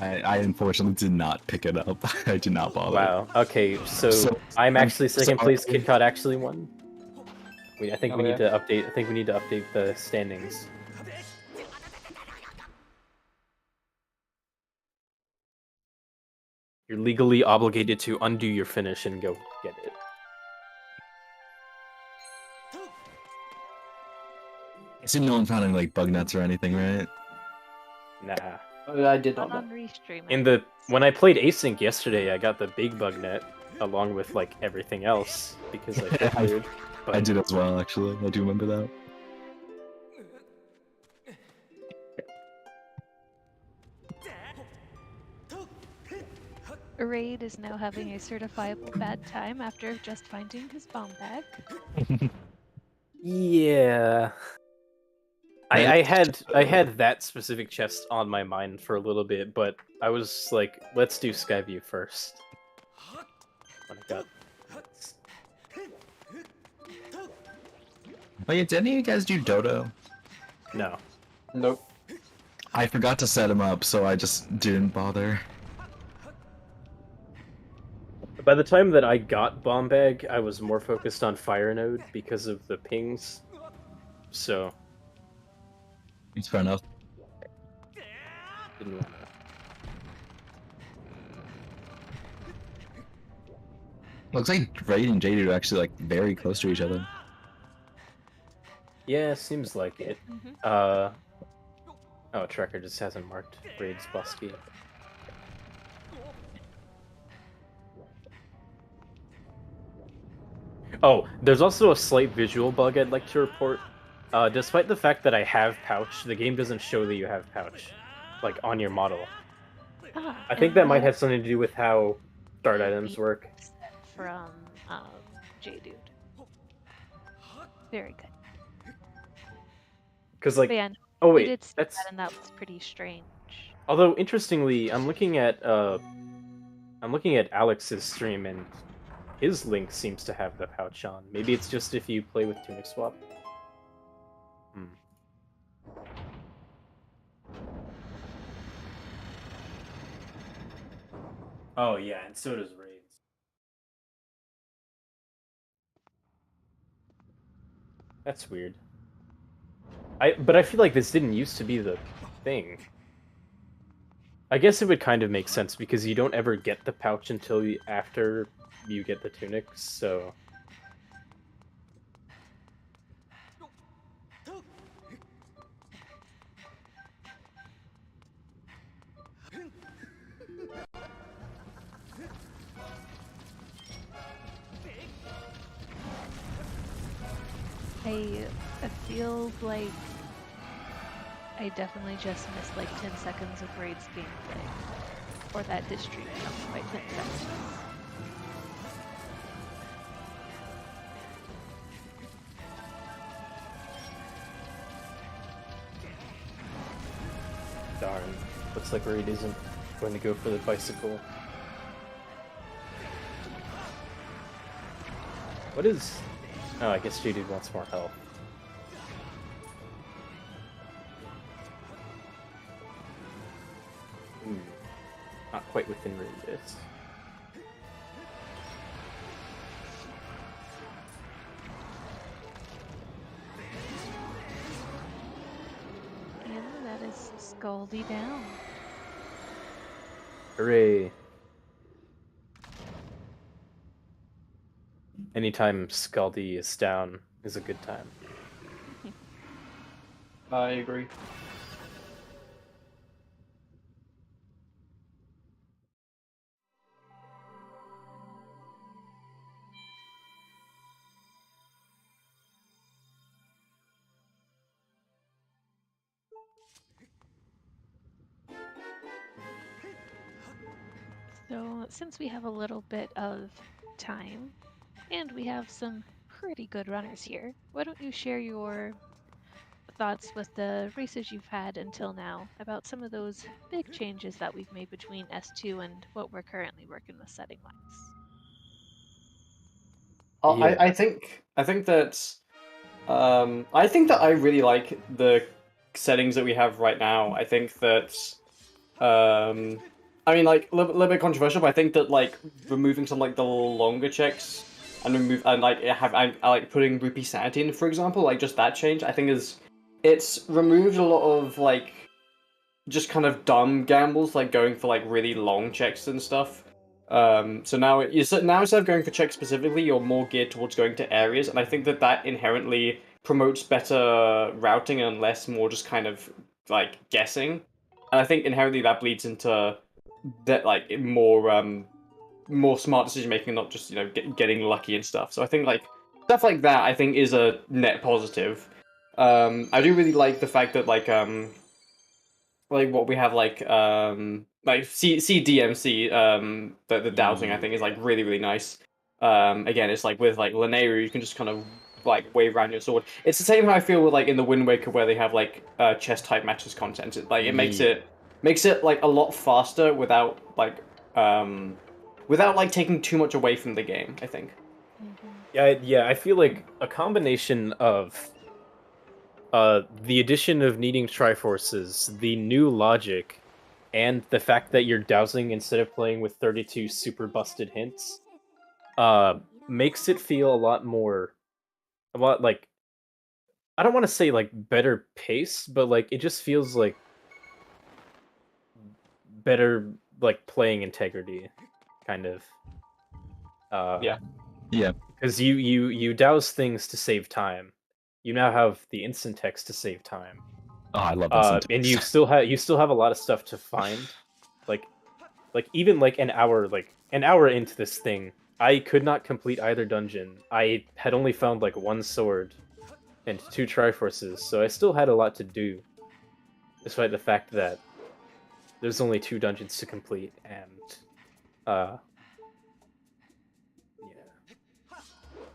S5: I unfortunately did not pick it up. I did not bother.
S7: Wow. Okay, so I'm actually second place. KitKat actually won. I think we need to update. I think we need to update the standings. You're legally obligated to undo your finish and go get it.
S5: I assume no one found any like bug nuts or anything, right?
S7: Nah.
S6: I did not
S3: On
S6: know.
S3: restream.
S7: When I played Async yesterday, I got the big bug net along with like everything else because I filtered. But
S5: I did as well, actually. I do remember that.
S3: Raid is now having a certifiable bad time after just finding his bomb bag.
S7: yeah. I had that specific chest on my mind for a little bit, but I was like, let's do Skyview first. When I got...
S5: Oh yeah, did any of you guys do Dodo?
S7: No.
S6: Nope.
S5: I forgot to set him up, so I just didn't bother.
S7: By the time that I got Bomb Bag, I was more focused on Fire Node because of the pings. So
S5: It's fair enough.
S7: didn't wanna.
S5: Looks like Raid and Jaded are actually like very close to each other.
S7: Yeah, seems like it.
S3: Mhm.
S7: Oh, Tracker just hasn't marked Raid's Busky. Oh, there's also a slight visual bug I'd like to report. Despite the fact that I have Pouch, the game doesn't show that you have Pouch, like, on your model.
S3: Ah,
S7: I think
S3: and
S7: that might have something to do with how start
S3: might
S7: items
S3: be
S7: work.
S3: from J-Dude. Very good.
S7: Because, like,
S3: But yeah, no,
S7: oh
S3: we
S7: wait,
S3: did see
S7: that's...
S3: that, and that was pretty strange.
S7: Although, interestingly, I'm looking at Alex's stream, and his link seems to have the Pouch on. Maybe it's just if you play with Tunic Swap. Hmm. Oh yeah, and so does Raids. That's weird. But I feel like this didn't used to be the thing. I guess it would kind of make sense because you don't ever get the pouch until after you get the tunics, so...
S3: I feel like I definitely just missed like 10 seconds of Raid's gameplay. Or that his stream jumped by 10 seconds.
S7: Darn. Looks like Raid isn't going to go for the bicycle. What is... Oh, I guess JD wants more health. Not quite within radius.
S3: And that is Scaldy down.
S7: Hooray! Anytime Scaldy is down is a good time.
S6: I agree.
S3: So, since we have a little bit of time, and we have some pretty good runners here, why don't you share your thoughts with the races you've had until now about some of those big changes that we've made between S2 and what we're currently working with setting-wise?
S7: Yeah.
S6: I think that I think that I really like the settings that we have right now. I think that I mean, like, a little bit controversial, but I think that, like, removing some, like, the longer checks and I like putting Rupee Sanity in, for example, like, just that change, I think it's removed a lot of, like, just kind of dumb gambles, like going for, like, really long checks and stuff. So now, now instead of going for checks specifically, you're more geared towards going to areas, and I think that inherently promotes better routing and less more just kind of, like, guessing. And I think inherently that bleeds into that like more smart decision making, not just getting lucky and stuff. So I think like stuff like that I think is a net positive. I do really like the fact that like what we have like CDMC the dowsing I think is like really nice. Again, it's like with like Linear you can just kind of like wave around your sword. It's the same how I feel with like in the Wind Waker where they have like chess type matches content. It makes it like a lot faster without like taking too much away from the game, I think.
S7: Yeah, I feel like a combination of the addition of needing Triforces, the new logic, and the fact that you're dowsing instead of playing with 32 super busted hints makes it feel a lot like, I don't want to say like better pace, but like it just feels like better like playing integrity, kind of.
S6: Yeah.
S5: Yeah.
S7: Because you douse things to save time. You now have the instant text to save time.
S5: Oh, I love this.
S7: And you still have a lot of stuff to find. Like even like an hour into this thing, I could not complete either dungeon. I had only found like one sword and 2 Triforces, so I still had a lot to do, despite the fact that there's only 2 dungeons to complete, and yeah.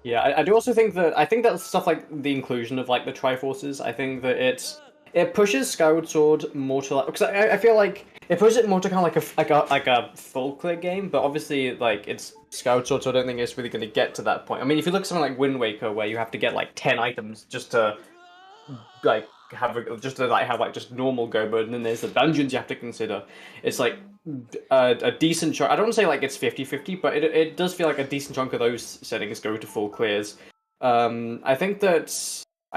S6: Yeah, I do also think that stuff like the inclusion of like the Triforces, I think that it pushes Skyward Sword more to like, because I feel like it pushes it more to kind of like a full clear game, but obviously like it's Skyward Sword, so I don't think it's really going to get to that point. I mean, if you look at something like Wind Waker, where you have to get like 10 items just to like have just normal go mode, and then there's the dungeons you have to consider. It's like a decent chunk. I don't want to say like it's 50-50, but it does feel like a decent chunk of those settings go to full clears. I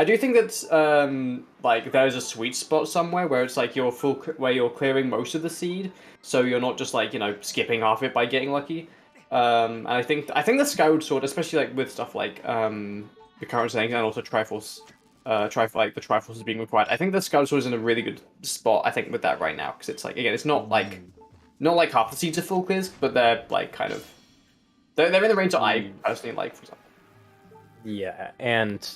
S6: do think that like there's a sweet spot somewhere where it's like where you're clearing most of the seed, so you're not just like, you know, skipping half it by getting lucky. And I think the Skyward Sword, especially like with stuff like the current settings and also Triforce. The Triforce is being required. I think the Skyward Sword is in a really good spot, I think, with that right now, because it's like, again, it's not like half the seeds are full clears, but they're like kind of they're in the range that I personally like, for example.
S7: Yeah, and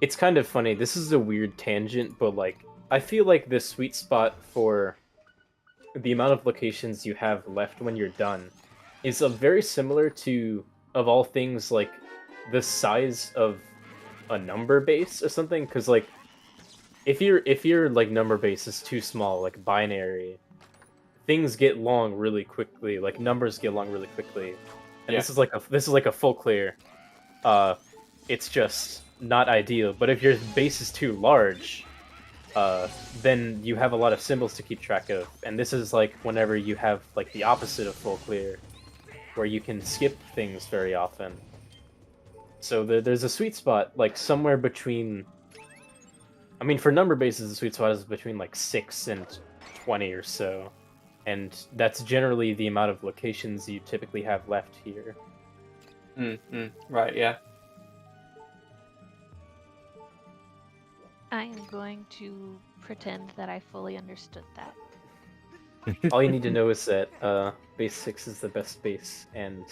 S7: it's kind of funny. This is a weird tangent, but like I feel like the sweet spot for the amount of locations you have left when you're done is very similar to, of all things, like the size of a number base or something, because like if your like number base is too small, like binary, things get long really quickly, like numbers get long really quickly, and this is like a full clear. It's just not ideal. But if your base is too large, then you have a lot of symbols to keep track of, and this is like whenever you have like the opposite of full clear, where you can skip things very often. So there's a sweet spot, like somewhere between. I mean, for number bases, the sweet spot is between like 6 and 20 or so, and that's generally the amount of locations you typically have left here.
S6: Right, yeah.
S3: I am going to pretend that I fully understood that.
S7: All you need to know is that base 6 is the best base, and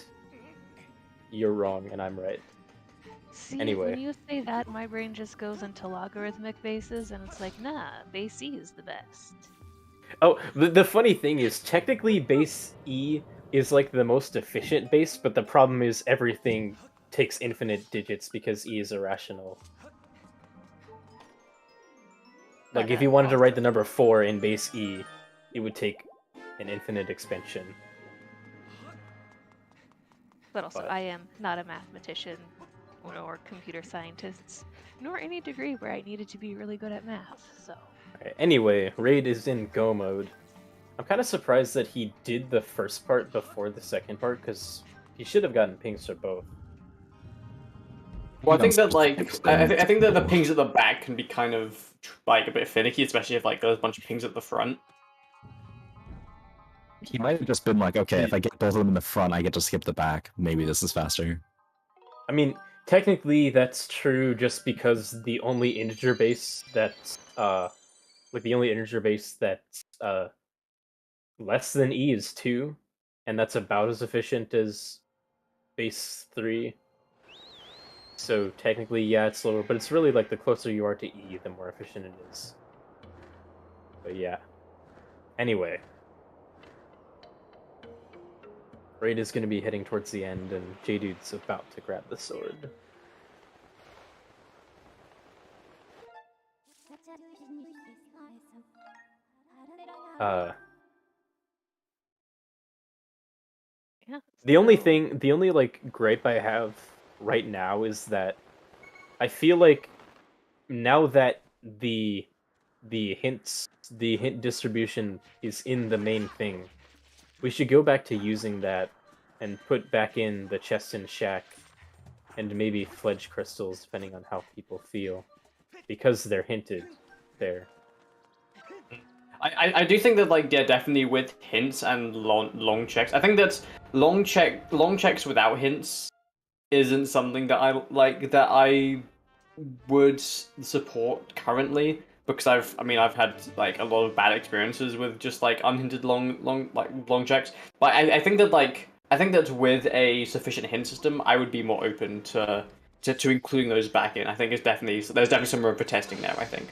S7: you're wrong, and I'm right.
S3: See,
S7: Anyway.
S3: when you say that, my brain just goes into logarithmic bases, and it's like, nah, base E is the best.
S7: Oh, the funny thing is, technically base E is like the most efficient base, but the problem is everything takes infinite digits because E is irrational. Like, if you wanted to write the number 4 in base E, it would take an infinite expansion.
S3: But also, I am not a mathematician or computer scientist, nor any degree where I needed to be really good at math, so...
S7: Right, anyway, Raid is in Go mode. I'm kind of surprised that he did the first part before the second part, because he should have gotten pings for both.
S6: Well, I think that like I think that the pings at the back can be kind of like a bit finicky, especially if like there's a bunch of pings at the front.
S5: He might have just been like, okay, if I get both of them in the front, I get to skip the back. Maybe this is faster.
S7: I mean, technically that's true just because the only integer base that's less than E is 2, and that's about as efficient as base 3. So technically, yeah, it's slower, but it's really like the closer you are to E, the more efficient it is. But yeah. Anyway. Raid is going to be heading towards the end, and J-Dude's about to grab the sword.
S3: Yeah,
S7: the only like gripe I have right now is that I feel like now that the hint distribution is in the main thing, we should go back to using that and put back in the chest and shack, and maybe fledge crystals, depending on how people feel, because they're hinted there.
S6: I do think that, like, yeah, definitely with hints and long checks. I think that long checks without hints isn't something that I would support currently, because I've had like a lot of bad experiences with just like unhinted long checks. But I think that with a sufficient hint system, I would be more open to including those back in. I think there's definitely some room for testing there, I think.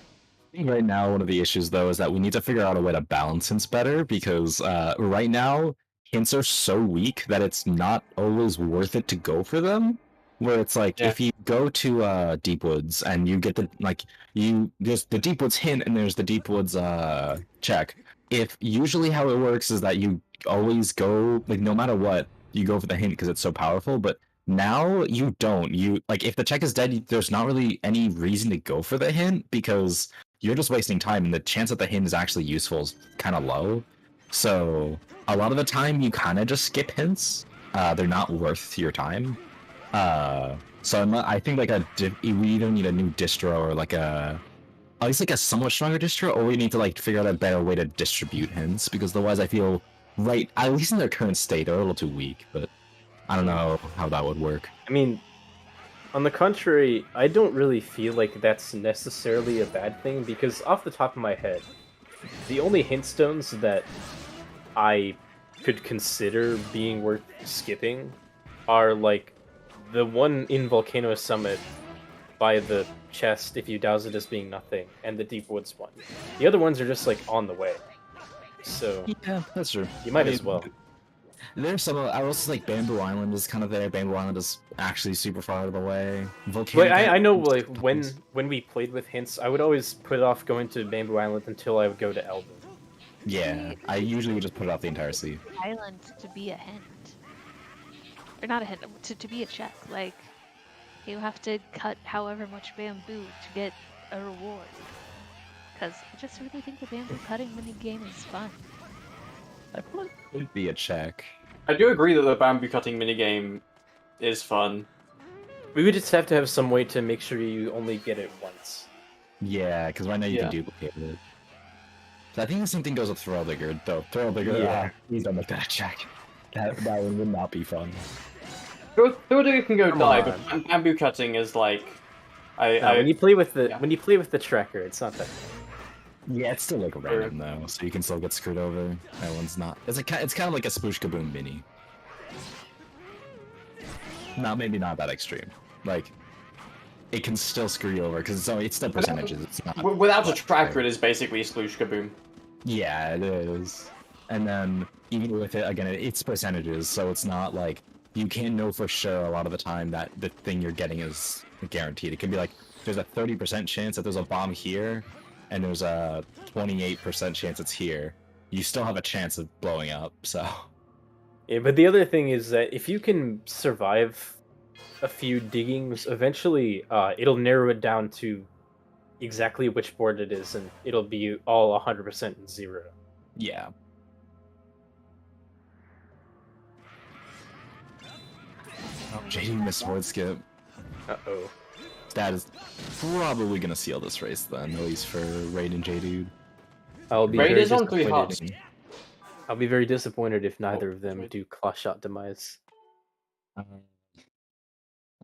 S5: Right now, one of the issues though is that we need to figure out a way to balance hints better, because right now hints are so weak that it's not always worth it to go for them. Where it's like, if you go to Deep Woods and you get there's the Deep Woods hint and there's the Deep Woods check. If usually how it works is that you always go, like, no matter what, you go for the hint because it's so powerful, but now you don't. You, like, if the check is dead, there's not really any reason to go for the hint, because you're just wasting time, and the chance that the hint is actually useful is kind of low. So a lot of the time, you kind of just skip hints. They're not worth your time. So I think like we either need a new distro, or like at least like a somewhat stronger distro, or we need to like figure out a better way to distribute hints, because otherwise I feel, right, at least in their current state, they're a little too weak. But I don't know how that would work.
S7: I mean, on the contrary, I don't really feel like that's necessarily a bad thing, because off the top of my head, the only hint stones that I could consider being worth skipping are like the one in Volcano Summit by the chest if you douse it as being nothing, and the Deep Woods one. The other ones are just like on the way. So
S5: yeah, that's true.
S7: You might as well.
S5: There's some. I also like Bamboo Island is kind of there. Bamboo Island is actually super far out of the way. Volcano.
S7: But I know, like, when we played with hints, I would always put off going to Bamboo Island until I would go to Elden.
S5: Yeah, I usually would just put it off the entire sea.
S3: Island to be a hint, or not a hint, to be a check. Like, you have to cut however much bamboo to get a reward. Because I just really think the bamboo cutting minigame is fun.
S5: I thought it would be a check.
S6: I do agree that the bamboo cutting minigame is fun.
S7: We would just have to have some way to make sure you only get it once.
S5: Yeah, because right now you can duplicate it. So I think the same thing goes with Throw-Digger, though. Throw-Digger, please don't make that a check. That one would not be fun.
S6: Throw-Digger can go die, but bamboo cutting is like...
S7: when you play with the tracker, it's not that.
S5: Yeah, it's still like random though, so you can still get screwed over. That one's not. It's kind of like a Sploosh Kaboom mini. Maybe not that extreme. Like, it can still screw you over because it's still percentages. It's not.
S6: Without a tracker, it is basically Sploosh Kaboom.
S5: Yeah, it is. And then even with it, again, it's percentages, so it's not like you can't know for sure a lot of the time that the thing you're getting is guaranteed. It can be like there's a 30% chance that there's a bomb here, and there's a 28% chance it's here. You still have a chance of blowing up, so...
S7: Yeah, but the other thing is that if you can survive a few diggings, eventually it'll narrow it down to exactly which board it is, and it'll be all 100% zero.
S5: Yeah. Oh, JD missed word skip.
S7: Uh-oh.
S5: That is probably gonna seal this race then, at least for Raid and J-Dude.
S6: Raid is on 3 hearts.
S7: I'll be very disappointed if neither of them do claw shot demise.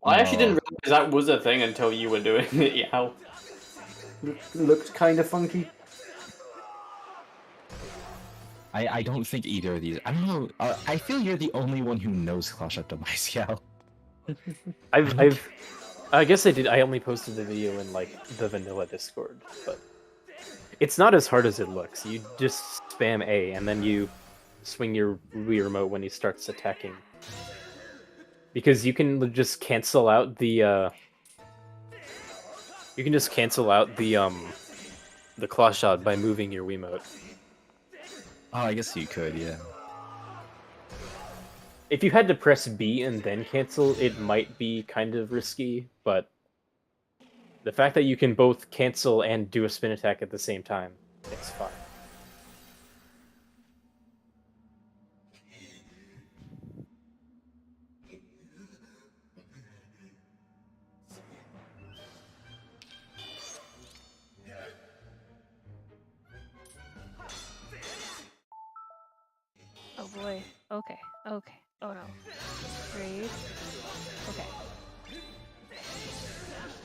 S6: I actually didn't realize that was a thing until you were doing it, yeah. Looked kind of funky.
S5: I don't think either of these... I don't know. I feel you're the only one who knows claw shot demise, Yao.
S7: I guess I did. I only posted the video in like the vanilla Discord, but it's not as hard as it looks. You just spam A and then you swing your Wii remote when he starts attacking, because you can just cancel out the the claw shot by moving your Wiimote.
S5: Oh, I guess you could, yeah.
S7: If you had to press B and then cancel, it might be kind of risky, but the fact that you can both cancel and do a spin attack at the same time, it's fine.
S3: Okay. Oh no. Raid. Okay.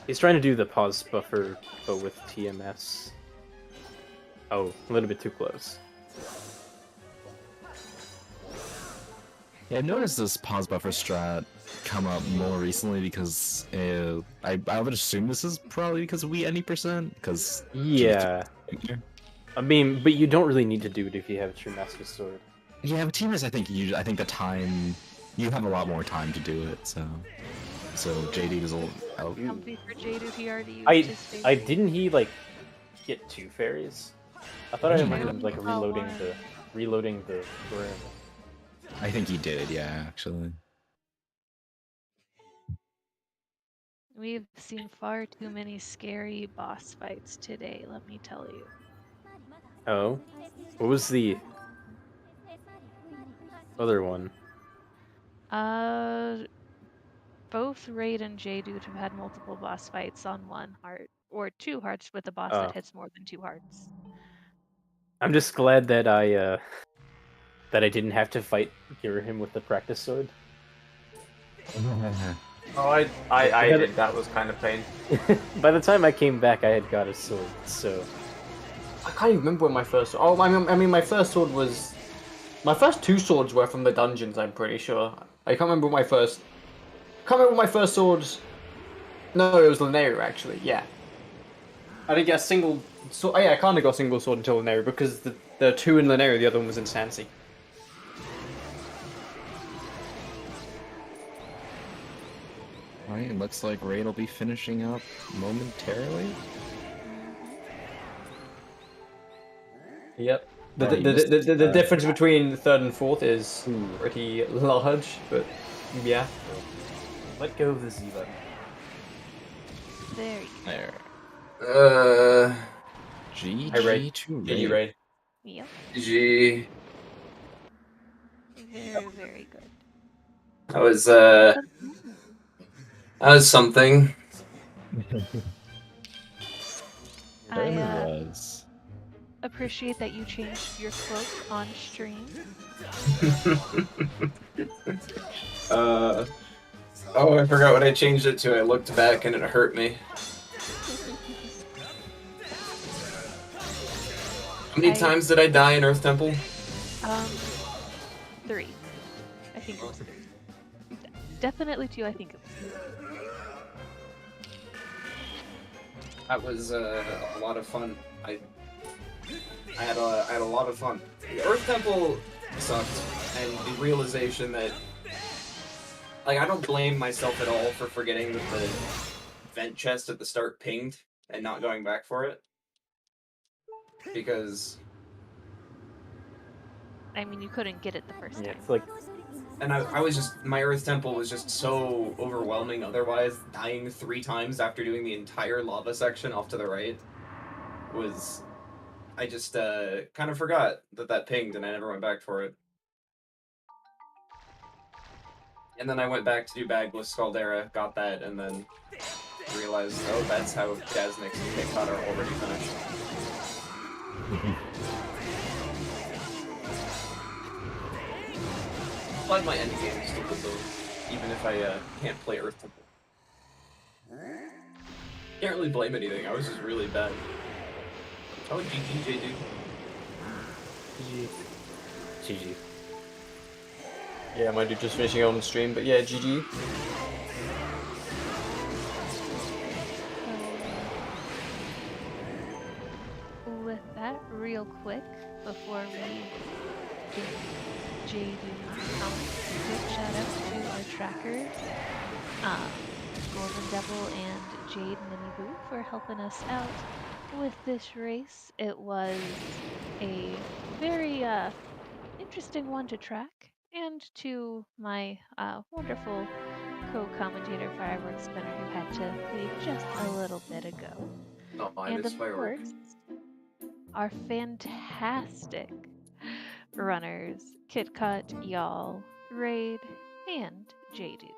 S7: He's trying to do the pause buffer, but with TMS. Oh, a little bit too close.
S5: Yeah, I've noticed this pause buffer strat come up more recently because I would assume this is probably because we any percent because
S7: Yeah. I mean, but you don't really need to do it if you have a True Master Sword.
S5: yeah, but TMS I think the time you have a lot more time to do it. So JD was a little out.
S3: Comfy for Jade if he already used his face.
S7: Didn't he like get 2 fairies? I thought I remember him like
S3: Oh,
S7: reloading the room.
S5: I think he did, yeah, actually.
S3: We've seen far too many scary boss fights today, let me tell you.
S7: Oh, what was the other one?
S3: Both Raid and J-Dude have had multiple boss fights on 1 heart, or 2 hearts with a boss that hits more than 2 hearts.
S7: I'm just glad that I didn't have to fight him with the practice sword.
S6: Oh, I did. That was kind of pain.
S7: By the time I came back, I had got a sword, so...
S6: I can't even remember when my first... Oh, I mean, my first sword was... My first 2 swords were from the dungeons, I'm pretty sure. I can't remember my first... swords... No, it was Lanayru, actually, yeah. I didn't get a single... Oh yeah, I kind of got a single sword until Lanayru, because there are 2 in Lanayru, the other one was in Sansi.
S5: Alright, it looks like Raid will be finishing up momentarily.
S6: Yep. The difference between 3rd and 4th is pretty large, but yeah.
S7: Let go of the Z button.
S3: There you go.
S5: There.
S6: Hi, Ray.
S5: GG to
S6: GG,
S5: Raid.
S6: Ray.
S3: Yep.
S8: GG.
S3: Very, very good.
S8: That was something.
S3: I
S5: was.
S3: appreciate that you changed your cloak on stream.
S8: Oh, I forgot what I changed it to. I looked back and it hurt me. How many times did I die in Earth Temple?
S3: 3. I think it was 3. Definitely 2, I think it was 3.
S8: That was a lot of fun. I had a lot of fun. The Earth Temple sucked, and the realization that, like, I don't blame myself at all for forgetting that the vent chest at the start pinged and not going back for it, because
S3: I mean, you couldn't get it the first time.
S7: It's like...
S8: And I was just, my Earth Temple was just so overwhelming otherwise. Dying 3 times after doing the entire lava section off to the right was, I just kind of forgot that pinged and I never went back for it. And then I went back to do BiTless Caldera, got that, and then realized, oh, that's how Jasnix and Kitcut are already finished. But my end game is still good though, even if I can't play Earth Temple. Can't really blame anything, I was just really bad. Oh, GG, dude.
S7: GG.
S6: Yeah, my dude just finishing on the stream, but yeah, GG.
S3: With that, real quick, before we give JD quick shout out to our trackers, Golden Devil and Jade Miniboo for helping us out with this race. It was a very interesting one to track, and to my wonderful co-commentator Fireworks Spinner who had to leave just a little bit ago.
S8: Oh, I
S3: And
S8: miss
S3: of
S8: fireworks.
S3: course, our fantastic runners, KitKat, Y'all, Raid, and J-Dude.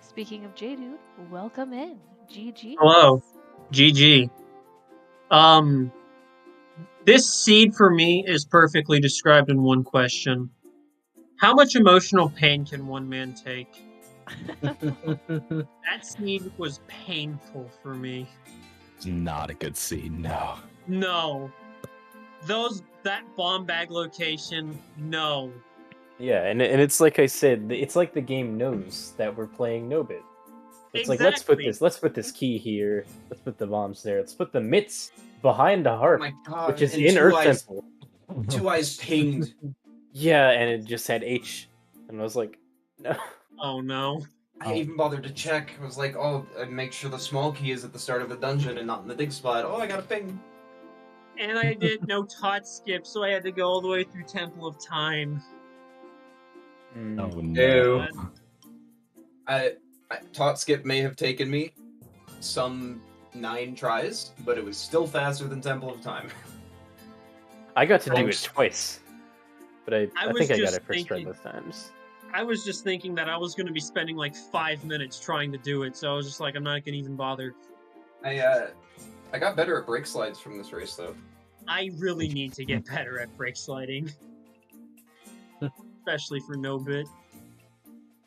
S3: Speaking of J-Dude, welcome in. GG.
S9: Hello. GG. This seed for me is perfectly described in one question. How much emotional pain can one man take? That scene was painful for me.
S5: It's not a good scene, no.
S9: No. That bomb bag location, no.
S7: Yeah, and it's like I said, it's like the game knows that we're playing no bit. It's like let's put this key here, let's put the bombs there, let's put the mitts behind the
S8: Oh
S7: harp,
S8: my god.
S7: which is
S8: and
S7: in
S8: Two
S7: Earth
S8: Eyes,
S7: Temple.
S8: Two Eyes pinged.
S7: Yeah, and it just had H, and I was like, no.
S9: Oh no.
S8: I didn't even bothered to check. I was like, oh, I'd make sure the small key is at the start of the dungeon and not in the big spot. Oh, I got a ping.
S9: And I did no tot skip, so I had to go all the way through Temple of Time.
S5: Oh
S8: Ew.
S5: no.
S8: Tot skip may have taken me some 9 tries, but it was still faster than Temple of Time.
S7: I got to do it
S8: Thanks.
S7: twice, but I
S9: was
S7: think I got
S9: just
S7: it first try
S9: thinking-
S7: both times.
S9: I was just thinking that I was going to be spending like 5 minutes trying to do it, so I was just like, I'm not going to even bother.
S8: I got better at brake slides from this race, though.
S9: I really need to get better at brake sliding. Especially for no bit.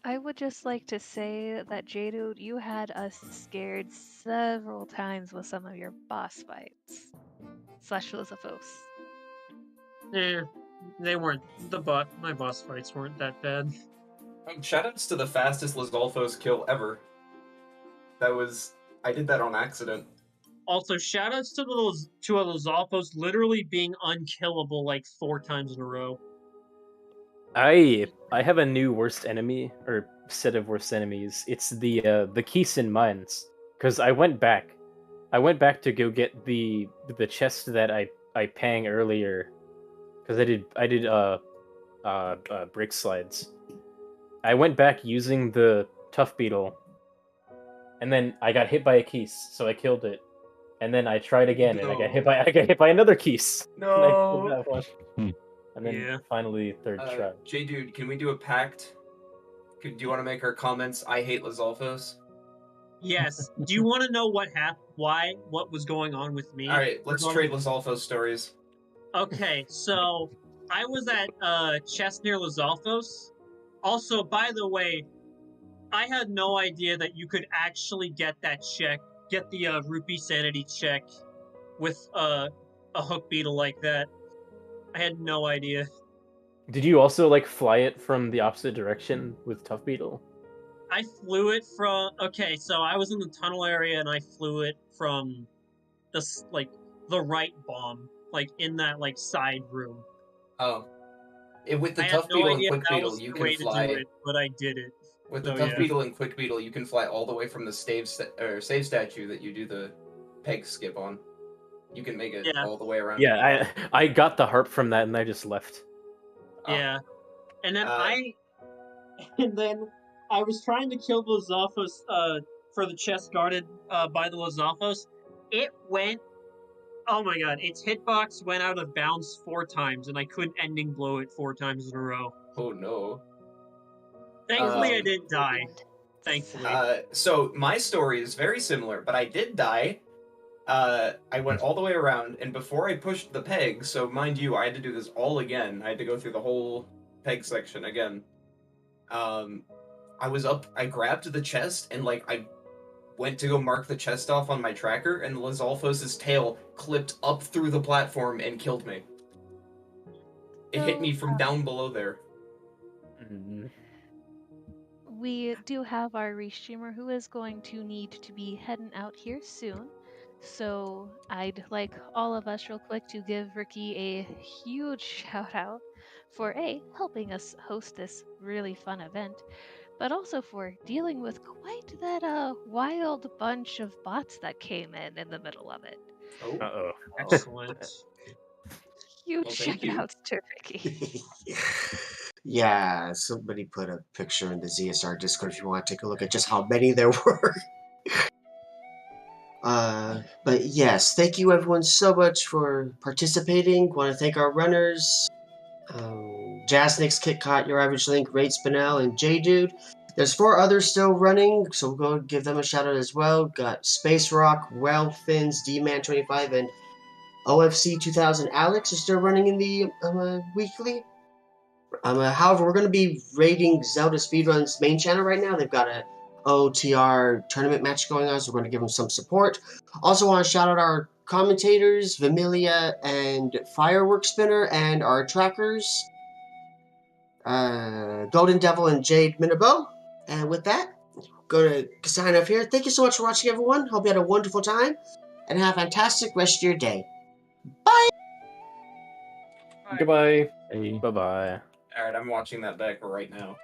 S3: I would just like to say that J-Dude, you had us scared several times with some of your boss fights. Lizafos.
S9: They weren't. My boss fights weren't that bad.
S8: Shoutouts to the fastest Lizalfo's kill ever. I did that on accident.
S9: Also, shoutouts to those Alphos literally being unkillable like 4 times in a row.
S7: I have a new worst enemy, or set of worst enemies. It's the Keeson mines. Because I went back to go get the chest that I pang earlier. Because I did brick slides. I went back using the tough beetle, and then I got hit by a Keese, so I killed it. And then I tried again, and I got hit by another Keese.
S8: No.
S7: And I killed that one. And then
S9: Yeah.
S7: finally third try.
S8: J-Dude, can we do a pact? Do you want to make our comments, I hate Lizalfos?
S9: Yes. Do you want to know what was going on with me?
S8: Alright, let's trade Lizalfos stories.
S9: Okay, so I was at chest near Lizalfos. Also, by the way, I had no idea that you could actually get the rupee sanity check with a hook beetle like that. I had no idea.
S7: Did you also like fly it from the opposite direction with tough beetle?
S9: I flew it from... Okay, so I was in the tunnel area and I flew it from the right bomb, in that side room.
S8: Oh. With the
S9: I
S8: tough
S9: had no
S8: beetle and
S9: idea
S8: quick
S9: that
S8: beetle,
S9: was
S8: you
S9: the way
S8: can
S9: to
S8: fly.
S9: do it, but I did it.
S8: With the
S9: So,
S8: tough
S9: yeah.
S8: beetle and quick beetle, you can fly all the way from the save statue that you do the peg skip on. You can make it all the way around.
S7: Yeah, I got the harp from that and I just left.
S8: Oh.
S9: Yeah. And then I was trying to kill the Lizalfos for the chest guarded by the Lizalfos. It went... Oh my god, its hitbox went out of bounds 4 times, and I couldn't ending blow it 4 times in a row.
S8: Oh no.
S9: Thankfully, I didn't die. Thankfully.
S8: So my story is very similar, but I did die. I went all the way around, and before I pushed the peg, so mind you, I had to do this all again. I had to go through the whole peg section again. I was up, I grabbed the chest, and I went to go mark the chest off on my tracker, and Lizalfos' tail clipped up through the platform and killed me. It hit me from down below there.
S3: We do have our restreamer who is going to need to be heading out here soon. So I'd like all of us real quick to give Ricky a huge shout out for helping us host this really fun event, but also for dealing with quite that wild bunch of bots that came in the middle of it.
S8: Oh.
S7: Uh-oh.
S9: Excellent.
S3: Huge
S8: Well, thank
S3: shout
S8: you.
S3: outs to Ricky.
S1: Yeah, somebody put a picture in the ZSR Discord if you want to take a look at just how many there were. But yes, thank you everyone so much for participating. Want to thank our runners, Jasnix, KitKat, Your Average Link, Raid Spinel, and J-Dude. There's 4 others still running, so we'll go give them a shout out as well. Got Space Rock, Fins, D-Man25, and OFC 2000 Alex is still running in the weekly. However, we're going to be rating Zelda Speedrun's main channel right now. They've got a OTR tournament match going on, so we're going to give them some support. Also want to shout out our commentators, Vamilia and Firework Spinner, and our trackers, Golden Devil and Jade Minabo. And with that, going to sign off here. Thank you so much for watching, everyone. Hope you had a wonderful time, and have a fantastic rest of your day. Bye!
S6: Goodbye.
S7: Bye bye.
S8: Alright, I'm watching that back right now.